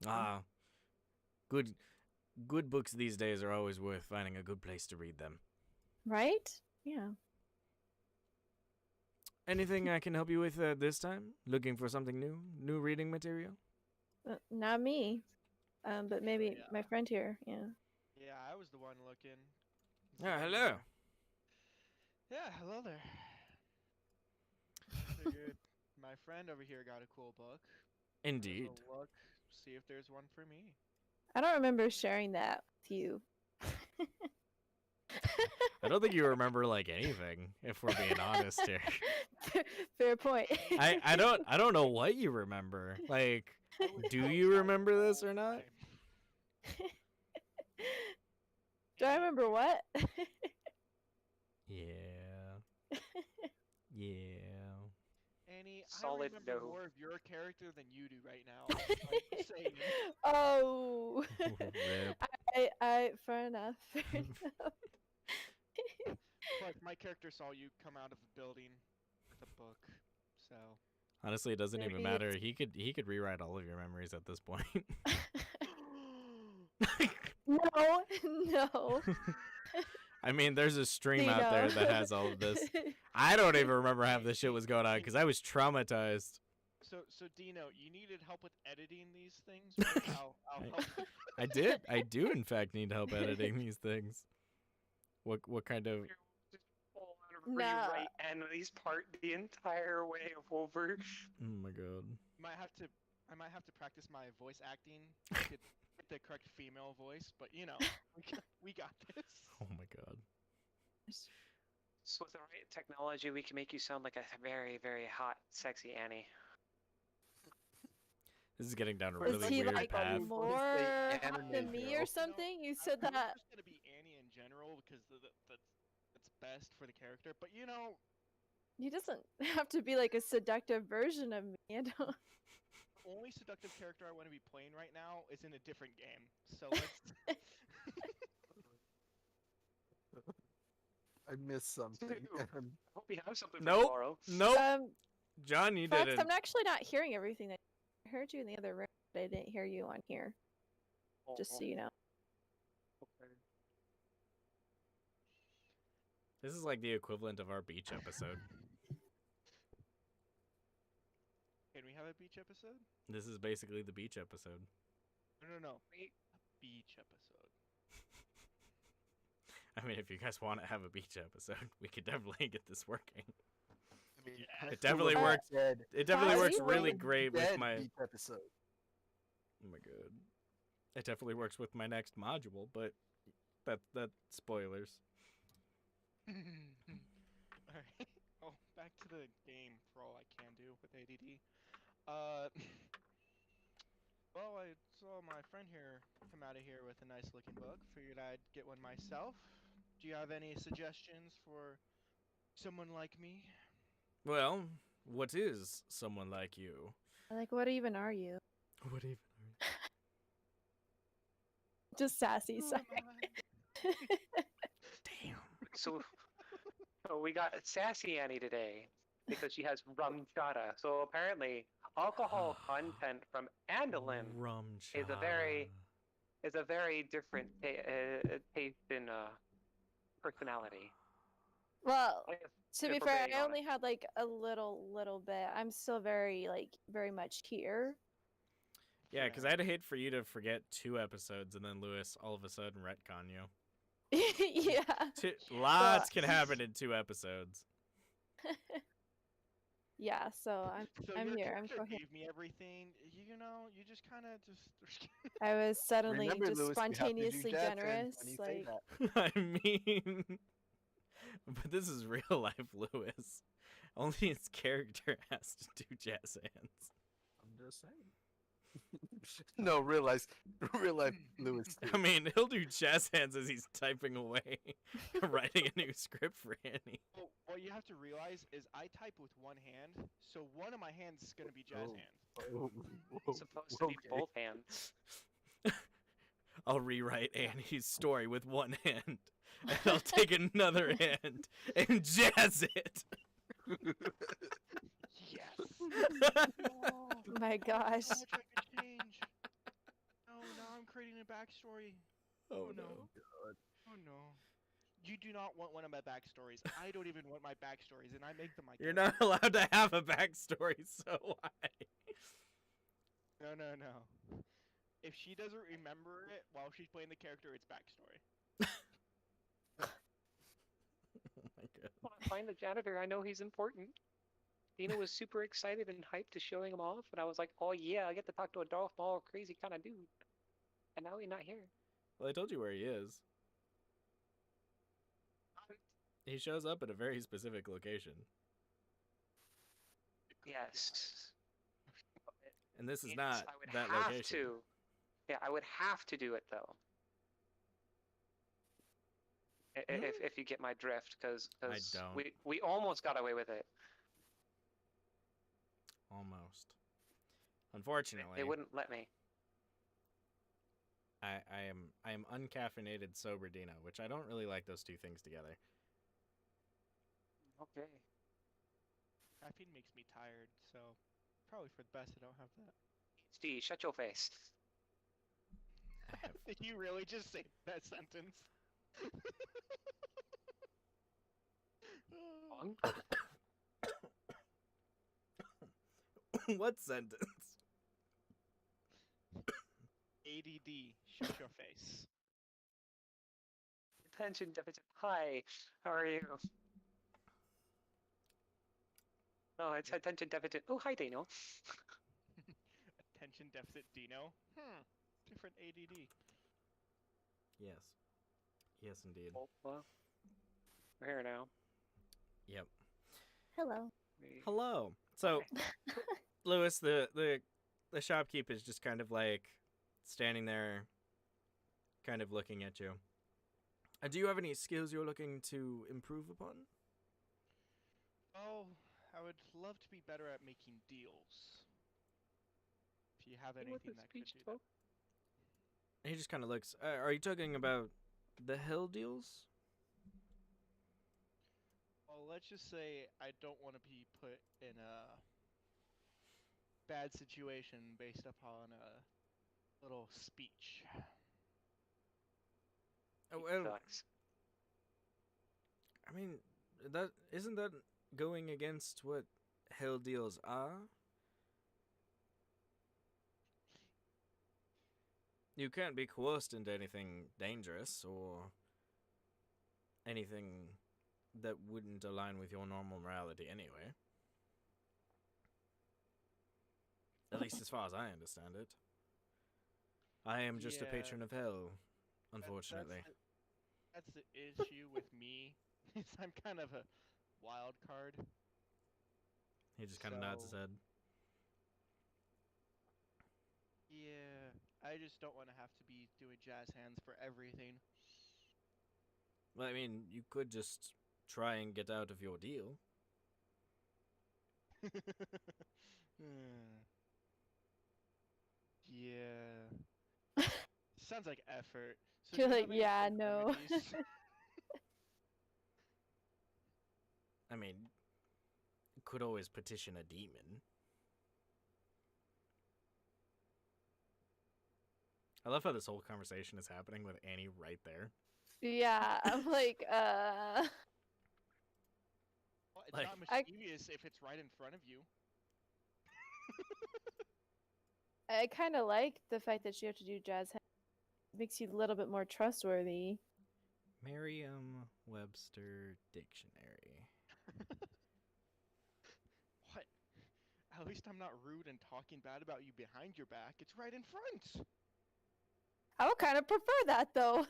Ah. Good books these days are always worth finding a good place to read them. Right? Yeah. Anything I can help you with this time? Looking for something new? New reading material? Not me. But maybe yeah. my friend here. Yeah. Yeah, I was the one looking. Yeah, hello. Yeah, hello there. Figured my friend over here got a cool book. Might as Indeed. well look, see if there's one for me. I don't remember sharing that with you. I don't think you remember like anything, if we're being honest here. Fair point. I don't know what you remember. Like, do you remember this or not? Do I remember what? Yeah. Yeah. Annie, Solid I remember no. more of your character than you do right now. I'm saying. Oh. Rip. I fair enough. Fair enough. Plus, my character saw you come out of the building with a book, so. Honestly, it doesn't even Maybe matter. He could rewrite all of your memories at this point. No, no. I mean, there's a stream out there that has all of this. I don't even remember half this shit was going on because I was traumatized. So Dino, you needed help with editing these things? Right? I'll help you. I do in fact need help editing these things. What kind of? Just full on No. rewrite Emily's part the entire way over. Oh my god. I might have to practice my voice acting to get the correct female voice, but you know, we got this. Oh my god. So with the right technology, we can make you sound like a very, very hot, sexy Annie. This is getting down a Was really he weird like path. more Say hot anime than me girl. or something? You I said was that. just gonna be Annie in general because that's best for the character, but you know, He doesn't have to be like a seductive version of me. I don't. the only seductive character I want to be playing right now is in a different game. So let's. I missed something. I hope you have something for Nope. tomorrow. Nope. John, you Fox, didn't. I'm actually not hearing everything that I heard you in the other room, but I didn't hear you on here. Just so you know. Okay. This is like the equivalent of our beach episode. Can we have a beach episode? This is basically the beach episode. No. Wait. A beach episode. I mean, if you guys want to have a beach episode, we could definitely get this working. I mean, Yeah. It definitely Full of works. dead- It definitely Foxy, works what really Dead great with my. beach episode. Oh my god. It definitely works with my next module, but that's spoilers. Alright. Oh, back to the game for all I can do with ADD. Well, I saw my friend here come out of here with a nice looking book. Figured I'd get one myself. Do you have any suggestions for someone like me? Well, what is someone like you? Like, what even are you? What even? Just sassy. Who Sorry. am I? Damn. So we got Sassy Annie today because she has rum chata. So apparently, alcohol content from Andalin Rum is a very different taste in personality. Well, I guess to be if we're fair, being I only honest. had like a little bit. I'm still very much here. Yeah, because I'd hate for you to forget 2 episodes and then Lewis all of a sudden retcon you. Yeah. Lots can happen in 2 episodes. Yeah. So So I'm your here. I'm character coherent. gave me everything. You know, you just kind of just. I was suddenly Remember, just Louis, you have to do spontaneously jazz hands generous. when you say Like, that. I mean, but this is real life Lewis. Only his character has to do jazz hands. I'm just saying. No, real life Lewis. too. I mean, he'll do jazz hands as he's typing away, writing a new script for Annie. Well, what you have to realize is I type with one hand, so one of my hands is gonna be jazz Oh. hands. Oh, It's supposed to be okay. both hands. I'll rewrite Annie's story with one hand, and I'll take another hand and jazz it. Yes. oh my gosh. So much I could change. No, now I'm creating a backstory. Oh no. no. Oh no. You do not want one of my backstories. I don't even want my backstories, and I make them my You're character. not allowed to have a backstory, so why? No, no, no. If she doesn't remember it while she's playing the character, it's backstory. Oh my god. I want to find the janitor. I know he's important. Dina was super excited and hyped to showing him off, and I was like, oh yeah, I get to talk to a Darth Maul crazy kind of dude. And now he's not here. Well, I told you where he is. He shows up at a very specific location. Yes. And this is Yes, not I would that have location. to. Yeah, I would have to do it though. If you get my drift, because don't. we almost got away with it. Almost. Unfortunately, They wouldn't let me. I am uncaffeinated sober Dino, which I don't really like those two things together. Okay. Caffeine makes me tired, so probably for the best I don't have that. Steve, shut your face. Did you really just say that sentence? On? What sentence? ADD, shut your face. Attention deficit. Hi, how are you? Oh, it's attention deficit. Oh, hi, Dino. Attention deficit Dino? Different ADD. Yes. Yes, indeed. Well, we're here now. Yep. Hello. Hello. So, Lewis, the shopkeep is just kind of like standing there, kind of looking at you. Do you have any skills you're looking to improve upon? Oh, I would love to be better at making deals. If you have anything that could do that. He just kind of looks. Are you talking about the hell deals? Well, let's just say I don't want to be put in a bad situation based upon a little speech. Oh, well, Sucks. I mean, that isn't that going against what hell deals are? You can't be coerced into anything dangerous or anything that wouldn't align with your normal morality anyway. At least as far as I understand it. I am just a Yeah. patron of hell, unfortunately. That's the issue with me. Is I'm kind of a wild card. He just kind of nods his So- head. Yeah, I just don't want to have to be doing jazz hands for everything. Well, I mean, you could just try and get out of your deal. Yeah. Sounds like effort. So do You're you like, have any yeah, good no. remedies? I mean, you could always petition a demon. I love how this whole conversation is happening with Annie right there. Yeah, I'm like, Well, it's Like- not I- mischievous if it's right in front of you. I kind of like the fact that you have to do jazz hands. Makes you a little bit more trustworthy. Merriam-Webster Dictionary. What? At least I'm not rude and talking bad about you behind your back. It's right in front. I would kind of prefer that though.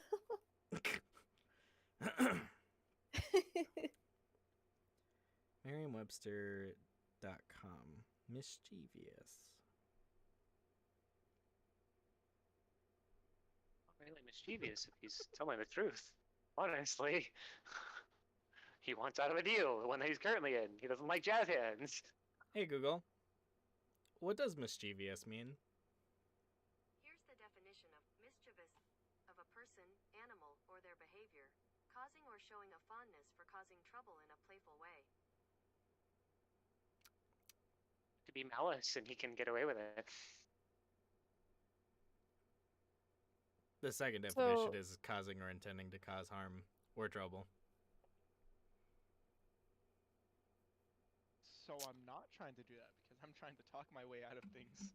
Merriam-Webster.com. Mischievous. Really mischievous if he's telling the truth. Honestly. He wants out of a deal, the one that he's currently in. He doesn't like jazz hands. Hey, Google. What does mischievous mean? Here's the definition of mischievous of a person, animal, or their behavior, causing or showing a fondness for causing trouble in a playful way. To be malice and he can get away with it. The second definition So- is causing or intending to cause harm or trouble. So I'm not trying to do that because I'm trying to talk my way out of things.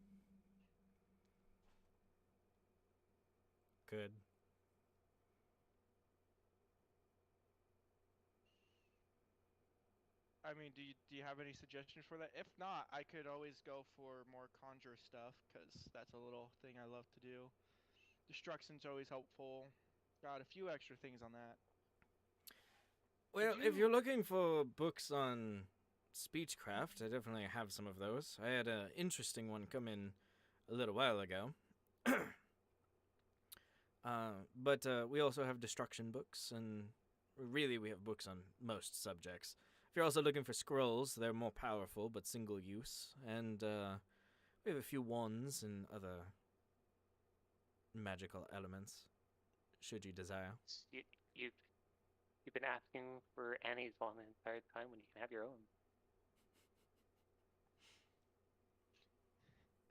Good. I mean, do you have any suggestions for that? If not, I could always go for more conjure stuff, because that's a little thing I love to do. Destruction's always helpful. Got a few extra things on that. Well, if you're looking for books on speechcraft, I definitely have some of those. I had an interesting one come in a little while ago. But we also have destruction books, and really we have books on most subjects. If you're also looking for scrolls, they're more powerful but single use, and we have a few wands and other magical elements, should you desire. You've been asking for Annie's wand the entire time when you can have your own.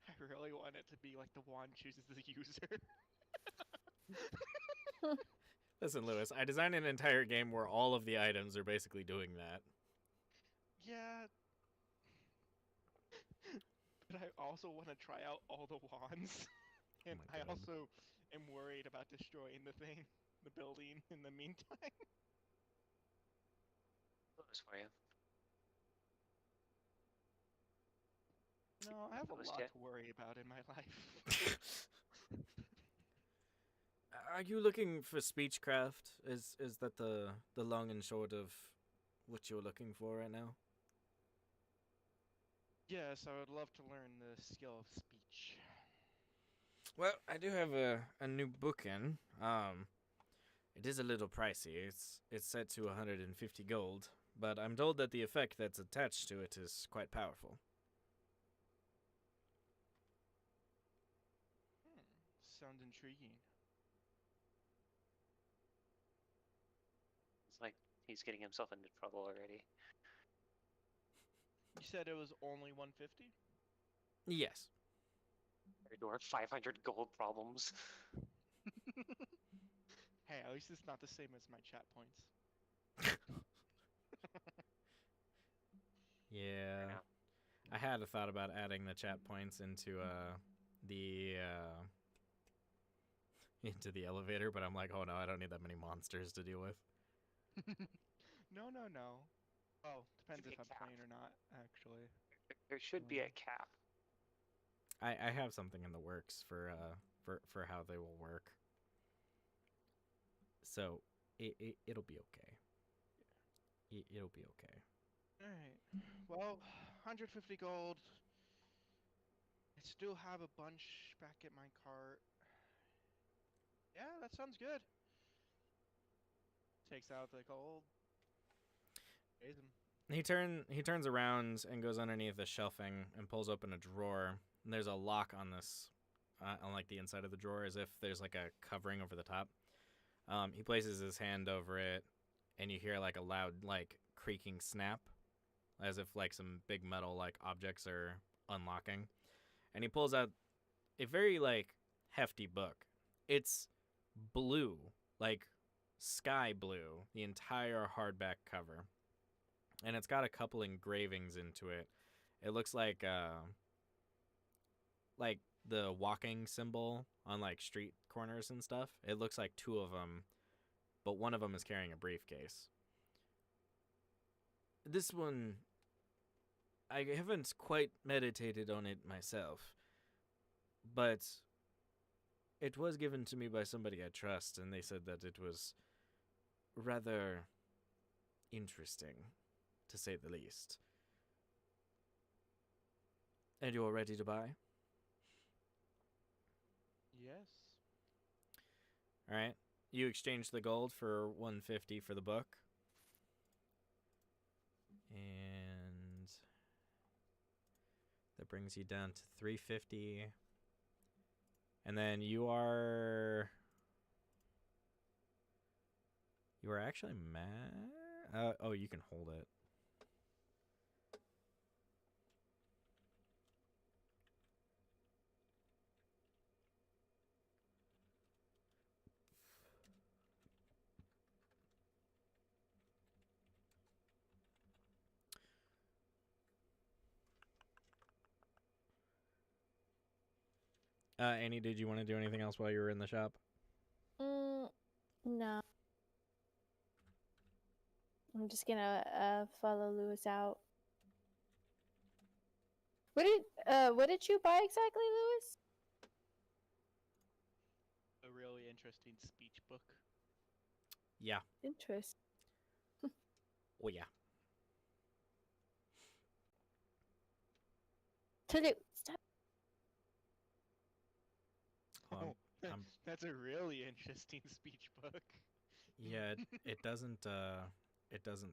I really want it to be like the wand chooses the user. Listen, Lewis, I designed an entire game where all of the items are basically doing that. Yeah. But I also want to try out all the wands. And my I God. also am worried about destroying the thing, the building, in the meantime. Close for you. No, I have a Close lot yet? to worry about in my life. Are you looking for speechcraft? Is that the long and short of what you're looking for right now? Yes, I would love to learn the skill of speech. Well, I do have a new book in. It is a little pricey. It's set to 150 gold, but I'm told that the effect that's attached to it is quite powerful. Sounds intriguing. It's like he's getting himself into trouble already. You said it was only 150? Yes. Or 500 gold problems. Hey, at least it's not the same as my chat points. Yeah. I had a thought about adding the chat points into the into the elevator, but I'm like, oh no, I don't need that many monsters to deal with. No. Oh, depends Should be if a I'm cap. playing or not, actually. There should be a cap. I have something in the works for how they will work. So it'll be okay. It'll be okay. Alright. Well, 150 gold. I still have a bunch back at my cart. Yeah, that sounds good. Takes out the gold. Pays him. He turns around and goes underneath the shelving and pulls open a drawer. And there's a lock on this, on like the inside of the drawer, as if there's like a covering over the top. He places his hand over it, and you hear like a loud like creaking snap, as if like some big metal like objects are unlocking. And he pulls out a very like hefty book. It's blue, like sky blue, the entire hardback cover. And it's got a couple engravings into it. It looks like the walking symbol on like street corners and stuff. It looks like two of them, but one of them is carrying a briefcase. This one, I haven't quite meditated on it myself, but it was given to me by somebody I trust, and they said that it was rather interesting, to say the least. And you're ready to buy? Yes. All right. You exchange the gold for 150 for the book. And that brings you down to 350. And then you are actually mad. Oh, you can hold it. Annie, did you want to do anything else while you were in the shop? No. I'm just gonna follow Lewis out. What did you buy exactly, Lewis? A really interesting speech book. Yeah. Interesting. Oh, yeah. Toulouse, stop. Hold on. I'm- That's a really interesting speech book. Yeah, it doesn't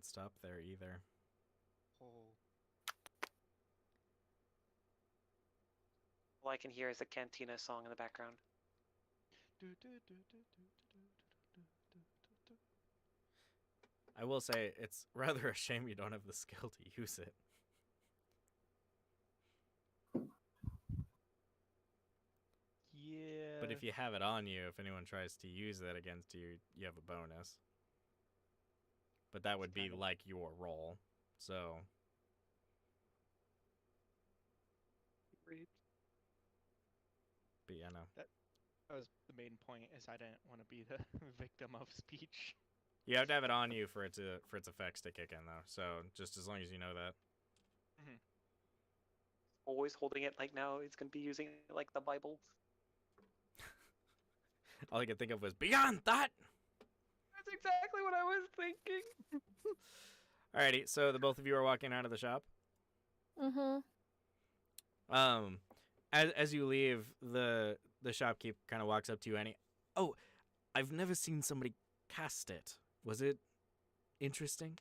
stop there either. Oh. All I can hear is the Cantina song in the background. I will say it's rather a shame you don't have the skill to use it. Yeah. But if you have it on you, if anyone tries to use that against you, you have a bonus. But that would be kinda- like your roll. So, but yeah, no. That was the main point. Is I didn't want to be the victim of speech. You have to have it on you for its effects to kick in, though. So just as long as you know that. Always holding it like now he's gonna be using it like the Bible. All I could think of was beyond that. That's exactly what I was thinking. Alrighty, so the both of you are walking out of the shop. Mm-hmm. As you leave, the shopkeep kind of walks up to you, and oh, I've never seen somebody cast it. Was it interesting?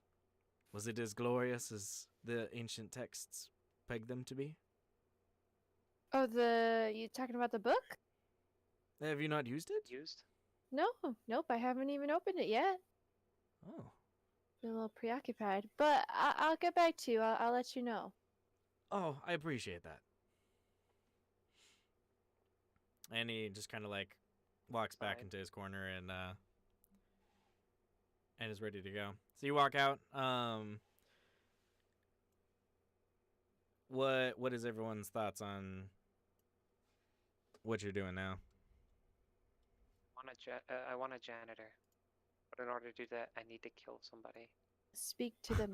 Was it as glorious as the ancient texts peg them to be? Oh, you talking about the book? Have you not used it? Used? No, nope, I haven't even opened it yet. Oh. Been a little preoccupied, but I'll get back to you. I'll let you know. Oh, I appreciate that. And he just kind of like walks back into his corner and is ready to go. So you walk out. What is everyone's thoughts on what you're doing now? I want a janitor, but in order to do that, I need to kill somebody. Speak to the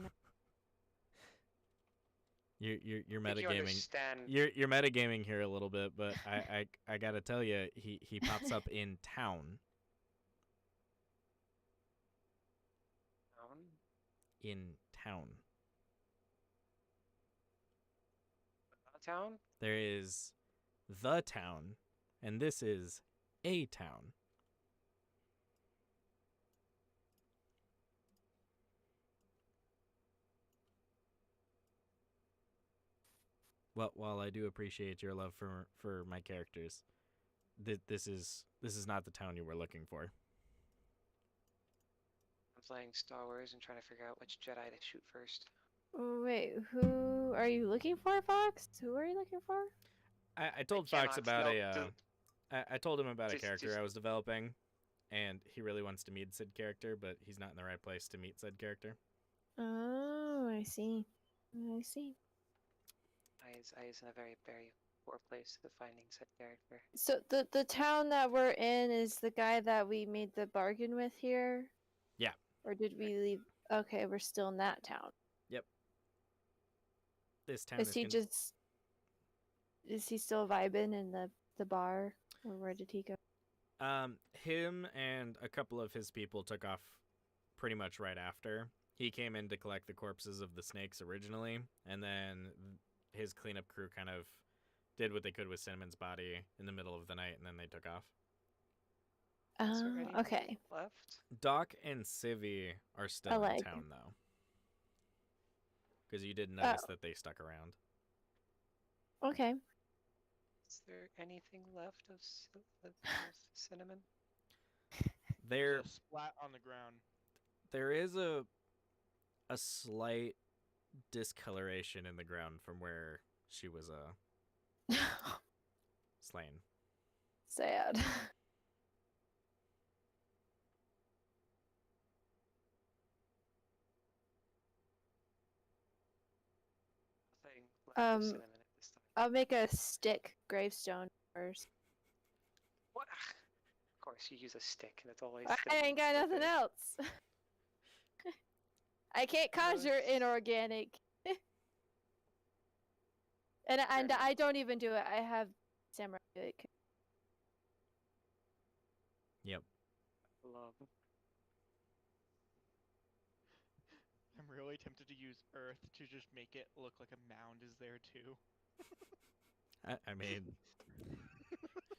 You're Did you metagaming. understand? You're metagaming here a little bit, but I gotta tell you, he pops up in town. In town. Town? There is the town, and this is a town. Well, while I do appreciate your love for my characters, this is not the town you were looking for. I'm playing Star Wars and trying to figure out which Jedi to shoot first. Wait, who are you looking for, Fox? Who are you looking for? I told Fox about I told him about a character I was developing, and he really wants to meet said character, but he's not in the right place to meet said character. Oh, I see. I see. I is in a very, very poor place to finding said character. So the town that we're in is the guy that we made the bargain with here? Yeah. Or did we leave? Okay, we're still in that town. Yep. This town Is he still vibing in the bar? Or where did he go? Him and a couple of his people took off pretty much right after. He came in to collect the corpses of the snakes originally, and then his cleanup crew kind of did what they could with Cinnamon's body in the middle of the night, and then they took off. Is there anything Okay. left? Doc and Civvy are still in town, though. Because you did notice that they stuck around. Okay. Is there anything left of Cinnamon? There, There's a splat on the ground. there is a slight discoloration in the ground from where she was slain. Sad. Nothing left of Cinnamon at this time. I'll make a stick gravestone first. What? Of course, you use a stick. That's always. I ain't got nothing else. I can't conjure inorganic. and I don't even do it. I have Samurai do it. Yep. Love. I'm really tempted to use earth to just make it look like a mound is there too. I mean,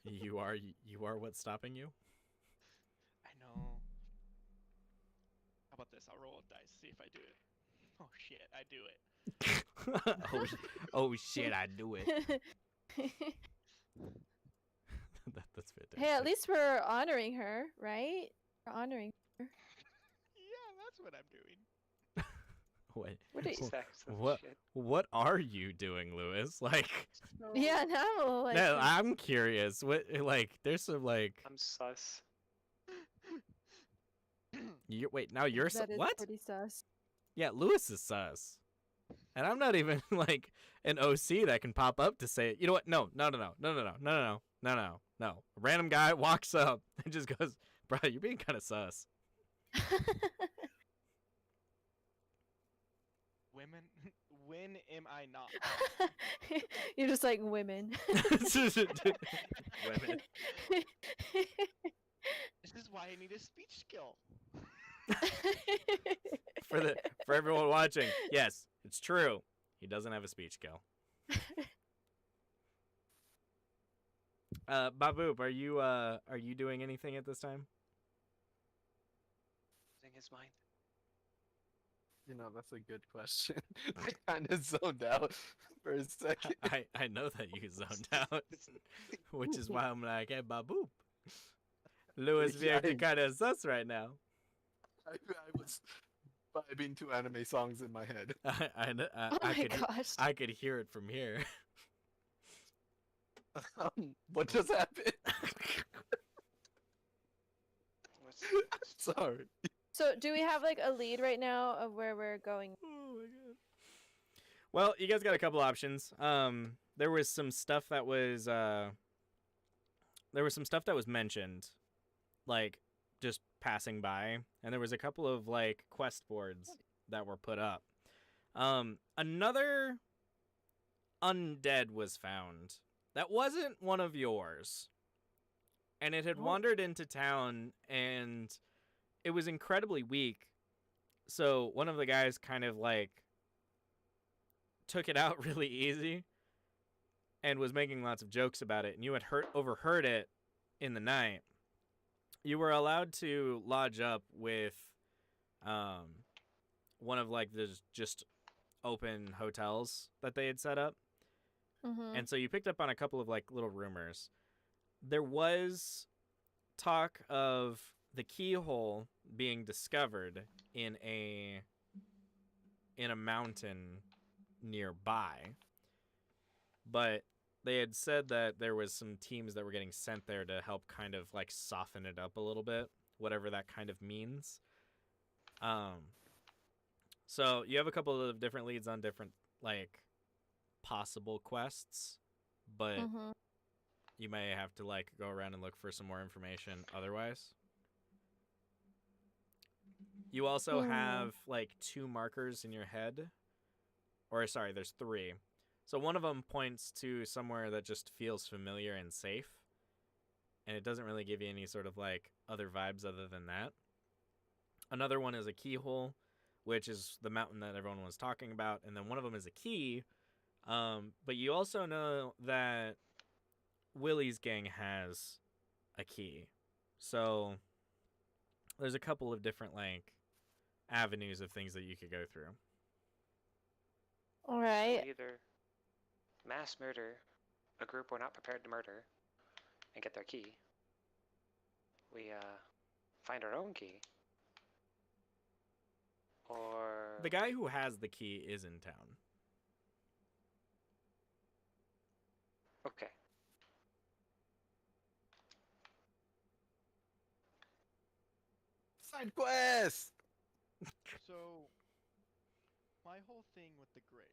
you are what's stopping you. I know. How about this? I'll roll a dice, see if I do it. Oh shit, I do it. oh shit, I do it. That's fantastic. Hey, at least we're honoring her, right? We're honoring her. Yeah, that's what I'm doing. Wait, What are you- what are you doing, Lewis? Like, Yeah, no, like no, I'm curious. What, like, there's some like. I'm sus. Wait, now you're that is what? pretty sus. Yeah, Lewis is sus, and I'm not even like an OC that can pop up to say, you know what? No. A random guy walks up and just goes, "Bro, you're being kind of sus." Women, when am I not? You're just like women. Women. This is why I need a speech skill. For everyone watching, yes, it's true. He doesn't have a speech skill. Baboop, are you doing anything at this time? Using his mind. You know, that's a good question. I kind of zoned out for a second. I know that you zoned out, which is why I'm like, hey, Baboop. Lewis Yeah, being kind of sus right now. I was vibing to anime songs in my head. Oh my gosh. I could hear it from here. What just happened? Sorry. So, do we have like a lead right now of where we're going? Oh my god. Well, you guys got a couple options. There was some stuff that was mentioned, like just passing by, and there was a couple of like quest boards that were put up. Another undead was found that wasn't one of yours, and it had wandered into town, and it was incredibly weak. So one of the guys kind of like took it out really easy and was making lots of jokes about it, and you had overheard it in the night. You were allowed to lodge up with one of like the just open hotels that they had set up. Mm-hmm. And so you picked up on a couple of like little rumors. There was talk of the keyhole being discovered in a mountain nearby, but they had said that there was some teams that were getting sent there to help kind of like soften it up a little bit, whatever that kind of means. So you have a couple of different leads on different like possible quests, but Mm-hmm. you may have to like go around and look for some more information otherwise. You also have like 2 markers in your head, or sorry, there's 3. So one of them points to somewhere that just feels familiar and safe, and it doesn't really give you any sort of like other vibes other than that. Another one is a keyhole, which is the mountain that everyone was talking about, and then one of them is a key. But you also know that Willie's gang has a key. So there's a couple of different like avenues of things that you could go through. All right. Either mass murder a group we're not prepared to murder and get their key. We find our own key. Or The guy who has the key is in town. okay. Side quest! So, my whole thing with the grave,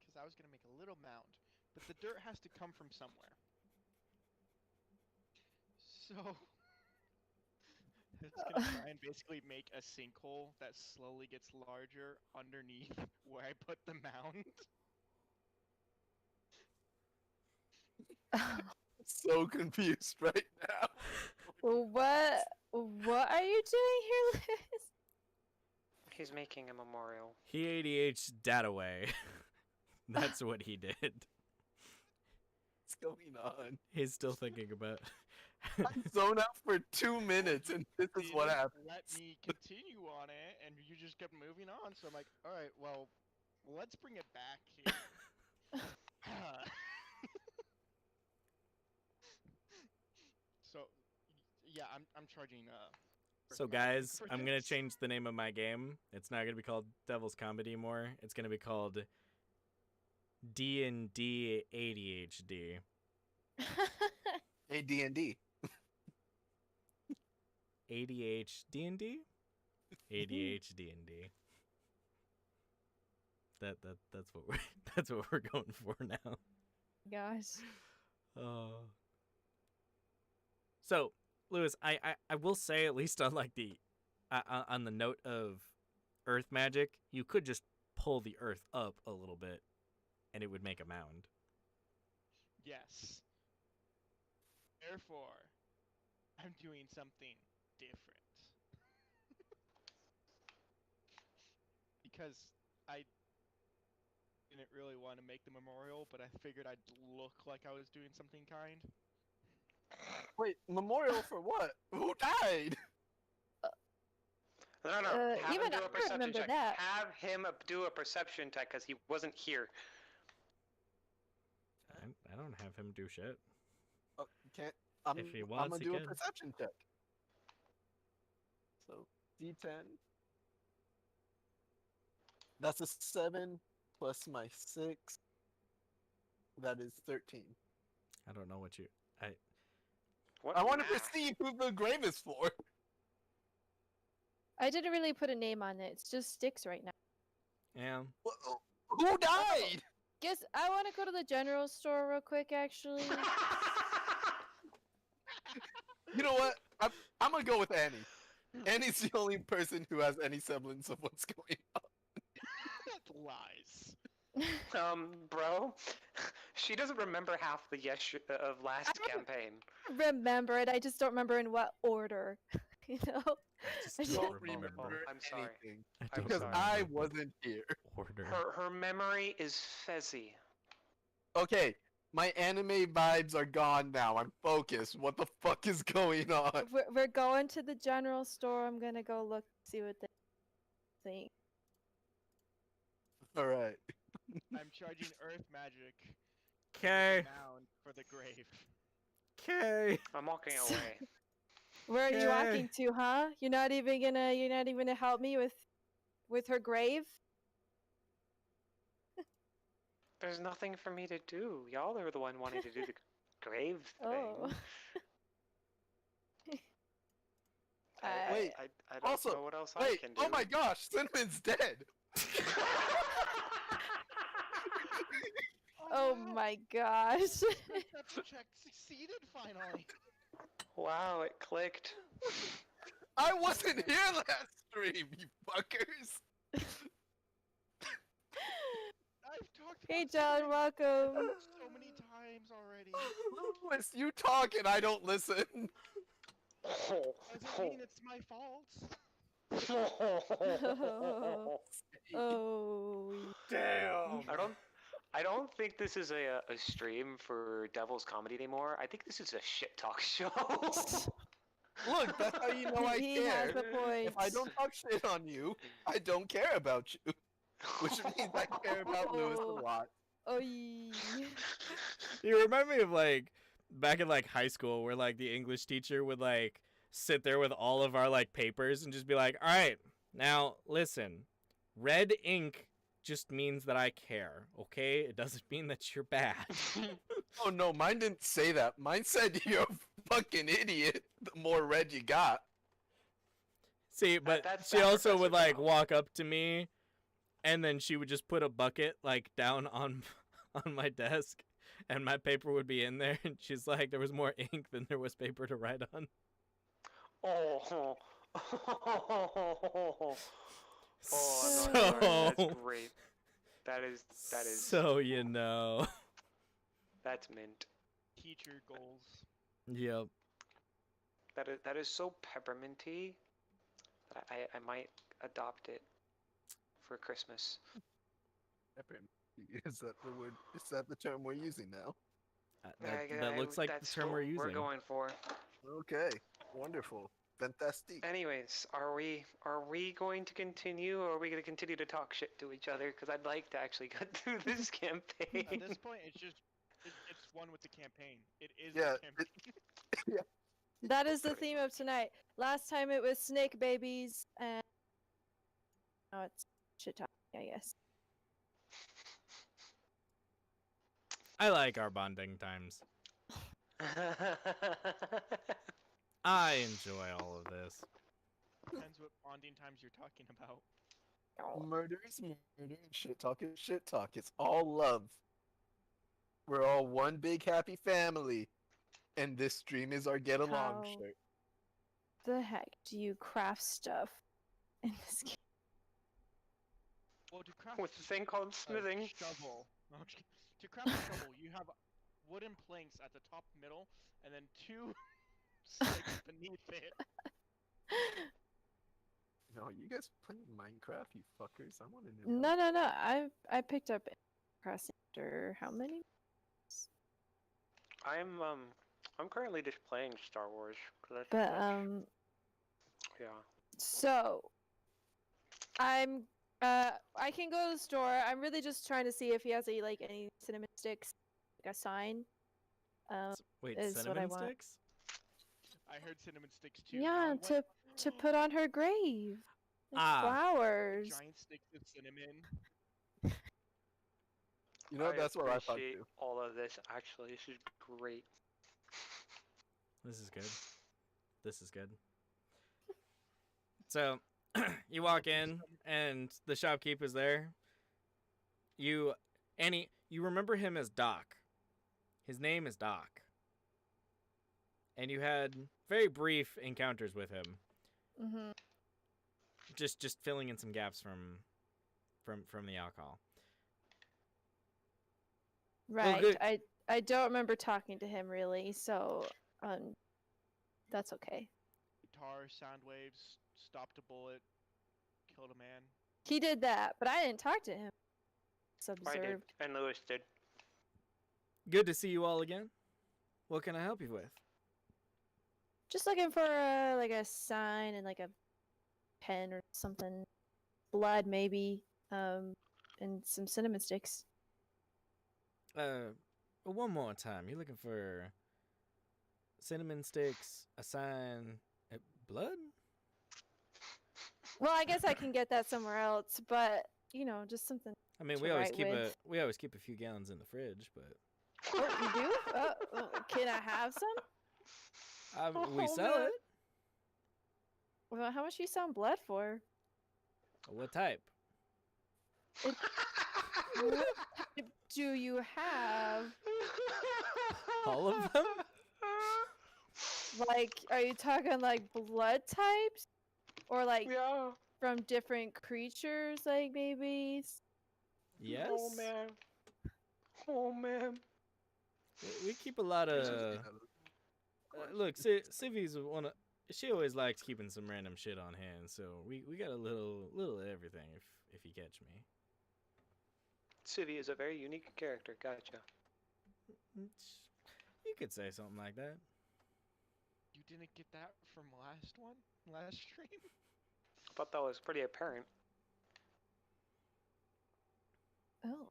because I was going to make a little mound, but the dirt has to come from somewhere. So it's gonna try and basically make a sinkhole that slowly gets larger underneath where I put the mound. So confused right now. What are you doing here, Liz? He's making a memorial. He ADH'd that away. That's what he did. What's going on? He's still thinking about. I zoned out for 2 minutes, and this is You what didn't happened. Let me continue on it, and you just kept moving on. So I'm like, all right, well, let's bring it back here. So, yeah, I'm charging. So guys, I'm gonna change the name of my game. It's not gonna be called Devil's Comedy anymore. It's gonna be called D&D ADHD. AD&D. ADHD&D? ADHD&D. That's what we're going for now. Gosh. So, Lewis, I will say, at least on like the on the note of earth magic, you could just pull the earth up a little bit and it would make a mound. Yes. Therefore, I'm doing something different. Because I didn't really want to make the memorial, but I figured I'd look like I was doing something kind. Wait, memorial for what? Who died? No. Have even him do I a perception remember check. that. Have him do a perception check because he wasn't here. I don't have him do shit. Oh, can't. If he I'm wants, gonna he do can. a perception check. So D10. That's a 7 plus my 6. That is 13. I don't know what you. What I want to math? perceive who the grave is for. I didn't really put a name on it. It's just sticks right now. Yeah. Who died? Guess I want to go to the general store real quick, actually. You know what? I'm gonna go with Annie. Annie's the only person who has any semblance of what's going on. Lies. Bro, she doesn't remember half the of last campaign. Remember it. I just don't remember in what order. You know? I just Don't remember. remember I'm sorry. anything I'm because sorry. I wasn't here. Order. Her memory is fuzzy. Okay, my anime vibes are gone now. I'm focused. What the fuck is going on? We're going to the general store. I'm gonna go look, see what they think. All right. I'm charging earth magic. Okay. Mound for the grave. Okay. I'm walking away. Where are you Okay. walking to, huh? You're not even gonna help me with her grave? There's nothing for me to do. Y'all are the one wanting to do the grave thing. Oh. Wait, I don't also, know what else I Wait, can do. oh my gosh, Cinnamon's dead. Oh my gosh. Perception check succeeded finally. Wow, it clicked. I wasn't here last stream, you fuckers. I've talked Hey about John, Cinnamon's welcome. so many times already. Lewis, you talk and I don't listen. Doesn't mean it's my fault. Oh. Damn. I don't think this is a stream for Devil's Comedy anymore. I think this is a shit talk show. Look, that's how you know I He care. has a point. If I don't talk shit on you, I don't care about you. Which means I care about Lewis a lot. Oh. You remind me of like back in like high school where like the English teacher would like sit there with all of our like papers and just be like, all right, now listen, red ink just means that I care, okay? It doesn't mean that you're bad. Oh no, mine didn't say that. Mine said you're a fucking idiot the more red you got. See, but that's she that also would Professor like Tom. walk up to me and then she would just put a bucket like down on my desk and my paper would be in there, and she's like, there was more ink than there was paper to write on. Oh. Oh, no, So- that's great. That is So you know. that's mint. Teacher goals. Yep. That is so pepperminty that I might adopt it for Christmas. Is that the word? Is that the term we're using now? That looks like the That's term what we're using. We're going for. Okay, wonderful, fantastic. Anyways, are we going to continue, or are we going to continue to talk shit to each other? Because I'd like to actually get through this campaign. At this point, it's one with the campaign. It is Yeah, the campaign. That is the theme of tonight. Last time it was snake babies, and now it's shit talking, I guess. I like our bonding times. I enjoy all of this. Depends what bonding times you're talking about. Murder is murder, and shit talk is shit talk. It's all love. We're all one big happy family, and this stream is our get along How shirt. the heck do you craft stuff in this game? Well, to craft With the thing called a smithing. shovel. No, I'm just kidding. To craft a shovel, you have wooden planks at the top, middle, and then 2 sticks beneath it. No, you guys playing Minecraft, you fuckers. I want to know. No. I picked up Crossing after how many? I'm currently just playing Star Wars. 'Cause that's, But that's- yeah. So I can go to the store. I'm really just trying to see if he has any cinnamon sticks, like a sign. Wait, Is what I cinnamon want. sticks? I heard cinnamon sticks too. Yeah, to put on her grave. Like Ah. flowers. Giant sticks of cinnamon. You know, that's what I thought appreciate too. all of this. Actually, this is great. This is good. This is good. So, you walk in, and the shopkeeper's there. You remember him as Doc. His name is Doc. And you had very brief encounters with him. Mm-hmm. Just filling in some gaps from the alcohol. Right. good. I don't remember talking to him really, so that's okay. Guitar, sound waves, stopped a bullet, killed a man. He did that, but I didn't talk to him. Just I did, observed. and Lewis did. Good to see you all again. What can I help you with? Just looking for a sign and a pen or something. Blood maybe. And some cinnamon sticks. One more time. You're looking for cinnamon sticks, a sign, blood? Well, I guess I can get that somewhere else, but just something. I mean, to we always write keep with. we always keep a few gallons in the fridge, but Oh, you do? Can I have some? we Oh, sell man. it. Well, how much do you sell blood for? What type? What type do you have? All of them? Are you talking blood types? Or Yeah. from different creatures, maybe? Yes. Oh man. Oh man. We keep a lot of. Look, Civi's she always likes keeping some random shit on hand, so we got a little of everything if you catch me. Civi is a very unique character. Gotcha. You could say something like that. You didn't get that from last stream? I thought that was pretty apparent. Oh.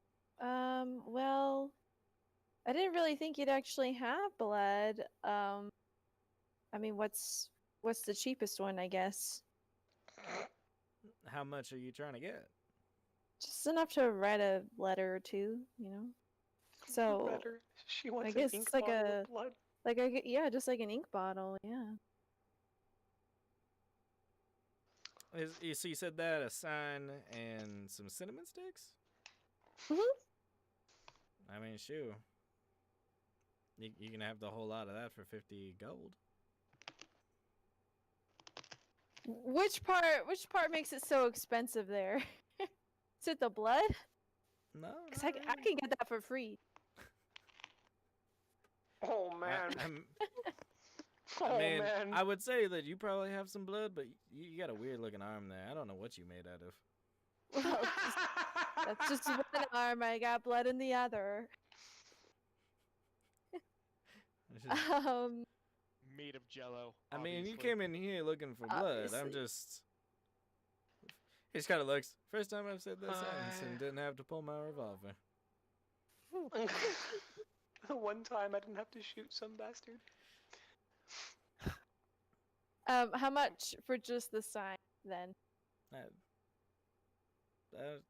Well, I didn't really think you'd actually have blood. I mean, what's the cheapest one, I guess? How much are you trying to get? Just enough to write a letter or two, So, Better. She wants an guess ink it's like bottle a- of blood. yeah, just like an ink bottle, yeah. So you said that, a sign and some cinnamon sticks? Mhm. I mean, shoot. You can have the whole lot of that for 50 gold. Which part makes it so expensive there? Is it the blood? No, Because not I really. can get that for free. Oh man. I mean, man. I would say that you probably have some blood, but you got a weird looking arm there. I don't know what you made out of. Well, that's just one arm. I got blood in the other. It's just- Made of jello. I mean, you obviously. came in here looking for blood. I'm Obviously. just. He just kind of looks. First time I've said that sentence and didn't have to pull my revolver. The one time I didn't have to shoot some bastard. How much for just the sign then?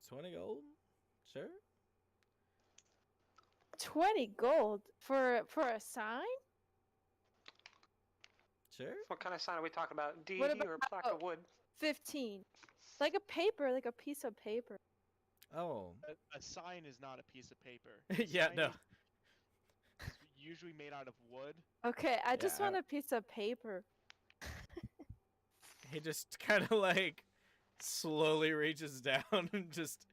20 gold? Sure. 20 gold for a sign? Sure. What kind of sign are we talking about? D What or a plaque of wood? 15. Like a paper, like a piece of paper. Oh. A sign is not a piece of paper. Yeah, Sign no. is usually made out of wood. Okay, I just Yeah, want a piece of paper. He just kind of like slowly reaches down and just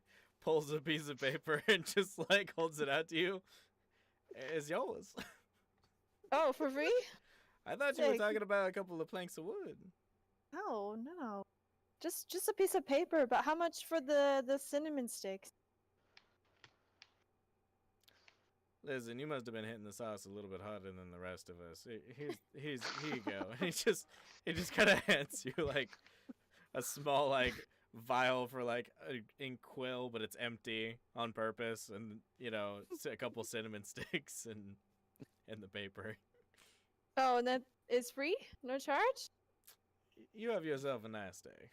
pulls a piece of paper and just like holds it out to you. It's yours. Oh, for free? I thought you were Sick. talking about a couple of planks of wood. No, no. Just a piece of paper, but how much for the cinnamon sticks? Listen, you must have been hitting the sauce a little bit harder than the rest of us. Here you go. And he just kind of hands you like a small like vial for like ink quill, but it's empty on purpose, and you know a couple cinnamon sticks and the paper. Oh, and that is free? No charge? You have yourself a nice day.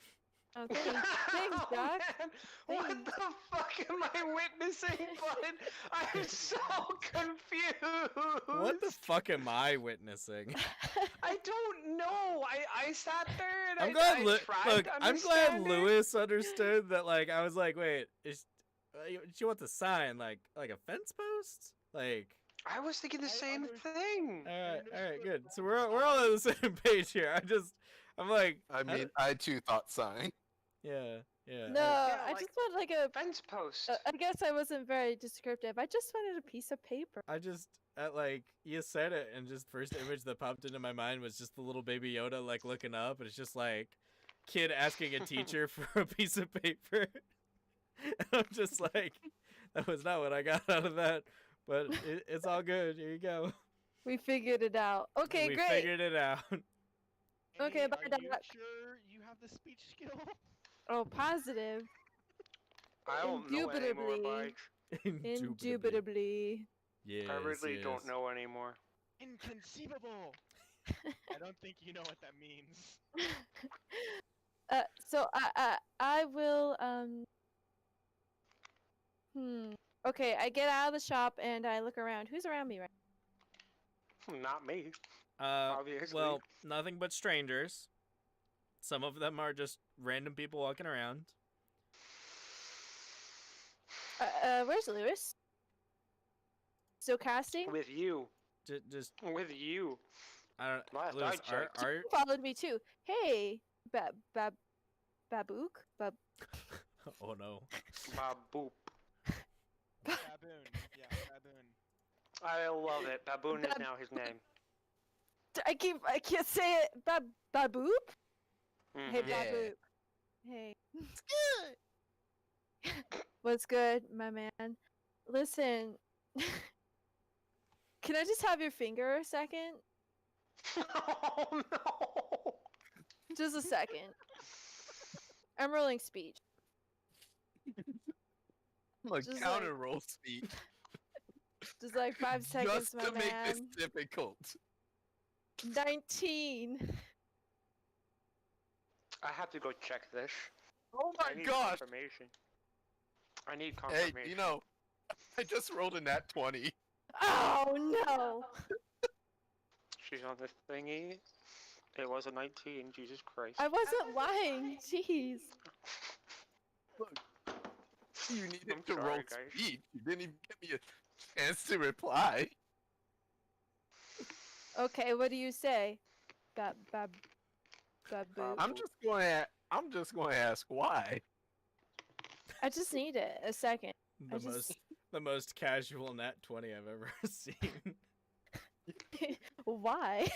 Oh, thanks, thanks, Oh, Doc. man. What Thanks. the fuck am I witnessing, bud? I'm so confused. What the fuck am I witnessing? I don't know. I sat there and I'm I glad. tried Look, to I'm glad understand it. Lewis understood that. Like, I was like, wait, you want the sign like a fence post? Like, I was thinking the I same under- thing. all right, understood good. what So you we're were all on the same page here. I'm like, I mean, I too thought sign. yeah. No, Yeah, I like- just want like a. Fence post. I guess I wasn't very descriptive. I just wanted a piece of paper. I just like you said it, and just first image that popped into my mind was just the little baby Yoda like looking up, and it's just like kid asking a teacher for a piece of paper. And I'm just like, that was not what I got out of that, but it's all good. Here you go. We figured it out. Okay, we great. figured it out. Okay, Hey, bye, are you Doc. sure you have the speech skill? Oh, positive. I don't know anymore, Mike. Indubitably. Yes, I really yes. don't know anymore. Inconceivable. I don't think you know what that means. So I will Okay, I get out of the shop and I look around. Who's around me right Not me. Obviously. Well, nothing but strangers. Some of them are just random people walking around. Where's Lewis? Still casting? With you. Just With you. I don't. Last I Lewis, checked. are You followed me too. Hey, Babook? oh no. Baboop. Baboon. Yeah, baboon. I love it. Baboon is Bab- now his name. I can't say it. Baboop? Hey, Mhm. Yeah. Baboop. Hey. What's good, my man? Listen, can I just have your finger a second? Oh no. Just a second. I'm rolling speech. Like Just counter like- roll speed. Just like 5 seconds, Just my to make this man. difficult. 19. I have to go check this. Oh I my need gosh. confirmation. I need Hey, confirmation. you know, I just rolled a nat 20. Oh no! She's on this thingy. It was a 19. Jesus Christ. I wasn't lying. Jeez. Look, you needed I'm to roll sorry, guys. speed. You didn't even give me a chance to reply. Okay, what do you say? Baboop. I'm just going to ask why. I just need it a second. The most casual nat 20 I've ever seen. Why?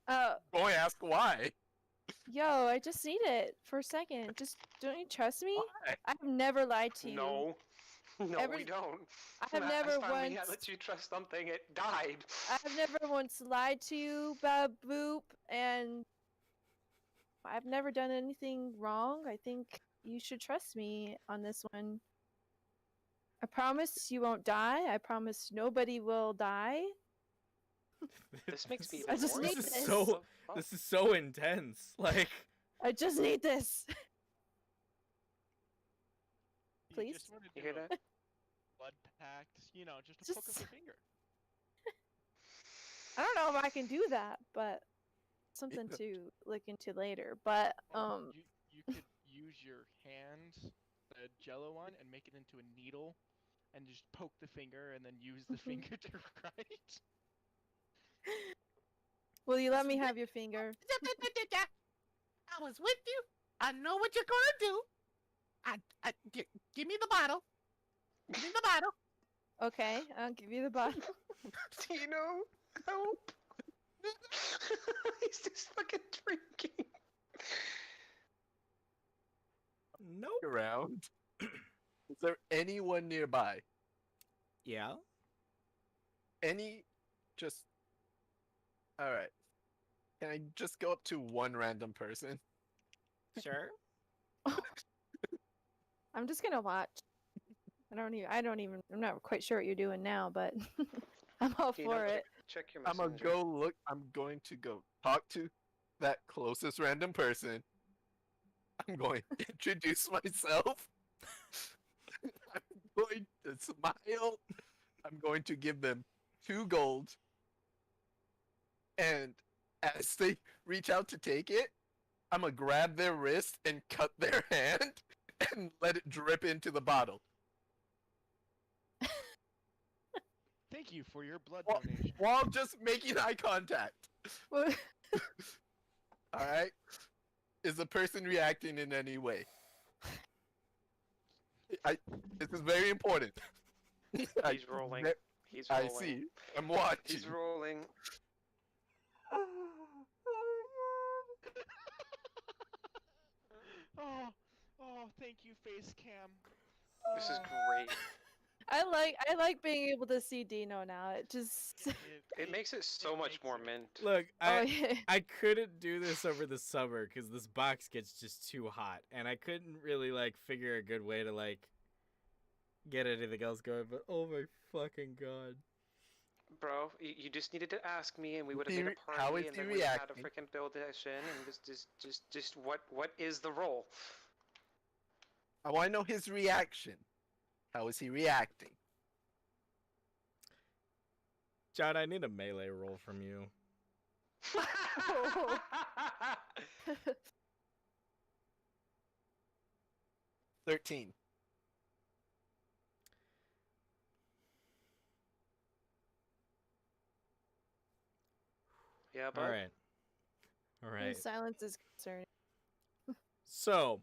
Going to ask why. Yo, I just need it for a second. Just don't you trust me? Why? I've never lied to you. No. No, Every- we don't. I have Last never time we once. let you trust something, it died. I've never once lied to you, Baboop, and I've never done anything wrong. I think you should trust me on this one. I promise you won't die. I promise nobody will die. This makes me I even just more need This is this. so Oh. this is so intense. Like I just need this. You Please? just want to You do hear a that? blood pact, just a poke of Just- the finger. I don't know if I can do that, but something to look into later. But You could use your hand, the jello one, and make it into a needle, and just poke the finger, and then use the finger to write. will you let me have your finger? I was with you. I know what you're gonna do. Give me the bottle. Give me the bottle. Okay, I'll give you the bottle. Tino, help. He's just fucking drinking. nope. Around. Is there anyone nearby? Yeah. Just. Alright. Can I just go up to one random person? Sure. I'm just gonna watch. I'm not quite sure what you're doing now, but I'm all Tino, for it. check your I'm messenger. gonna go look. I'm going to go talk to that closest random person. I'm going to introduce myself. I'm going to smile. I'm going to give them 2 gold. And as they reach out to take it, I'm gonna grab their wrist and cut their hand and let it drip into the bottle. Thank you for your blood Well- donation. While just making eye contact. Well, Alright? Is the person reacting in any way? This is very important. He's rolling. He's I rolling. see. I'm watching. He's rolling. Oh, thank you, face cam. This is Oh. great. I like being able to see Dino now. It just It makes it so much more mint. Look, oh yeah. I couldn't do this over the summer because this box gets just too hot, and I couldn't really like figure a good way to like get anything else going. But oh my fucking god! Bro, you just needed to ask me, and we would have He made re- a how party, is and he then we had a reacting? freaking build session, and just what is the role? I want to know his reaction. How is he reacting? John, I need a melee roll from you. 13. Yeah, but All right, all The right. silence is concerning. So,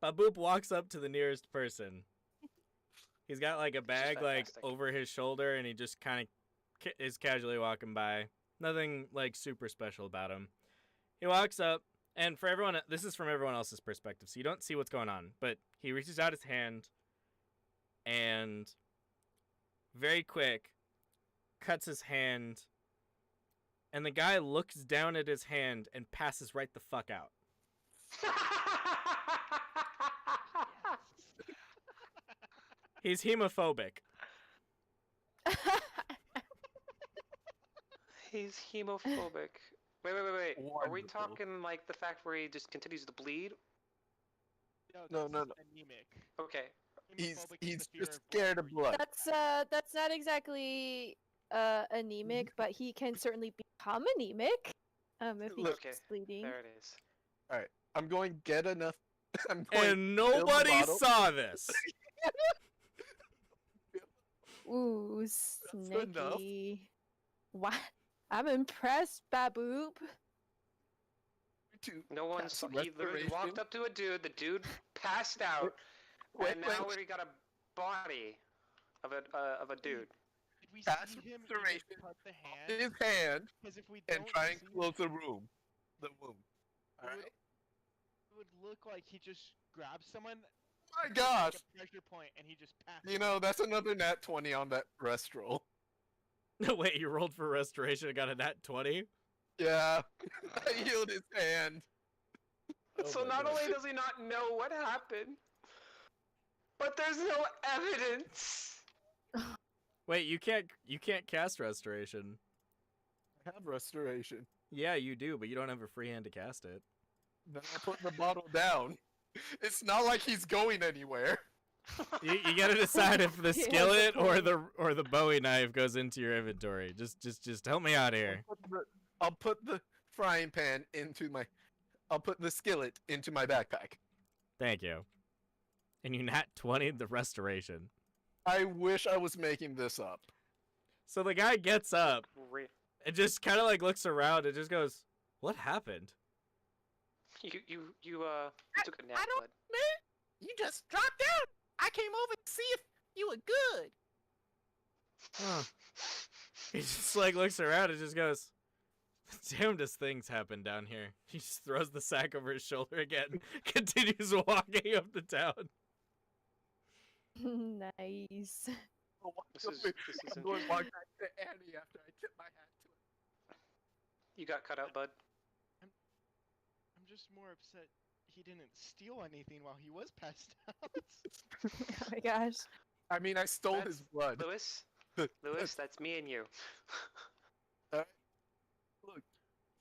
Baboop walks up to the nearest person. He's got like a bag like fantastic. over his shoulder, and he just kind of is casually walking by. Nothing like super special about him. He walks up, and for everyone, this is from everyone else's perspective, so you don't see what's going on. But he reaches out his hand, and very quick, cuts his hand, and the guy looks down at his hand and passes right the fuck out. He's hemophobic. he's hemophobic. Wait. Are we Wonderful. talking like the fact where he just continues to bleed? No, that's no, no. Anemic. Okay. He's Hemophobic is he's the fear just of blood scared of blood. That's not exactly anemic, but he can certainly become anemic. If he Look, keeps bleeding. There it is. I'm going to get enough. I'm going And fill the nobody bottle. saw this. Ooh, enough. sneaky. What? I'm impressed, Baboop. To No one cast saw. He literally restoration. walked up to a dude. The dude passed out, Wait, and now wait. we got a body of a dude. Did we Cast see him even restoration cut the hand? His hand Because if we and don't try and see close it, the room. The womb. it would, Alright? it would look like he just grabbed someone. My like gosh! a pressure point, and he just passed. You know, that's another nat 20 on that rest roll. No, wait, you rolled for restoration and got a nat 20? Yeah. I healed his hand. Oh So my not God. only does he not know what happened, but there's no evidence. Wait, you can't cast restoration. I have restoration. Yeah, you do, but you don't have a free hand to cast it. Then I put the bottle down. It's not like he's going anywhere. You gotta decide if the He has a skillet or point. the Bowie knife goes into your inventory. Just help me out here. I'll put the frying pan into my. I'll put the skillet into my backpack. Thank you. And you nat 20 the restoration. I wish I was making this up. So the guy gets up Re- and just kind of like looks around and just goes, "What happened?" You took a nap, I don't bud. know. You just dropped down. I came over to see if you were good. Huh. He just like looks around and just goes, "Damnedest things happen down here." He just throws the sack over his shoulder again, continues walking up the town. Nice. This is I'm going to walk back to Annie after I tip my hat to him. You got cut out, bud. I'm just more upset he didn't steal anything while he was passed out. Oh my gosh. I mean, I stole his That's- blood. Lewis, Lewis, that's me and you. Look,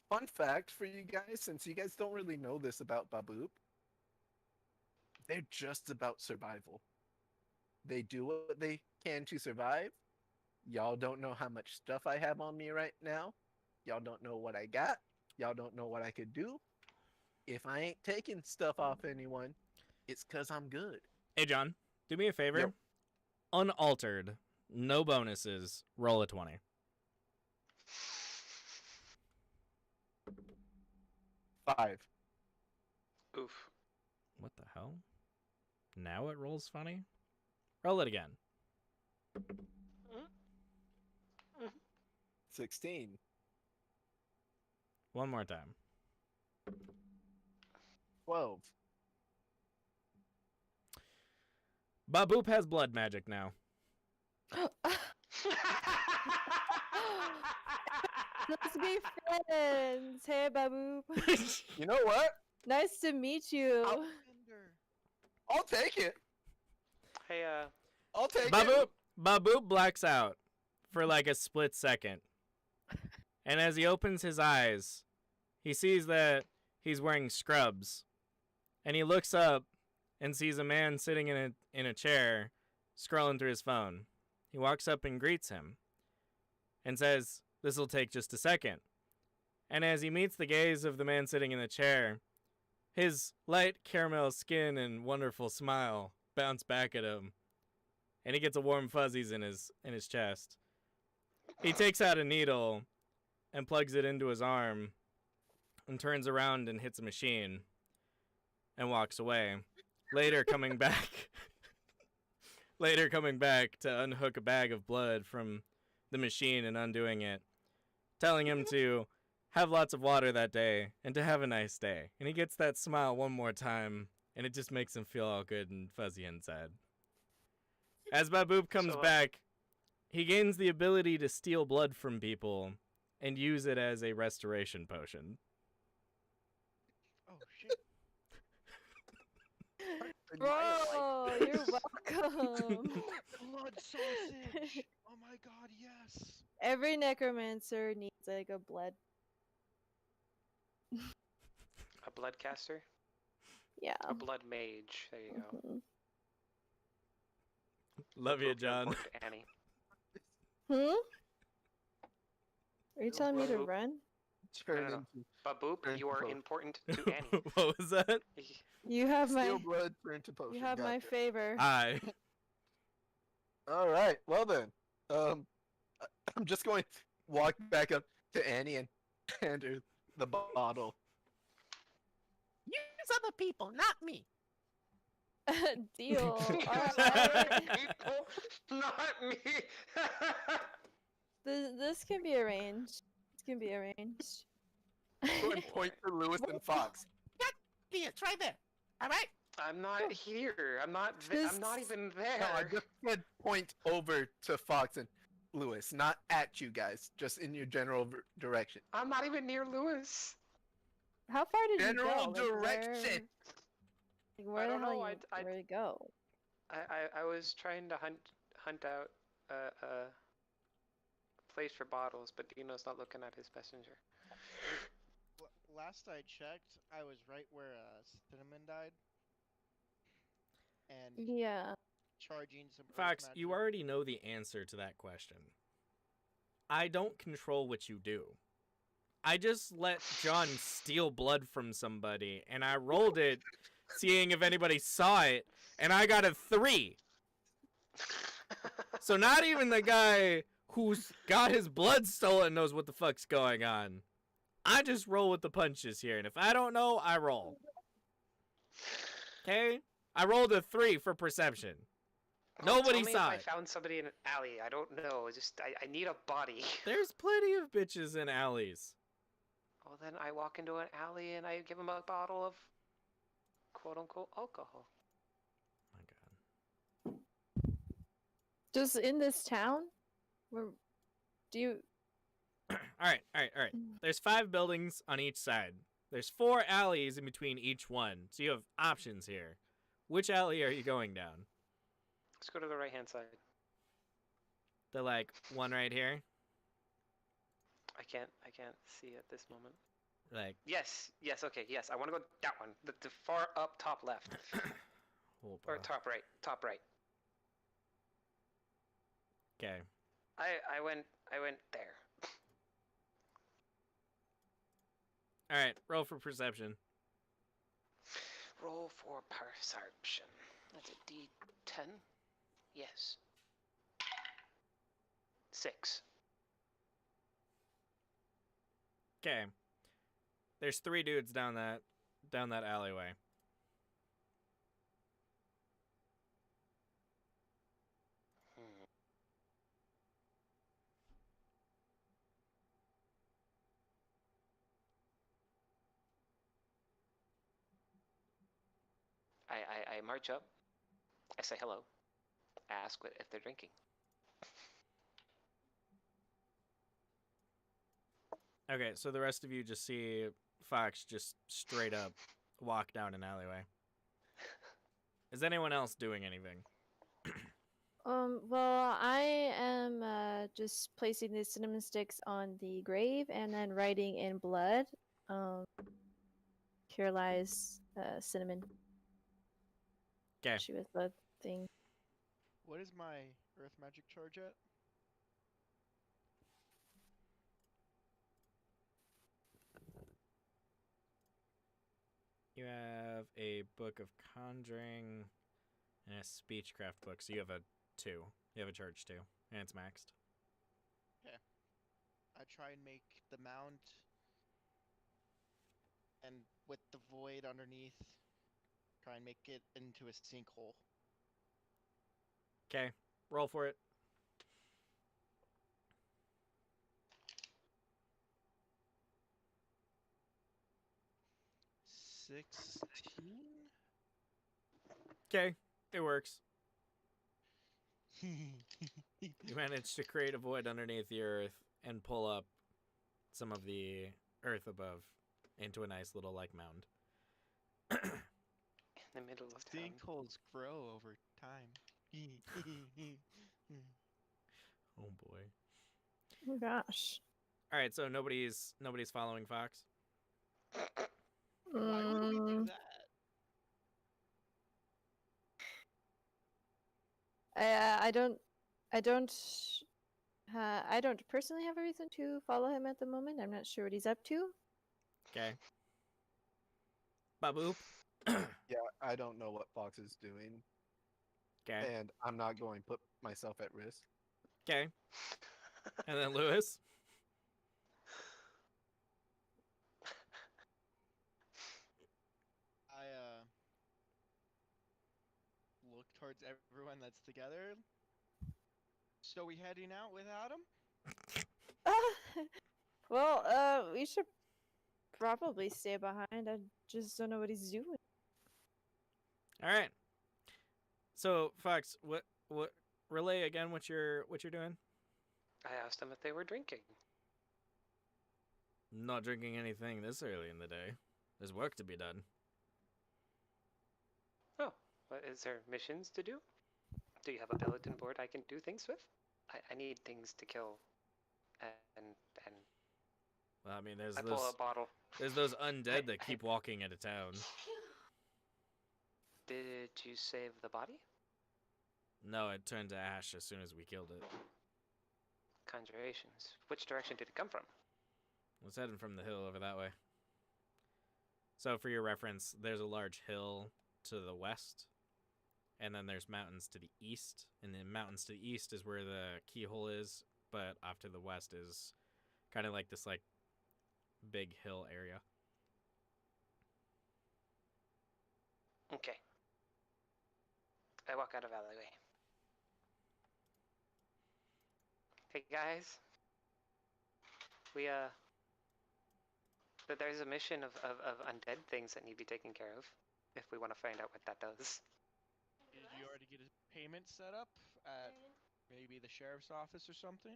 fun fact for you guys, since you guys don't really know this about Baboop, they're just about survival. They do what they can to survive. Y'all don't know how much stuff I have on me right now. Y'all don't know what I got. Y'all don't know what I could do. If I ain't taking stuff off anyone, it's because I'm good. Hey, John, do me a favor. Yep. Unaltered, no bonuses, roll a 20. Five. Oof. What the hell? Now it rolls funny? Roll it again. 16. One more time. 12. Baboop has blood magic now. Let's be friends. Hey, Baboop. You know what? Nice to meet you. I'll take it. Hey, I'll take Baboop, it. Baboop blacks out for like a split second. And as he opens his eyes, he sees that he's wearing scrubs. And he looks up and sees a man sitting in a chair scrolling through his phone. He walks up and greets him and says, "This'll take just a second." And as he meets the gaze of the man sitting in the chair, his light caramel skin and wonderful smile bounce back at him, and he gets a warm fuzzies in his chest. He takes out a needle and plugs it into his arm and turns around and hits a machine and walks away. Later coming back to unhook a bag of blood from the machine and undoing it, telling him to have lots of water that day and to have a nice day. And he gets that smile one more time, and it just makes him feel all good and fuzzy inside. As Baboop comes back, he gains the ability to steal blood from people and use it as a restoration potion. Oh shit! Bro, you're welcome. Blood sausage! Oh my god, yes! Every necromancer needs like a blood. a blood caster, Yeah. a blood mage. There you go. Mhm. Love you, Boop, John. report to Annie. Hmm? Are you telling me to Baboop. run? Turn no. into Baboop, Turn you are potion. important to Annie. What was that? You have steel my blood, turn to potion. you have my Gotcha. favor. Aye. All right. Well then, I'm just going to walk back up to Annie and hand her the bottle. Use other people, not me. Deal. Other Alright. people, not me. This can be arranged. This can be arranged. Go and point to Lewis and Fox. It's right there. All right. I'm not here. I'm not. I'm not even there. No, I just said point over to Fox and Lewis, not at you guys, just in your general direction. I'm not even near Lewis. How far did General you go? direction. Where I the don't hell know, you, where to go? I was trying to hunt out a place for bottles, but Dino's not looking at his messenger. Last I checked, I was right where Cinnamon died. And Yeah. charging some earth Fox, magic. you already know the answer to that question. I don't control what you do. I just let John steal blood from somebody, and I rolled it, seeing if anybody saw it, and I got a 3. So not even the guy who's got his blood stolen knows what the fuck's going on. I just roll with the punches here, and if I don't know, I roll. Okay? I rolled a 3 for perception. Nobody Tell me saw if it. I found somebody in an alley. I don't know. I need a body. There's plenty of bitches in alleys. Well, then I walk into an alley and I give him a bottle of quote-unquote alcohol. My God. Just in this town? Where do you All right. There's 5 buildings on each side. There's 4 alleys in between each one, so you have options here. Which alley are you going down? Let's go to the right-hand side. The one right here. I can't see at this moment. Like, Yes, okay, yes. I want to go that one. The far up top left. hold Or on. top right. Okay. I went there. All right. Roll for perception. Roll for perception. That's a D10. Yes. 6. Okay. There's 3 dudes down that alleyway. I march up. I say hello. Ask if they're drinking. Okay, so the rest of you just see Fox just straight up walk down an alleyway. Is anyone else doing anything? well, I am just placing the cinnamon sticks on the grave and then writing in blood. Here lies cinnamon. Okay. She was the thing. What is my earth magic charge at? You have a book of conjuring and a speechcraft book, so you have a 2. You have a charge 2, and it's maxed. I try and make the mound, and with the void underneath, try and make it into a sinkhole. Okay, roll for it. Okay, it works. You managed to create a void underneath the earth and pull up some of the earth above into a nice little mound. In the middle of town. Sinkholes grow over time. Oh boy. Oh gosh. All right, so nobody's following Fox. Why would we do that? I don't personally have a reason to follow him at the moment. I'm not sure what he's up to. Okay. Baboop. Yeah, I don't know what Fox is doing, Okay. and I'm not going to put myself at risk. Okay. And then Lewis. I look towards everyone that's together. So we heading out without him? Well, we should probably stay behind. I just don't know what he's doing. All right. So, Fox, what relay again? What you're doing? I asked them if they were drinking. Not drinking anything this early in the day. There's work to be done. Oh, what, is there missions to do? Do you have a bulletin board I can do things with? I need things to kill. And Well, I mean, there's I pull a bottle. those undead that keep walking into town. Did you save the body? No, it turned to ash as soon as we killed it. Conjurations. Which direction did it come from? It's heading from the hill over that way. So, for your reference, there's a large hill to the west, and then there's mountains to the east. And the mountains to the east is where the keyhole is, but off to the west is kind of like this big hill area. Okay. I walk out of alleyway. Hey guys. There's a mission of undead things that need to be taken care of. If we want to find out what that does. Did you already get a payment set up at maybe the sheriff's office or something?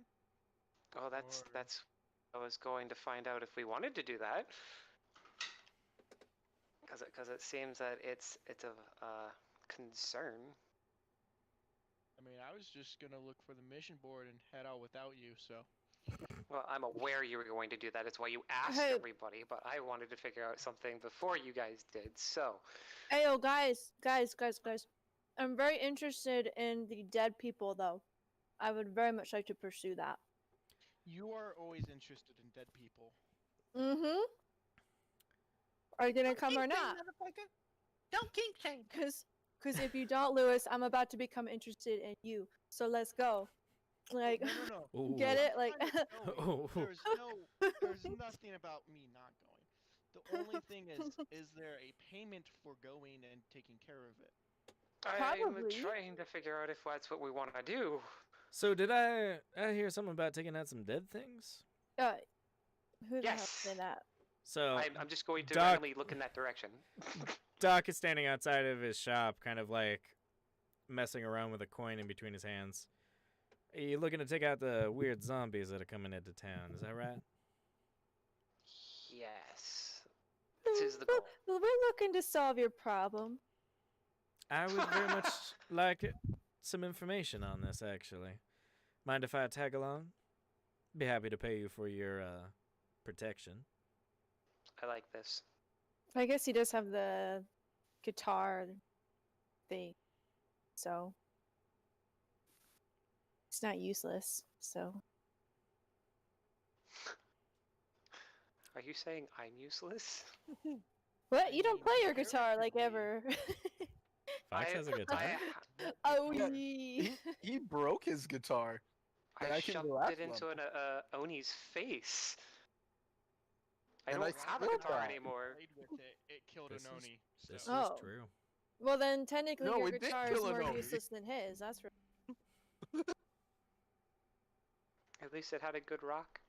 Oh, that's I was going to find out if we wanted to do that. Because it seems that it's of concern. I mean, I was just gonna look for the mission board and head out without you, so. Well, I'm aware you were going to do that. It's why you asked Hey. everybody, but I wanted to figure out something before you guys did. So, Ayo, guys. I'm very interested in the dead people, though. I would very much like to pursue that. You are always interested in dead people. Mm-hmm. Are you gonna come or Kink shame, not? motherfucker. Don't kink shame. Because if you don't, Lewis, I'm about to become interested in you. So let's go. Like, No. Ooh. get it? Like, Oh. There's nothing about me not going. The only thing is there a payment for going and taking care of it? I'm Probably. trying to figure out if that's what we want to do. So, did I hear something about taking out some dead things? who the hell Yes. said that? So, I'm just going to Doc- randomly look in that direction. Doc is standing outside of his shop, kind of like messing around with a coin in between his hands. Are you looking to take out the weird zombies that are coming into town? Is that right? Yes. This is the goal. Well, we're looking to solve your problem. I would very much like some information on this, actually. Mind if I tag along? Be happy to pay you for your protection. I like this. I guess he does have the guitar thing, so it's not useless. So Are you saying I'm useless? what? You don't play your guitar like ever? Fox has a guitar? Oh, Yeah, yee. He broke his guitar. I And I can shoved laugh it into level. an Oni's face. I And don't I have a split guitar that. anymore. Played with it. It killed This an is- Oni. So. This Oh. is true. Well, then technically No, your it did guitar is kill an more Oni. useless than his. That's right. At least it had a good rock.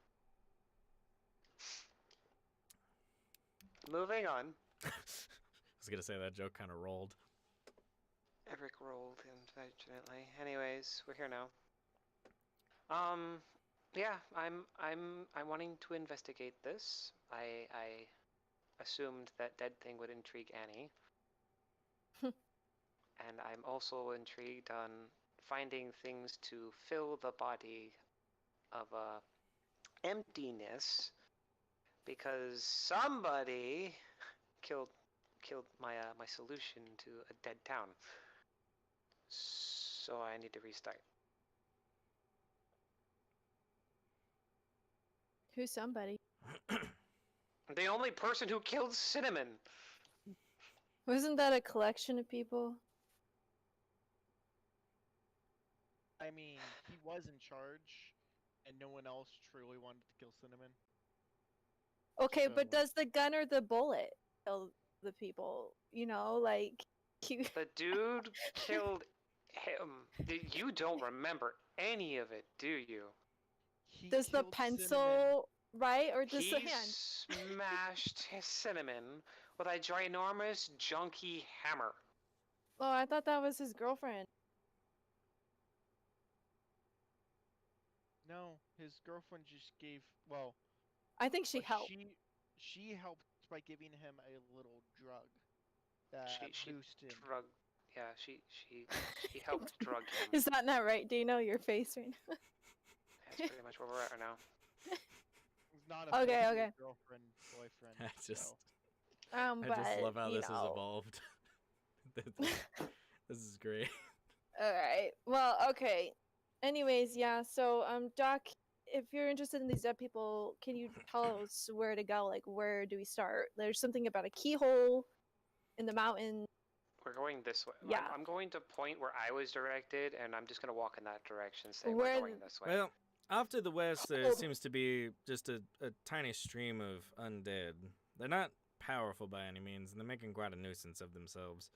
Moving on. I was gonna say that joke kind of rolled. Eric rolled, unfortunately. Anyways, we're here now. Yeah, I'm wanting to investigate this. I assumed that dead thing would intrigue Annie. And I'm also intrigued on finding things to fill the body of emptiness, because somebody killed my my solution to a dead town. So I need to restart. Who's somebody? The only person who killed Cinnamon. Wasn't that a collection of people? I mean, he was in charge, and no one else truly wanted to kill Cinnamon. Okay, but So- does the gun or the bullet kill the people? You know, like you. The dude killed him. You don't remember any of it, do you? He Does the killed pencil Cinnamon. right or does the He hand? smashed his Cinnamon with a ginormous junky hammer. Oh, I thought that was his girlfriend. No, his girlfriend just gave. Well, I think she but helped. She helped by giving him a little drug that She boosted him. drug. Yeah, she helped drug him. Is that not right? Do you know your face right now? That's pretty much where we're at right now. He's not Okay, officially okay. girlfriend, boyfriend. I just, so. I But just love how you this has know. evolved. This is great. All right. Well, okay. Anyways, yeah. So, Doc, if you're interested in these dead people, can you tell us where to go? Like, where do we start? There's something about a keyhole in the mountain. We're going this way. Yeah. I'm going to point where I was directed, and I'm just going to walk in that direction, say Where we're going th- this way. Well, off to the west, there Oh. seems to be just a tiny stream of undead. They're not powerful by any means, and they're making quite a nuisance of themselves.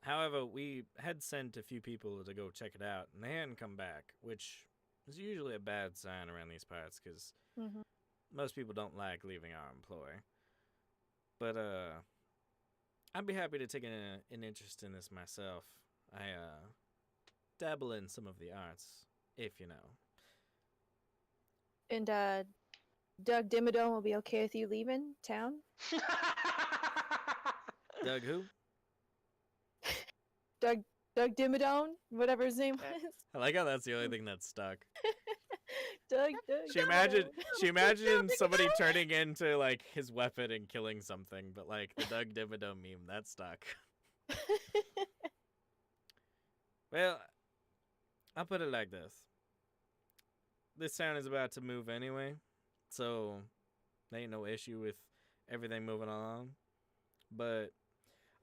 However, we had sent a few people to go check it out, and they hadn't come back, which is usually a bad sign around these parts, because Mhm. most people don't like leaving our employ. But, I'd be happy to take an interest in this myself. I, dabble in some of the arts, if you know. And Doug Dimmadome will be okay with you leaving town. Doug who? Doug Dimmadome, whatever his name Eh. was. I like how that's the only thing that's stuck. Doug. She imagined Dimmadome. somebody turning into like his weapon and killing something, but like the Doug Dimmadome meme, that's stuck. Well, I'll put it like this. This town is about to move anyway, so there ain't no issue with everything moving along. But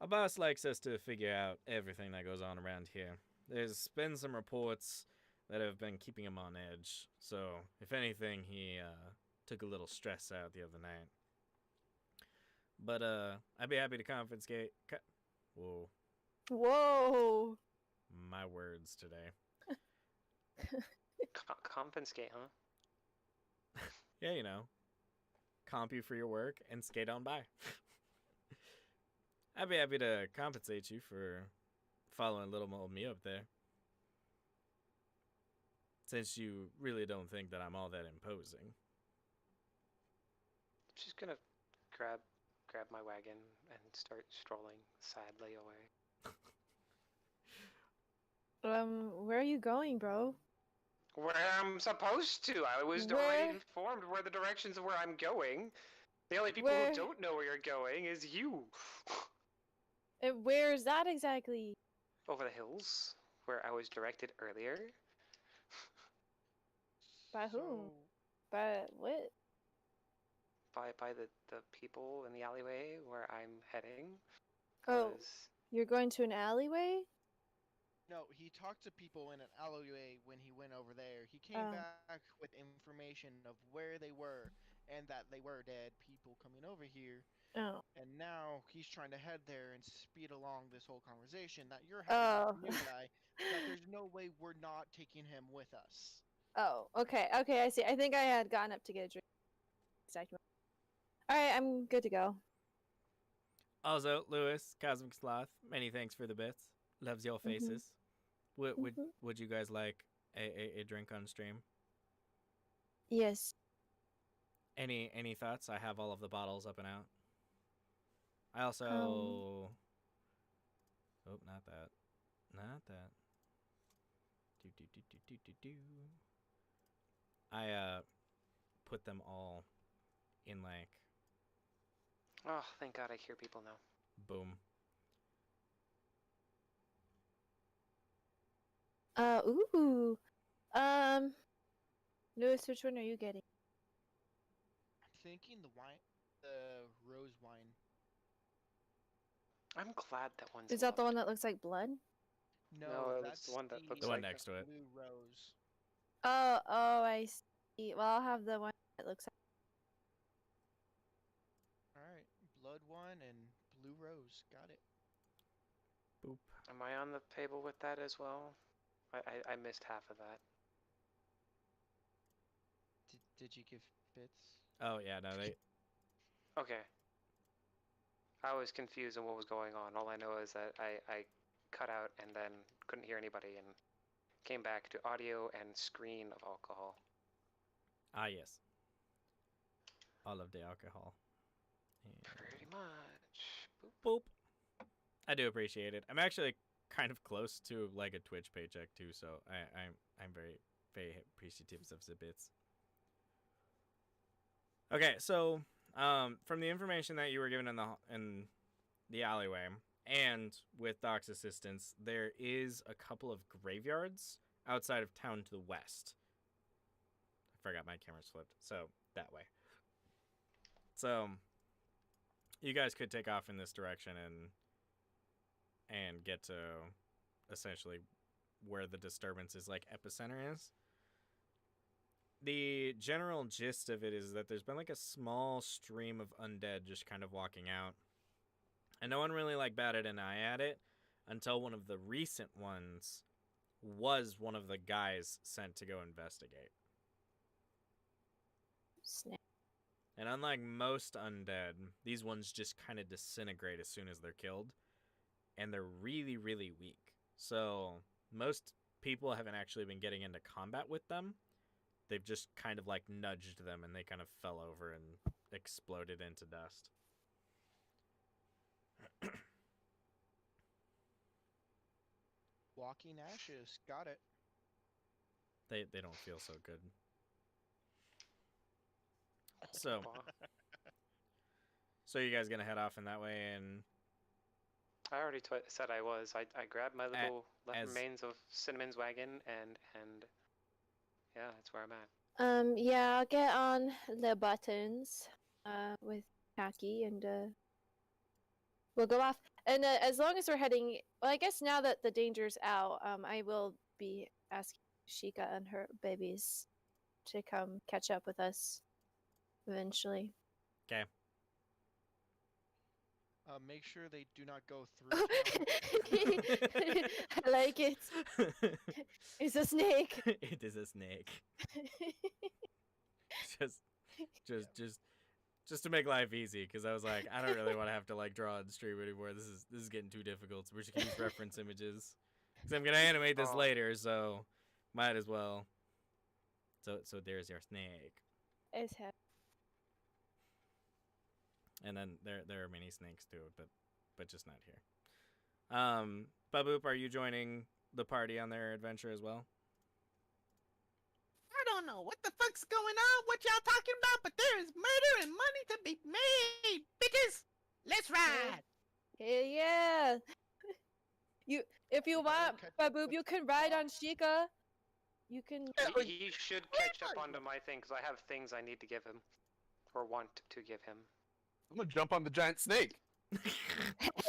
our boss likes us to figure out everything that goes on around here. There's been some reports that have been keeping him on edge, so if anything, he took a little stress out the other night. But I'd be happy to confiscate. Whoa, Whoa. my words today. Confiscate, huh? Yeah, you know, comp you for your work and skate on by. I'd be happy to compensate you for following little old me up there. Since you really don't think that I'm all that imposing. Just gonna grab my wagon and start strolling sadly away. Where are you going, bro? Where I'm supposed to. I was Where- already informed where the directions of where I'm going. The only people Where- who don't know where you're going is you. And where is that exactly? Over the hills, where I was directed earlier. By whom? By what? By the people in the alleyway where I'm heading. Oh, 'cause you're going to an alleyway? No, he talked to people in an alleyway when he went over there. He came Oh. back with information of where they were and that they were dead people coming over here. Oh. And now he's trying to head there and speed along this whole conversation that you're having with the new guy. That there's no way we're not taking him with us. Oh, okay, okay, I see. I think I had gotten up to get a drink. Exactly. All right, I'm good to go. Also, Lewis, Cosmic Sloth, many thanks for the bits. Loves your faces. Would you guys like a drink on stream? Yes. Any thoughts? I have all of the bottles up and out. I also oh, not that. Not that. Do. I put them all in like Oh, thank God I hear people now. boom. Ooh. Lewis, which one are you getting? I'm thinking the rose wine. I'm glad that one's Is that the loved. one that looks like blood? No, it was that's the one that looks The one like next to it. Blue Rose. Oh, I see. Well, I'll have the one that looks All right, Blood One and Blue Rose. Got it. Boop. Am I on the table with that as well? I missed half of that. Did you give bits? Oh yeah, no, they. Okay. I was confused on what was going on. All I know is that I cut out and then couldn't hear anybody and came back to audio and screen of alcohol. Ah yes. All of the alcohol. And Pretty much. Boop. boop. I do appreciate it. I'm actually kind of close to like a Twitch paycheck too, so I'm very appreciative of the bits. Okay, so from the information that you were given in the alleyway and with Doc's assistance, there is a couple of graveyards outside of town to the west. I forgot my camera's flipped, so that way. So you guys could take off in this direction and get to essentially where the disturbance is like epicenter is. The general gist of it is that there's been like a small stream of undead just kind of walking out. And no one really like batted an eye at it until one of the recent ones was one of the guys sent to go investigate. snap. And unlike most undead, these ones just kind of disintegrate as soon as they're killed. And they're really, really weak. So most people haven't actually been getting into combat with them. They've just kind of like nudged them and they kind of fell over and exploded into dust. Walking ashes. Got it. They don't feel so good. So you guys gonna head off in that way, and I already said I was. I grabbed my little left as- remains of Cinnamon's wagon and yeah, that's where I'm at. Yeah, I'll get on the buttons, with Taki, and we'll go off. And as long as we're heading, well, I guess now that the danger's out, I will be asking Sheikah and her babies to come catch up with us eventually. okay. Make sure they do not go through. town. I like it. It's a snake. It is a snake. Just to make life easy, because I was like, I don't really want to have to like draw on stream anymore. This is getting too difficult. So we're just gonna use reference images. Because I'm gonna animate this later, so might as well. So there's your snake. It's heavy. And then there are many snakes too, but just not here. Baboop, are you joining the party on their adventure as well? I don't know what the fuck's going on, what y'all talking about, but there is murder and money to be made, bitches. Let's ride. Hell yeah! If you want, Baboop, you can ride on Sheikah. You can. He should catch up onto my thing because I have things I need to give him, or want to give him. I'm gonna jump on the giant snake.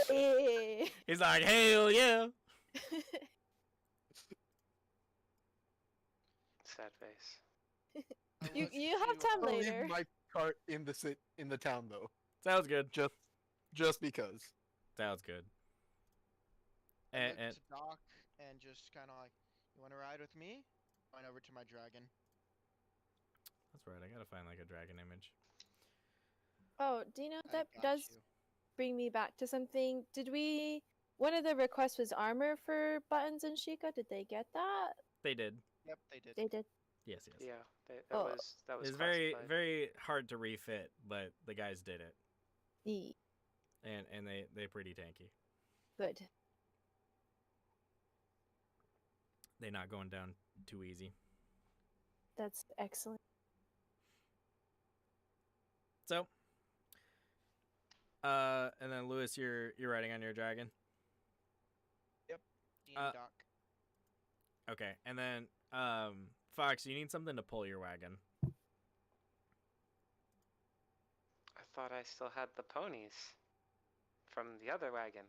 Hey. He's like, hell yeah! Sad face. You have time I'll leave later. my cart in the town though, Sounds good. just because. Sounds good. I And, look and to Doc and just kind of like, you want to ride with me? Going over to my dragon. that's right. I gotta find like a dragon image. Oh, do you know I that got does you. bring me back to something? One of the requests was armor for Buttons and Sheikah. Did they get that? They did. Yep, they did. They did. Yes. Yeah, that Oh. was It's very classified. very hard to refit, but the guys did it, Ye- and they pretty tanky. Good. They not going down too easy. That's excellent. So, and then Lewis, you're riding on your dragon. Dean and Doc. Okay, and then Fox, you need something to pull your wagon. I thought I still had the ponies from the other wagon.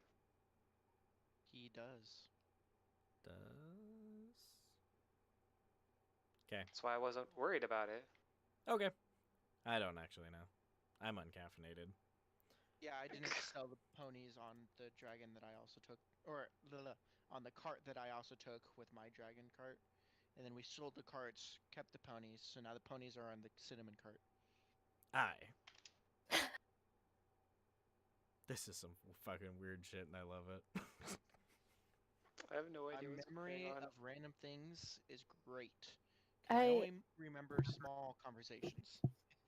He does. does. Okay. That's why I wasn't worried about it. Okay. I don't actually know. I'm uncaffeinated. Yeah, I didn't sell the ponies on the dragon that I also took, or on the cart that I also took with my dragon cart. And then we sold the carts, kept the ponies, so now the ponies are on the cinnamon cart. This is some fucking weird shit, and I love it. I have no idea My what's memory going on. of random things is great. 'Cause I only remember small conversations.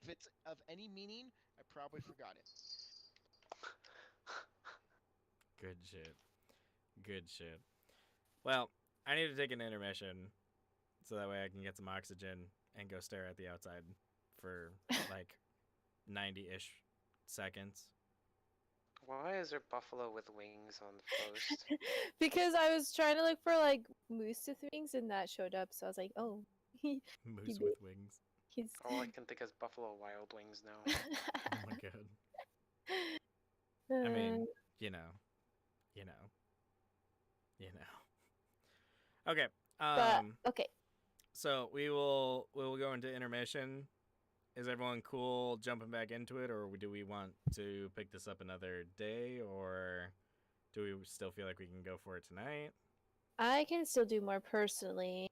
If it's of any meaning, I probably forgot it. Good shit. Good shit. Well, I need to take an intermission so that way I can get some oxygen and go stare at the outside for like 90-ish seconds. Why is there buffalo with wings on the post? Because I was trying to look for like moose with wings and that showed up, so I was like, oh, Moose with wings. he's. All I can think is buffalo wild wings now. Oh my god. I mean, you know. Okay. But okay. So we will go into intermission. Is everyone cool jumping back into it, or do we want to pick this up another day, or do we still feel like we can go for it tonight? I can still do more personally.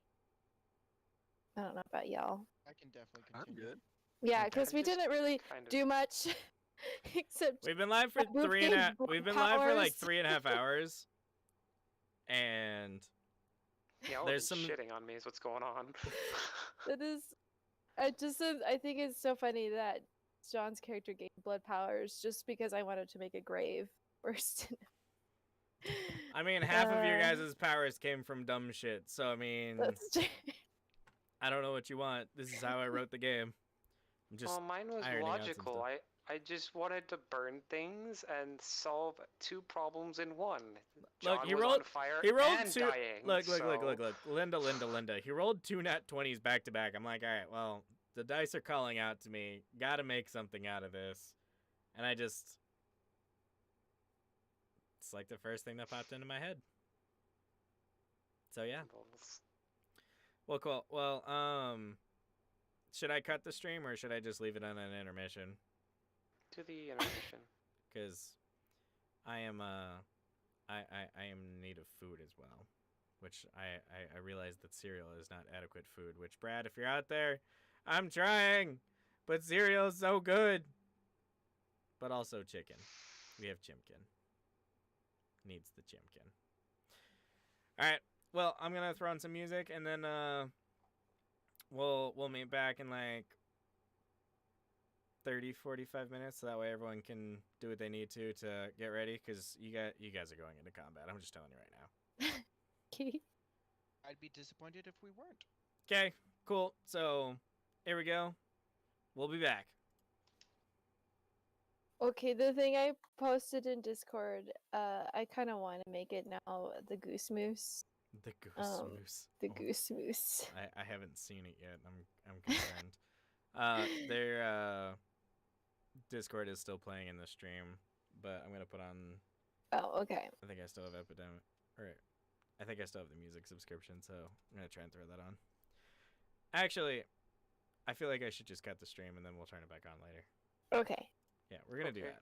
I don't know about y'all. I can definitely I'm continue. good. Yeah, Okay. because we Just didn't really kind of- do much except We've been live for Boop three and a games, half. boop We've been live for like powers. 3.5 hours, and Y'all There's have been some- shitting on me is what's going on. that is. I think it's so funny that John's character gained blood powers just because I wanted to make a grave first. I mean, half of your Uh, guys' powers came from dumb shit. So I mean, That's true. I don't know what you want. This is how I wrote the game. I'm just Well, mine was ironing out some logical. stuff. I just wanted to burn things and solve 2 problems in one. Look, John he was rolled- on fire he rolled and 2. dying. Look. so- Linda. He rolled 2 nat 20s back to back. I'm like, all right, well, the dice are calling out to me. Gotta make something out of this. And it's like the first thing that popped into my head. So yeah. Well, cool. Well, should I cut the stream or should I just leave it on an intermission? To the intermission. Because I am I am in need of food as well, which I realize that cereal is not adequate food. Which, Brad, if you're out there, I'm trying, but cereal is so good. But also chicken. We have Chimkin. Needs the Chimkin. All right. Well, I'm gonna throw on some music and then we'll meet back in like 30-45 minutes, so that way everyone can do what they need to get ready, because you guys are going into combat. I'm just telling you right now. Okay. I'd be disappointed if we weren't. Okay, cool. So here we go. We'll be back. Okay, the thing I posted in Discord, I kind of want to make it now the Goose Moose. The Goose Moose. The Oh, Goose Moose. I haven't seen it yet. I'm concerned. Their Discord is still playing in the stream, but I'm gonna put on. Oh, okay. I think I still have Epidemic. Or I think I still have the music subscription, so I'm gonna try and throw that on. Actually, I feel like I should just cut the stream and then we'll turn it back on later. Okay. Yeah, we're gonna do Okay. that.